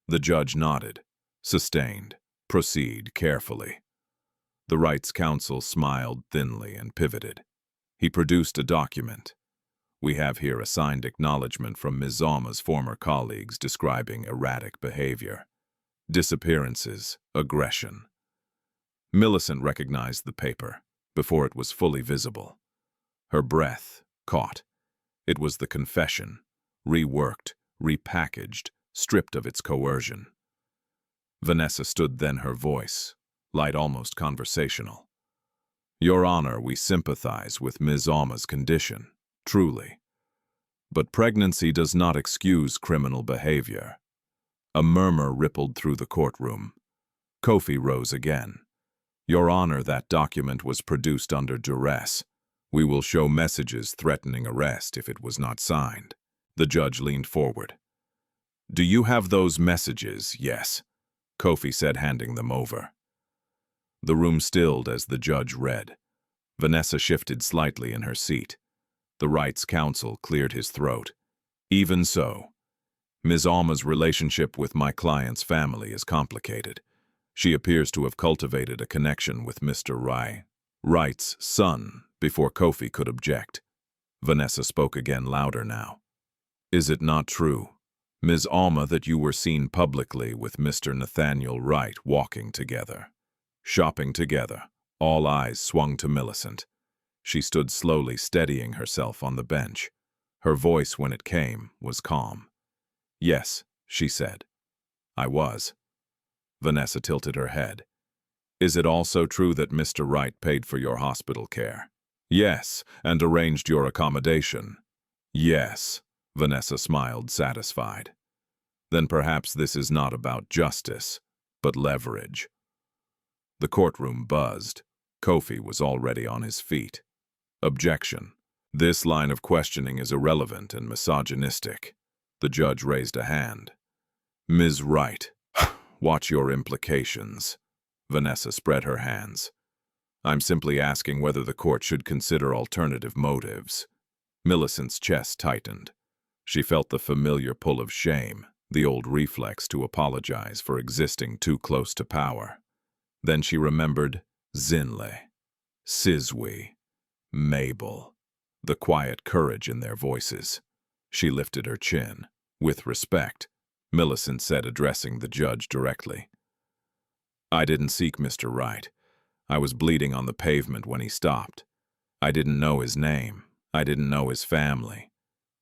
The judge nodded. Sustained. Proceed carefully. The rights counsel smiled thinly and pivoted. He produced a document. We have here a signed acknowledgement from Ms. Auma's former colleagues describing erratic behavior. Disappearances, aggression. Millicent recognized the paper before it was fully visible. Her breath caught. It was the confession, reworked, repackaged, stripped of its coercion. Vanessa stood then, her voice, light, almost conversational. Your Honor, we sympathize with Ms. Auma's condition, truly. But pregnancy does not excuse criminal behavior. A murmur rippled through the courtroom. Kofi rose again. Your Honor, that document was produced under duress. We will show messages threatening arrest if it was not signed. The judge leaned forward. Do you have those messages? Yes, Kofi said, handing them over. The room stilled as the judge read. Vanessa shifted slightly in her seat. The rights counsel cleared his throat. Even so, Ms. Auma's relationship with my client's family is complicated. She appears to have cultivated a connection with Mr. Wright's son before Kofi could object. Vanessa spoke again, louder now. Is it not true, Ms. Auma, that you were seen publicly with Mr. Nathaniel Wright walking together, shopping together? All eyes swung to Millicent. She stood slowly, steadying herself on the bench. Her voice, when it came, was calm. Yes, she said. I was. Vanessa tilted her head. Is it also true that Mr. Wright paid for your hospital care? Yes, and arranged your accommodation. Yes, Vanessa smiled, satisfied. Then perhaps this is not about justice, but leverage. The courtroom buzzed. Kofi was already on his feet. Objection. This line of questioning is irrelevant and misogynistic. The judge raised a hand. Ms. Wright, watch your implications. Vanessa spread her hands. I'm simply asking whether the court should consider alternative motives. Millicent's chest tightened. She felt the familiar pull of shame, the old reflex to apologize for existing too close to power. Then she remembered Zinle, Sizwe, Mabel, the quiet courage in their voices. She lifted her chin. With respect, Millicent said, addressing the judge directly. I didn't seek Mr. Wright. I was bleeding on the pavement when he stopped. I didn't know his name. I didn't know his family.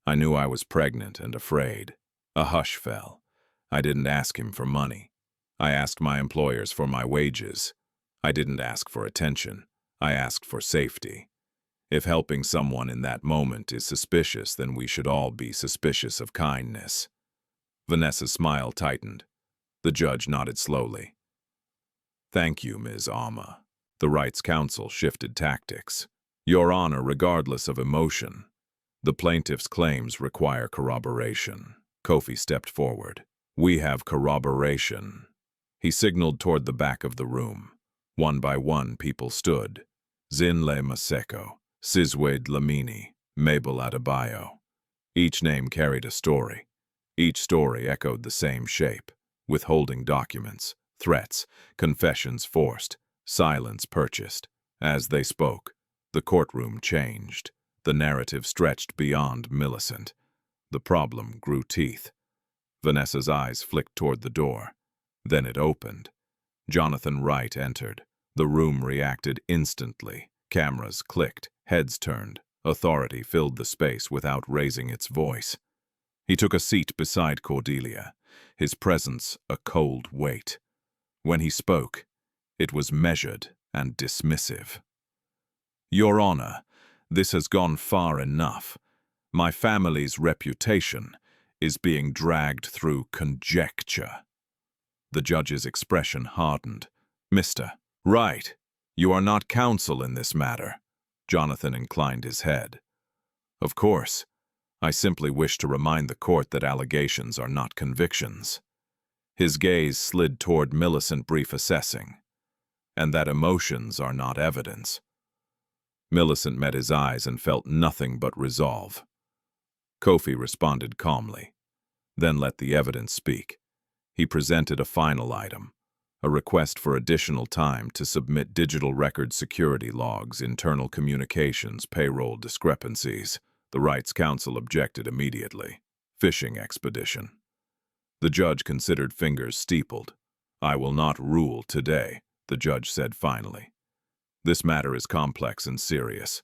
I knew I was pregnant and afraid. A hush fell. I didn't ask him for money. I asked my employers for my wages. I didn't ask for attention. I asked for safety. If helping someone in that moment is suspicious, then we should all be suspicious of kindness. Vanessa's smile tightened. The judge nodded slowly. Thank you, Ms. Auma. The rights counsel shifted tactics. Your Honor, regardless of emotion, the plaintiff's claims require corroboration. Kofi stepped forward. We have corroboration. He signaled toward the back of the room. One by one, people stood. Zinle Maseko, Sizwe Dlamini, Mabel Adebayo. Each name carried a story. Each story echoed the same shape: withholding documents, threats, confessions forced, silence purchased. As they spoke, the courtroom changed. The narrative stretched beyond Millicent. The problem grew teeth. Vanessa's eyes flicked toward the door. Then it opened. Jonathan Wright entered. The room reacted instantly. Cameras clicked, heads turned. Authority filled the space without raising its voice. He took a seat beside Cordelia, his presence a cold weight. When he spoke, it was measured and dismissive. Your Honor, this has gone far enough. My family's reputation is being dragged through conjecture. The judge's expression hardened. "Mr. Right. You are not counsel in this matter." Jonathan inclined his head. "Of course. I simply wish to remind the court that allegations are not convictions." His gaze slid toward Millicent, brief assessing. "And that emotions are not evidence." Millicent met his eyes and felt nothing but resolve. Kofi responded calmly, then let the evidence speak. He presented a final item, a request for additional time to submit digital record security logs, internal communications, payroll discrepancies. The Rights Council objected immediately. Fishing expedition. The judge considered, fingers steepled. "I will not rule today," the judge said finally. "This matter is complex and serious.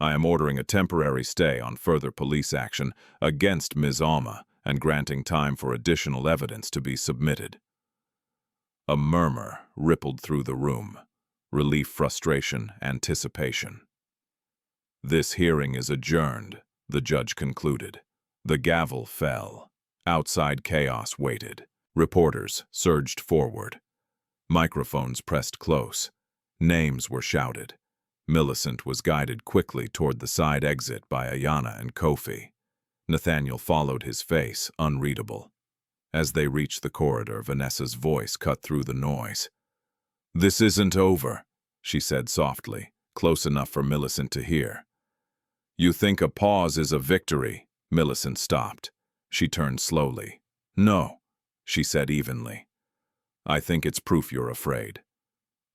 I am ordering a temporary stay on further police action against Ms. Auma and granting time for additional evidence to be submitted." A murmur rippled through the room. Relief, frustration, anticipation. "This hearing is adjourned," the judge concluded. The gavel fell. Outside chaos waited. Reporters surged forward. Microphones pressed close. Names were shouted. Millicent was guided quickly toward the side exit by Ayana and Kofi. Nathaniel followed, his face unreadable. As they reached the corridor, Vanessa's voice cut through the noise. "This isn't over," she said softly, close enough for Millicent to hear. "You think a pause is a victory?" Millicent stopped. She turned slowly. "No," she said evenly. "I think it's proof you're afraid."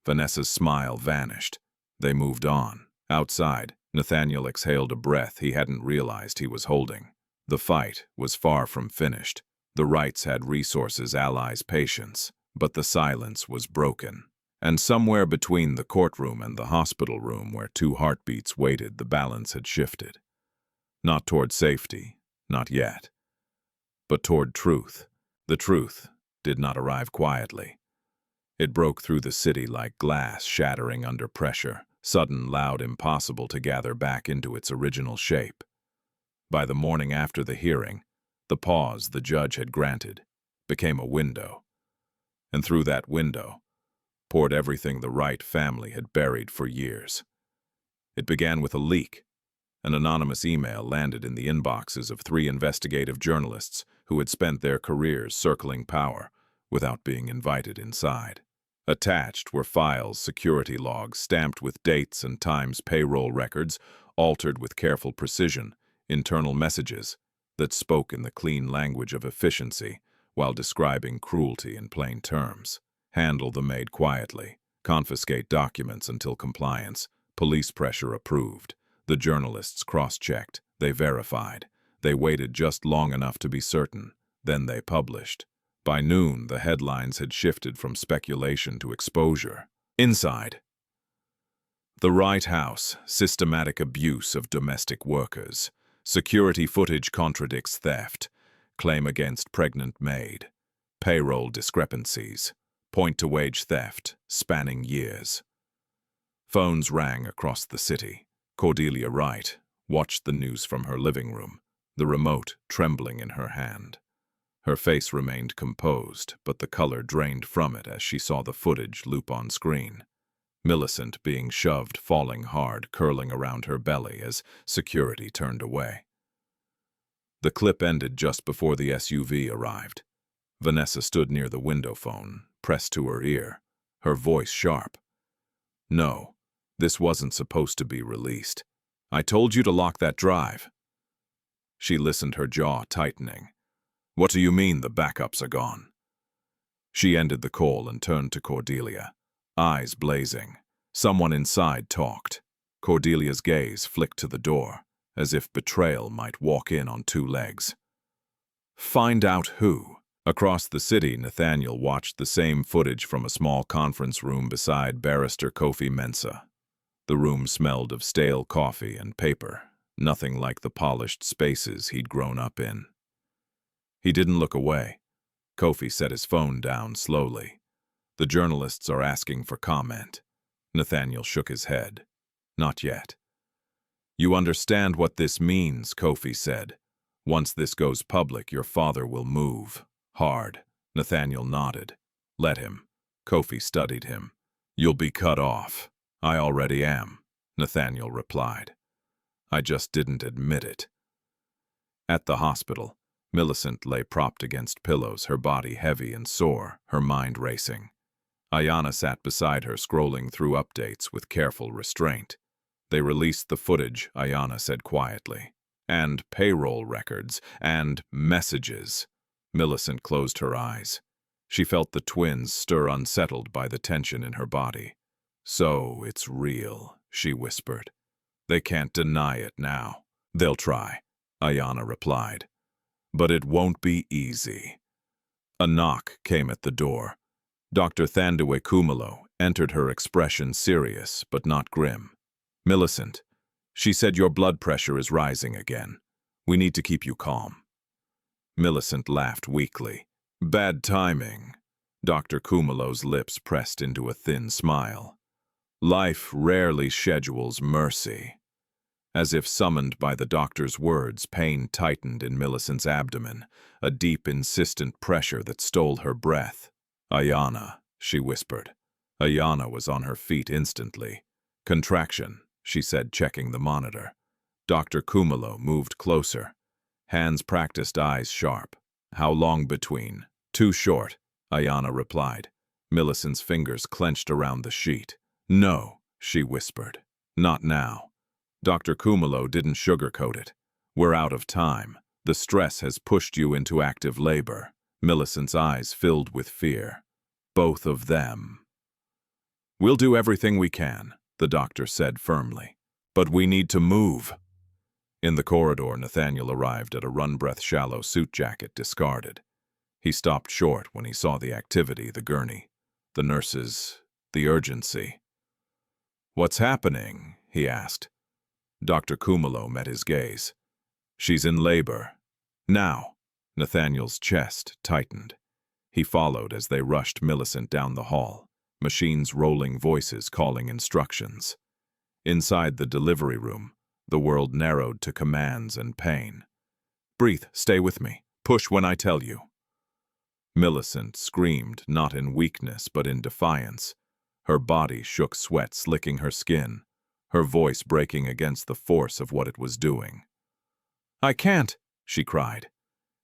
Vanessa's smile vanished. They moved on. Outside, Nathaniel exhaled a breath he hadn't realized he was holding. The fight was far from finished. The Rights had resources, allies, patience, but the silence was broken. And somewhere between the courtroom and the hospital room where two heartbeats waited, the balance had shifted. Not toward safety, not yet, but toward truth. The truth did not arrive quietly. It broke through the city like glass shattering under pressure, sudden, loud, impossible to gather back into its original shape. By the morning after the hearing, the pause the judge had granted became a window. And through that window poured everything the Wright family had buried for years. It began with a leak. An anonymous email landed in the inboxes of 3 investigative journalists who had spent their careers circling power without being invited inside. Attached were files, security logs stamped with dates and times, payroll records altered with careful precision, internal messages that spoke in the clean language of efficiency while describing cruelty in plain terms. Handle the Maid quietly. Confiscate documents until compliance. Police pressure approved. The journalists cross-checked. They verified. They waited just long enough to be certain. Then they published. By noon, the headlines had shifted from speculation to exposure. Inside. The Wright House, systematic abuse of domestic workers. Security footage contradicts theft. Claim against pregnant maid. Payroll discrepancies. Point to wage theft, spanning years. Phones rang across the city. Cordelia Wright watched the news from her living room, the remote trembling in her hand. Her face remained composed, but the color drained from it as she saw the footage loop on screen. Millicent being shoved, falling hard, curling around her belly as security turned away. The clip ended just before the SUV arrived. Vanessa stood near the window phone, pressed to her ear, her voice sharp. "No, this wasn't supposed to be released. I told you to lock that drive." She listened, her jaw tightening. "What do you mean the backups are gone?" She ended the call and turned to Cordelia, eyes blazing. Someone inside talked. Cordelia's gaze flicked to the door, as if betrayal might walk in on 2 legs. "Find out who." Across the city, Nathaniel watched the same footage from a small conference room beside Barrister Kofi Mensah. The room smelled of stale coffee and paper, nothing like the polished spaces he'd grown up in. He didn't look away. Kofi set his phone down slowly. "The journalists are asking for comment." Nathaniel shook his head. "Not yet." "You understand what this means," Kofi said. "Once this goes public, your father will move." Hard. Nathaniel nodded. Let him. Kofi studied him. You'll be cut off. I already am, Nathaniel replied. I just didn't admit it. At the hospital, Millicent lay propped against pillows, her body heavy and sore, her mind racing. Ayanna sat beside her, scrolling through updates with careful restraint. They released the footage, Ayanna said quietly. And payroll records, and messages. Millicent closed her eyes. She felt the twins stir, unsettled by the tension in her body. So it's real, she whispered. They can't deny it now. They'll try, Ayanna replied. But it won't be easy. A knock came at the door. Dr. Thandiwe Kumalo entered, her expression serious but not grim. Millicent, she said your blood pressure is rising again. We need to keep you calm. Millicent laughed weakly. Bad timing. Dr. Kumalo's lips pressed into a thin smile. Life rarely schedules mercy. As if summoned by the doctor's words, pain tightened in Millicent's abdomen, a deep, insistent pressure that stole her breath. Ayanna, she whispered. Ayanna was on her feet instantly. Contraction, she said, checking the monitor. Dr. Kumalo moved closer. Hands practiced, eyes sharp. How long between? Too short, Ayanna replied. Millicent's fingers clenched around the sheet. No, she whispered. Not now. Dr. Kumalo didn't sugarcoat it. We're out of time. The stress has pushed you into active labor. Millicent's eyes filled with fear. Both of them. We'll do everything we can, the doctor said firmly. But we need to move. In the corridor, Nathaniel arrived at a run-breath shallow suit jacket discarded. He stopped short when he saw the activity, the gurney, the nurses, the urgency. What's happening? He asked. Dr. Kumalo met his gaze. She's in labor. Now. Nathaniel's chest tightened. He followed as they rushed Millicent down the hall, machines rolling, voices calling instructions. Inside the delivery room, the world narrowed to commands and pain. Breathe, stay with me, push when I tell you. Millicent screamed, not in weakness but in defiance. Her body shook, sweat slicking her skin, her voice breaking against the force of what it was doing. I can't, she cried.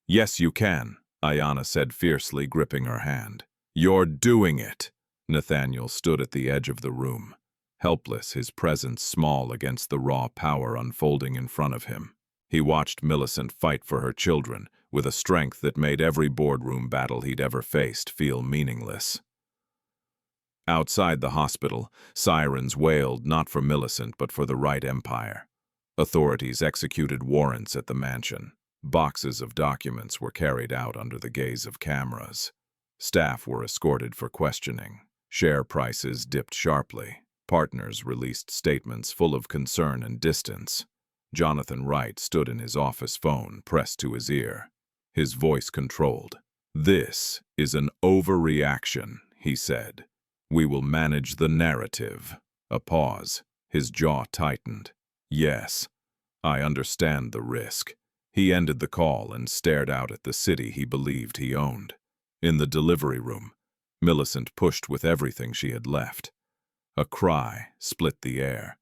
Yes, you can, Ayanna said fiercely, gripping her hand. You're doing it. Nathaniel stood at the edge of the room, helpless, his presence small against the raw power unfolding in front of him. He watched Millicent fight for her children with a strength that made every boardroom battle he'd ever faced feel meaningless. Outside the hospital, sirens wailed not for Millicent but for the right empire. Authorities executed warrants at the mansion. Boxes of documents were carried out under the gaze of cameras. Staff were escorted for questioning. Share prices dipped sharply. Partners released statements full of concern and distance. Jonathan Wright stood in his office, phone pressed to his ear. His voice controlled. This is an overreaction, he said. We will manage the narrative. A pause. His jaw tightened. Yes, I understand the risk. He ended the call and stared out at the city he believed he owned. In the delivery room, Millicent pushed with everything she had left. A cry split the air.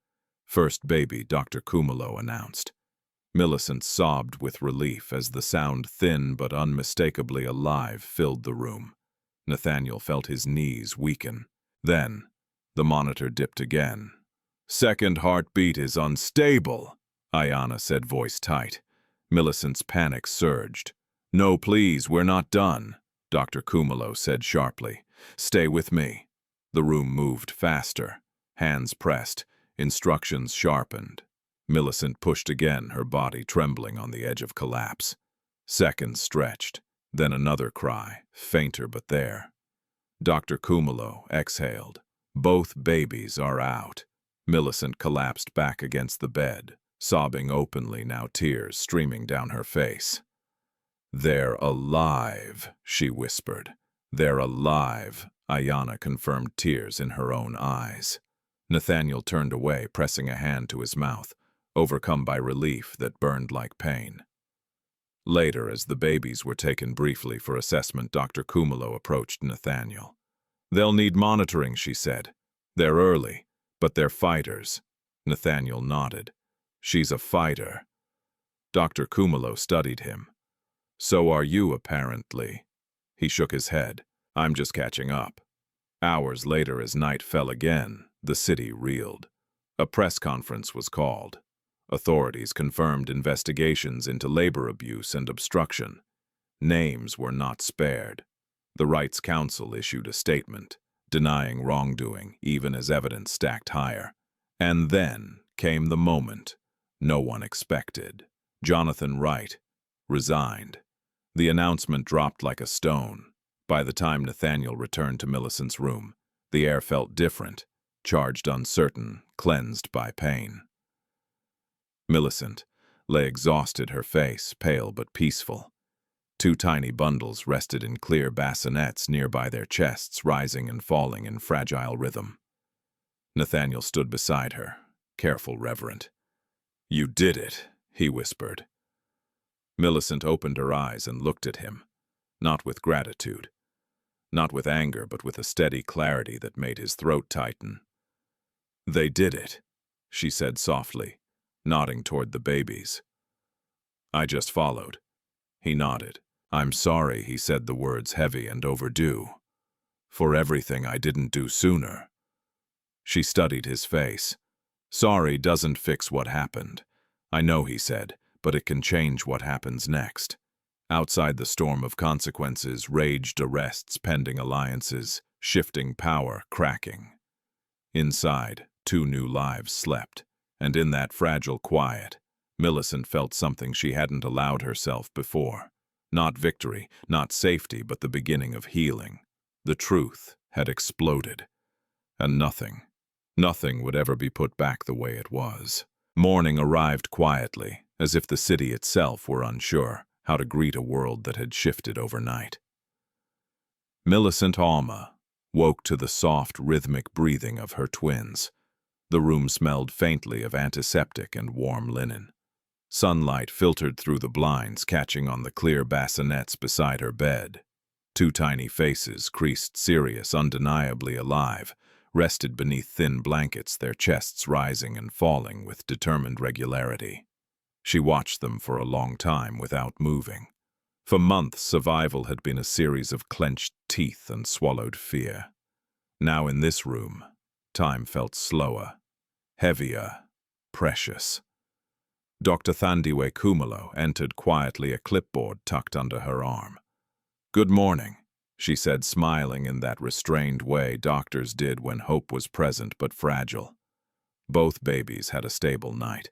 First baby, Dr. Kumalo announced. Millicent sobbed with relief as the sound, thin but unmistakably alive, filled the room. Nathaniel felt his knees weaken. Then, the monitor dipped again. Second heartbeat is unstable, Ayanna said, voice tight. Millicent's panic surged. No, please, we're not done, Dr. Kumalo said sharply. Stay with me. The room moved faster. Hands pressed, instructions sharpened. Millicent pushed again, her body trembling on the edge of collapse. Seconds stretched, then another cry, fainter but there. Dr. Kumalo exhaled. Both babies are out. Millicent collapsed back against the bed, sobbing openly, now tears streaming down her face. They're alive, she whispered. They're alive, Ayanna confirmed, tears in her own eyes. Nathaniel turned away, pressing a hand to his mouth, overcome by relief that burned like pain. Later, as the babies were taken briefly for assessment, Dr. Kumalo approached Nathaniel. They'll need monitoring, she said. They're early, but they're fighters. Nathaniel nodded. She's a fighter. Dr. Kumalo studied him. So are you, apparently. He shook his head. I'm just catching up. Hours later, as night fell again, the city reeled. A press conference was called. Authorities confirmed investigations into labor abuse and obstruction. Names were not spared. The Rights Council issued a statement, denying wrongdoing even as evidence stacked higher. And then came the moment no one expected. Jonathan Wright resigned. The announcement dropped like a stone. By the time Nathaniel returned to Millicent's room, the air felt different, charged uncertain, cleansed by pain. Millicent lay exhausted, her face pale but peaceful. Two tiny bundles rested in clear bassinets nearby their chests, rising and falling in fragile rhythm. Nathaniel stood beside her, careful, reverent. "You did it," he whispered. Millicent opened her eyes and looked at him, not with gratitude, not with anger, but with a steady clarity that made his throat tighten. "They did it," she said softly, nodding toward the babies. "I just followed." He nodded. "I'm sorry," he said, the words heavy and overdue. "For everything I didn't do sooner." She studied his face. "Sorry doesn't fix what happened. I know," he said, "but it can change what happens next." Outside the storm of consequences raged arrests, pending alliances, shifting power, cracking. Inside, two new lives slept, and in that fragile quiet, Millicent felt something she hadn't allowed herself before. Not victory, not safety, but the beginning of healing. The truth had exploded, and nothing would ever be put back the way it was. Morning arrived quietly, as if the city itself were unsure how to greet a world that had shifted overnight. Millicent Auma woke to the soft, rhythmic breathing of her twins. The room smelled faintly of antiseptic and warm linen. Sunlight filtered through the blinds, catching on the clear bassinets beside her bed. Two tiny faces, creased, serious, undeniably alive, rested beneath thin blankets, their chests rising and falling with determined regularity. She watched them for a long time without moving. For months, survival had been a series of clenched teeth and swallowed fear. Now in this room, time felt slower, heavier, precious. Dr. Thandiwe Kumalo entered quietly, a clipboard tucked under her arm. "Good morning," she said, smiling in that restrained way doctors did when hope was present but fragile. "Both babies had a stable night.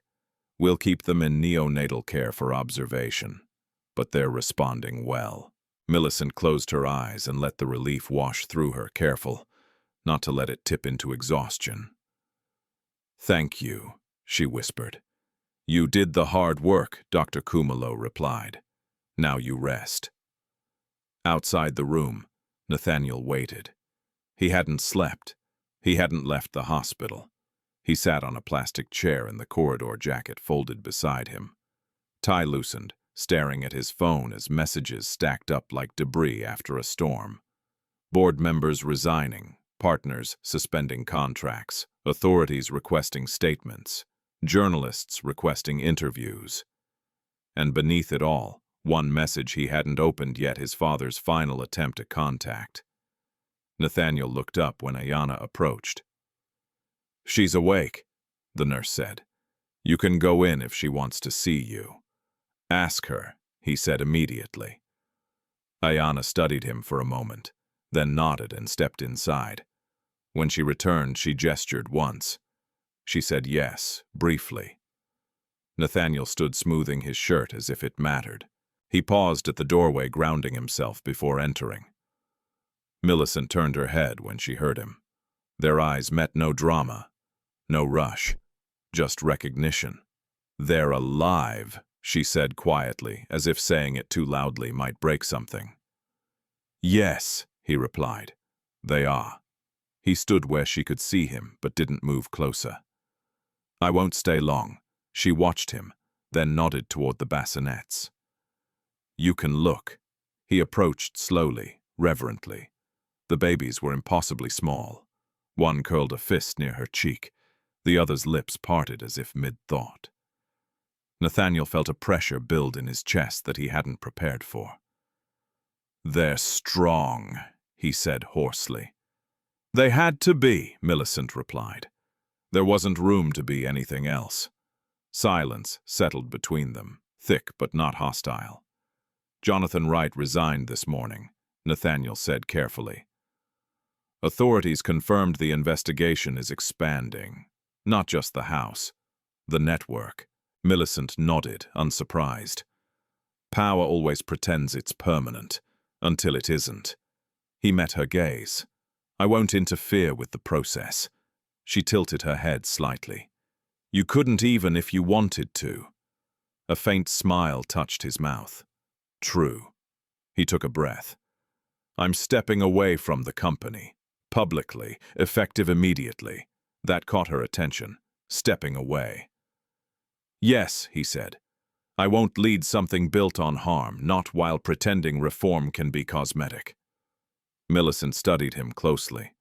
We'll keep them in neonatal care for observation, but they're responding well." Millicent closed her eyes and let the relief wash through her, careful not to let it tip into exhaustion. "Thank you," she whispered. "You did the hard work," Dr. Kumalo replied. "Now you rest." Outside the room, Nathaniel waited. He hadn't slept. He hadn't left the hospital. He sat on a plastic chair in the corridor, jacket folded beside him. Tie loosened, staring at his phone as messages stacked up like debris after a storm. Board members resigning, partners suspending contracts, authorities requesting statements, journalists requesting interviews. And beneath it all, one message he hadn't opened yet, his father's final attempt at contact. Nathaniel looked up when Ayana approached. "She's awake," the nurse said. "You can go in if she wants to see you." "Ask her," he said immediately. Ayana studied him for a moment, then nodded and stepped inside. When she returned, she gestured once. She said yes, briefly. Nathaniel stood smoothing his shirt as if it mattered. He paused at the doorway, grounding himself before entering. Millicent turned her head when she heard him. Their eyes met, no drama, no rush, just recognition. "They're alive," she said quietly, as if saying it too loudly might break something. "Yes," he replied. "They are." He stood where she could see him, but didn't move closer. "I won't stay long." She watched him, then nodded toward the bassinets. "You can look." He approached slowly, reverently. The babies were impossibly small. One curled a fist near her cheek. The other's lips parted as if mid-thought. Nathaniel felt a pressure build in his chest that he hadn't prepared for. "They're strong," he said hoarsely. "They had to be," Millicent replied. There wasn't room to be anything else. Silence settled between them, thick but not hostile. "Jonathan Wright resigned this morning," Nathaniel said carefully. "Authorities confirmed the investigation is expanding. Not just the house, the network." Millicent nodded, unsurprised. "Power always pretends it's permanent, until it isn't." He met her gaze. "I won't interfere with the process." She tilted her head slightly. "You couldn't even if you wanted to." A faint smile touched his mouth. "True." He took a breath. "I'm stepping away from the company. Publicly, effective immediately." That caught her attention. Stepping away. "Yes," he said. "I won't lead something built on harm, not while pretending reform can be cosmetic." Millicent studied him closely.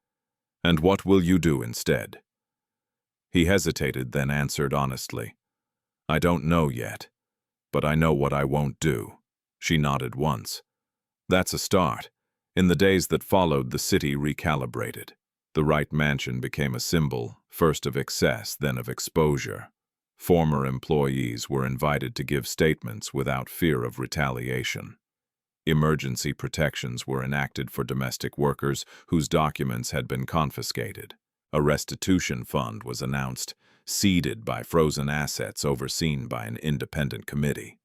"And what will you do instead?" He hesitated, then answered honestly. "I don't know yet, but I know what I won't do." She nodded once. "That's a start." In the days that followed, the city recalibrated. The Wright mansion became a symbol, first of excess, then of exposure. Former employees were invited to give statements without fear of retaliation. Emergency protections were enacted for domestic workers whose documents had been confiscated. A restitution fund was announced, seeded by frozen assets overseen by an independent committee.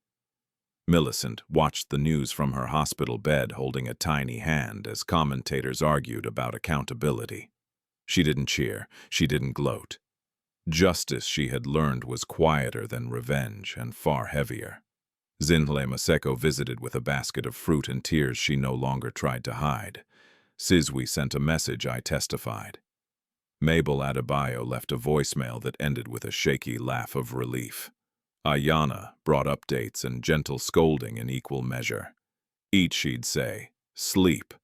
Millicent watched the news from her hospital bed, holding a tiny hand as commentators argued about accountability. She didn't cheer, she didn't gloat. Justice, she had learned, was quieter than revenge and far heavier. Zinhle Maseko visited with a basket of fruit and tears she no longer tried to hide. Sizwe sent a message, I testified. Mabel Adebayo left a voicemail that ended with a shaky laugh of relief. Ayana brought updates and gentle scolding in equal measure. Each, she'd say, "Sleep.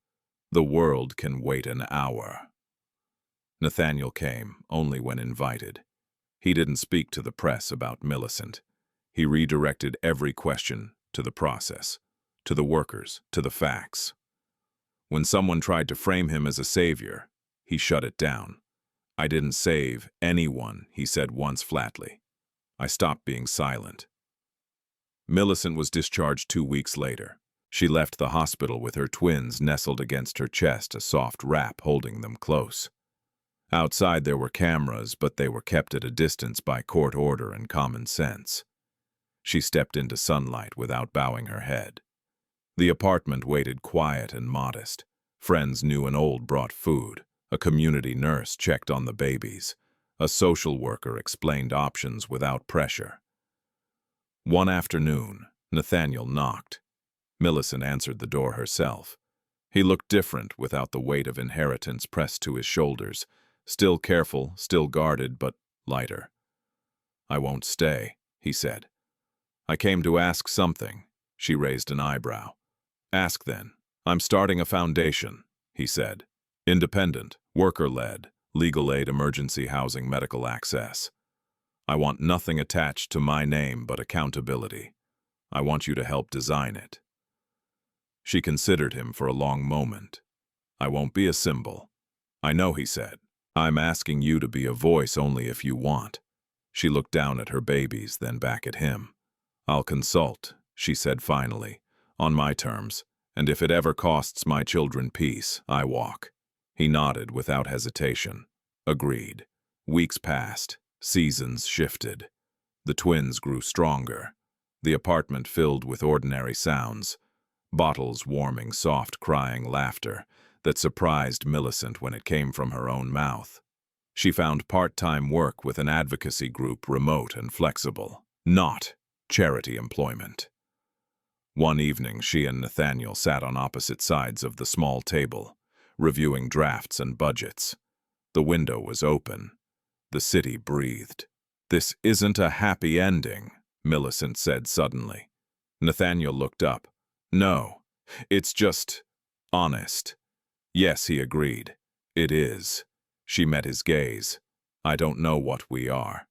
The world can wait an hour." Nathaniel came only when invited. He didn't speak to the press about Millicent. He redirected every question to the process, to the workers, to the facts. When someone tried to frame him as a savior, he shut it down. "I didn't save anyone," he said once flatly. "I stopped being silent." Millicent was discharged 2 weeks later. She left the hospital with her twins nestled against her chest, a soft wrap holding them close. Outside there were cameras, but they were kept at a distance by court order and common sense. She stepped into sunlight without bowing her head. The apartment waited quiet and modest. Friends new and old brought food. A community nurse checked on the babies. A social worker explained options without pressure. One afternoon, Nathaniel knocked. Millicent answered the door herself. He looked different without the weight of inheritance pressed to his shoulders. Still careful, still guarded, but lighter. "I won't stay," he said. "I came to ask something." She raised an eyebrow. "Ask then." "I'm starting a foundation," he said. "Independent, worker-led, legal aid, emergency housing, medical access. I want nothing attached to my name but accountability. I want you to help design it." She considered him for a long moment. "I won't be a symbol." "I know," he said. "I'm asking you to be a voice only if you want." She looked down at her babies, then back at him. "I'll consult," she said finally, "on my terms, and if it ever costs my children peace, I walk." He nodded without hesitation. Agreed. Weeks passed. Seasons shifted. The twins grew stronger. The apartment filled with ordinary sounds. Bottles warming, soft crying laughter that surprised Millicent when it came from her own mouth. She found part-time work with an advocacy group, remote and flexible, not charity employment. One evening, she and Nathaniel sat on opposite sides of the small table, reviewing drafts and budgets. The window was open. The city breathed. "This isn't a happy ending," Millicent said suddenly. Nathaniel looked up. "No, it's just honest." Yes, he agreed. It is. She met his gaze. I don't know what we are.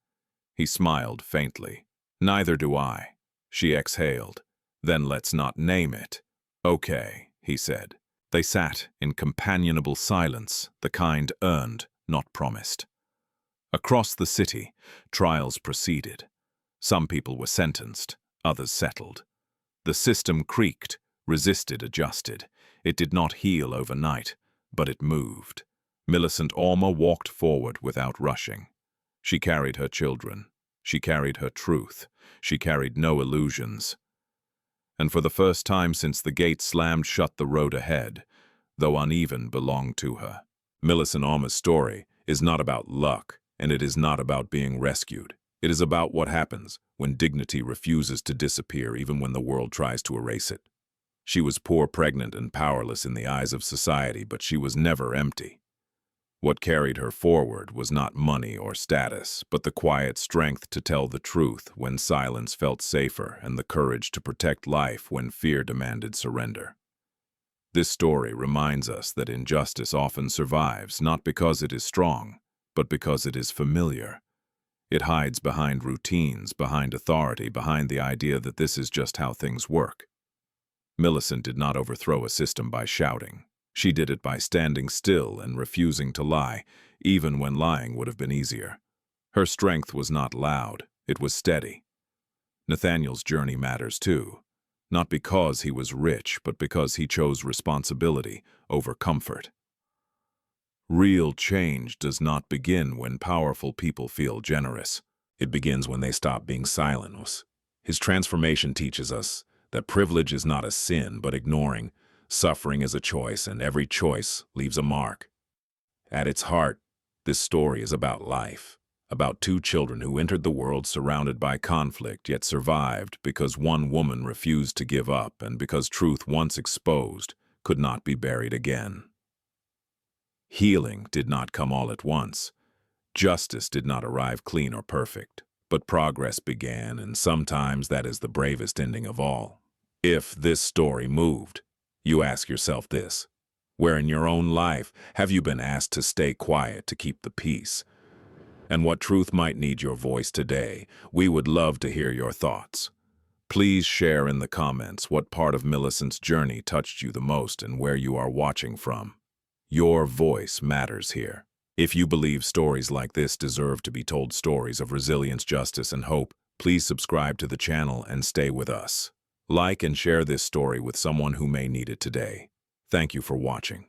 He smiled faintly. Neither do I. She exhaled. Then let's not name it. Okay, he said. They sat in companionable silence, the kind earned, not promised. Across the city, trials proceeded. Some people were sentenced, others settled. The system creaked, resisted, adjusted. It did not heal overnight, but it moved. Millicent Auma walked forward without rushing. She carried her children. She carried her truth. She carried no illusions. And for the first time since the gate slammed shut, the road ahead, though uneven, belonged to her. Millicent Auma's story is not about luck, and it is not about being rescued. It is about what happens when dignity refuses to disappear even when the world tries to erase it. She was poor, pregnant, and powerless in the eyes of society, but she was never empty. What carried her forward was not money or status, but the quiet strength to tell the truth when silence felt safer and the courage to protect life when fear demanded surrender. This story reminds us that injustice often survives not because it is strong, but because it is familiar. It hides behind routines, behind authority, behind the idea that this is just how things work. Millicent did not overthrow a system by shouting. She did it by standing still and refusing to lie, even when lying would have been easier. Her strength was not loud, it was steady. Nathaniel's journey matters too, not because he was rich, but because he chose responsibility over comfort. Real change does not begin when powerful people feel generous. It begins when they stop being silent. His transformation teaches us that privilege is not a sin, but ignoring. Suffering is a choice, and every choice leaves a mark. At its heart, this story is about life, about two children who entered the world surrounded by conflict yet survived because one woman refused to give up and because truth once exposed could not be buried again. Healing did not come all at once. Justice did not arrive clean or perfect, but progress began, and sometimes that is the bravest ending of all. If this story moved, you ask yourself this: where in your own life have you been asked to stay quiet to keep the peace? And what truth might need your voice today? We would love to hear your thoughts. Please share in the comments what part of Millicent's journey touched you the most and where you are watching from. Your voice matters here. If you believe stories like this deserve to be told, stories of resilience, justice, and hope, please subscribe to the channel and stay with us. Like and share this story with someone who may need it today. Thank you for watching.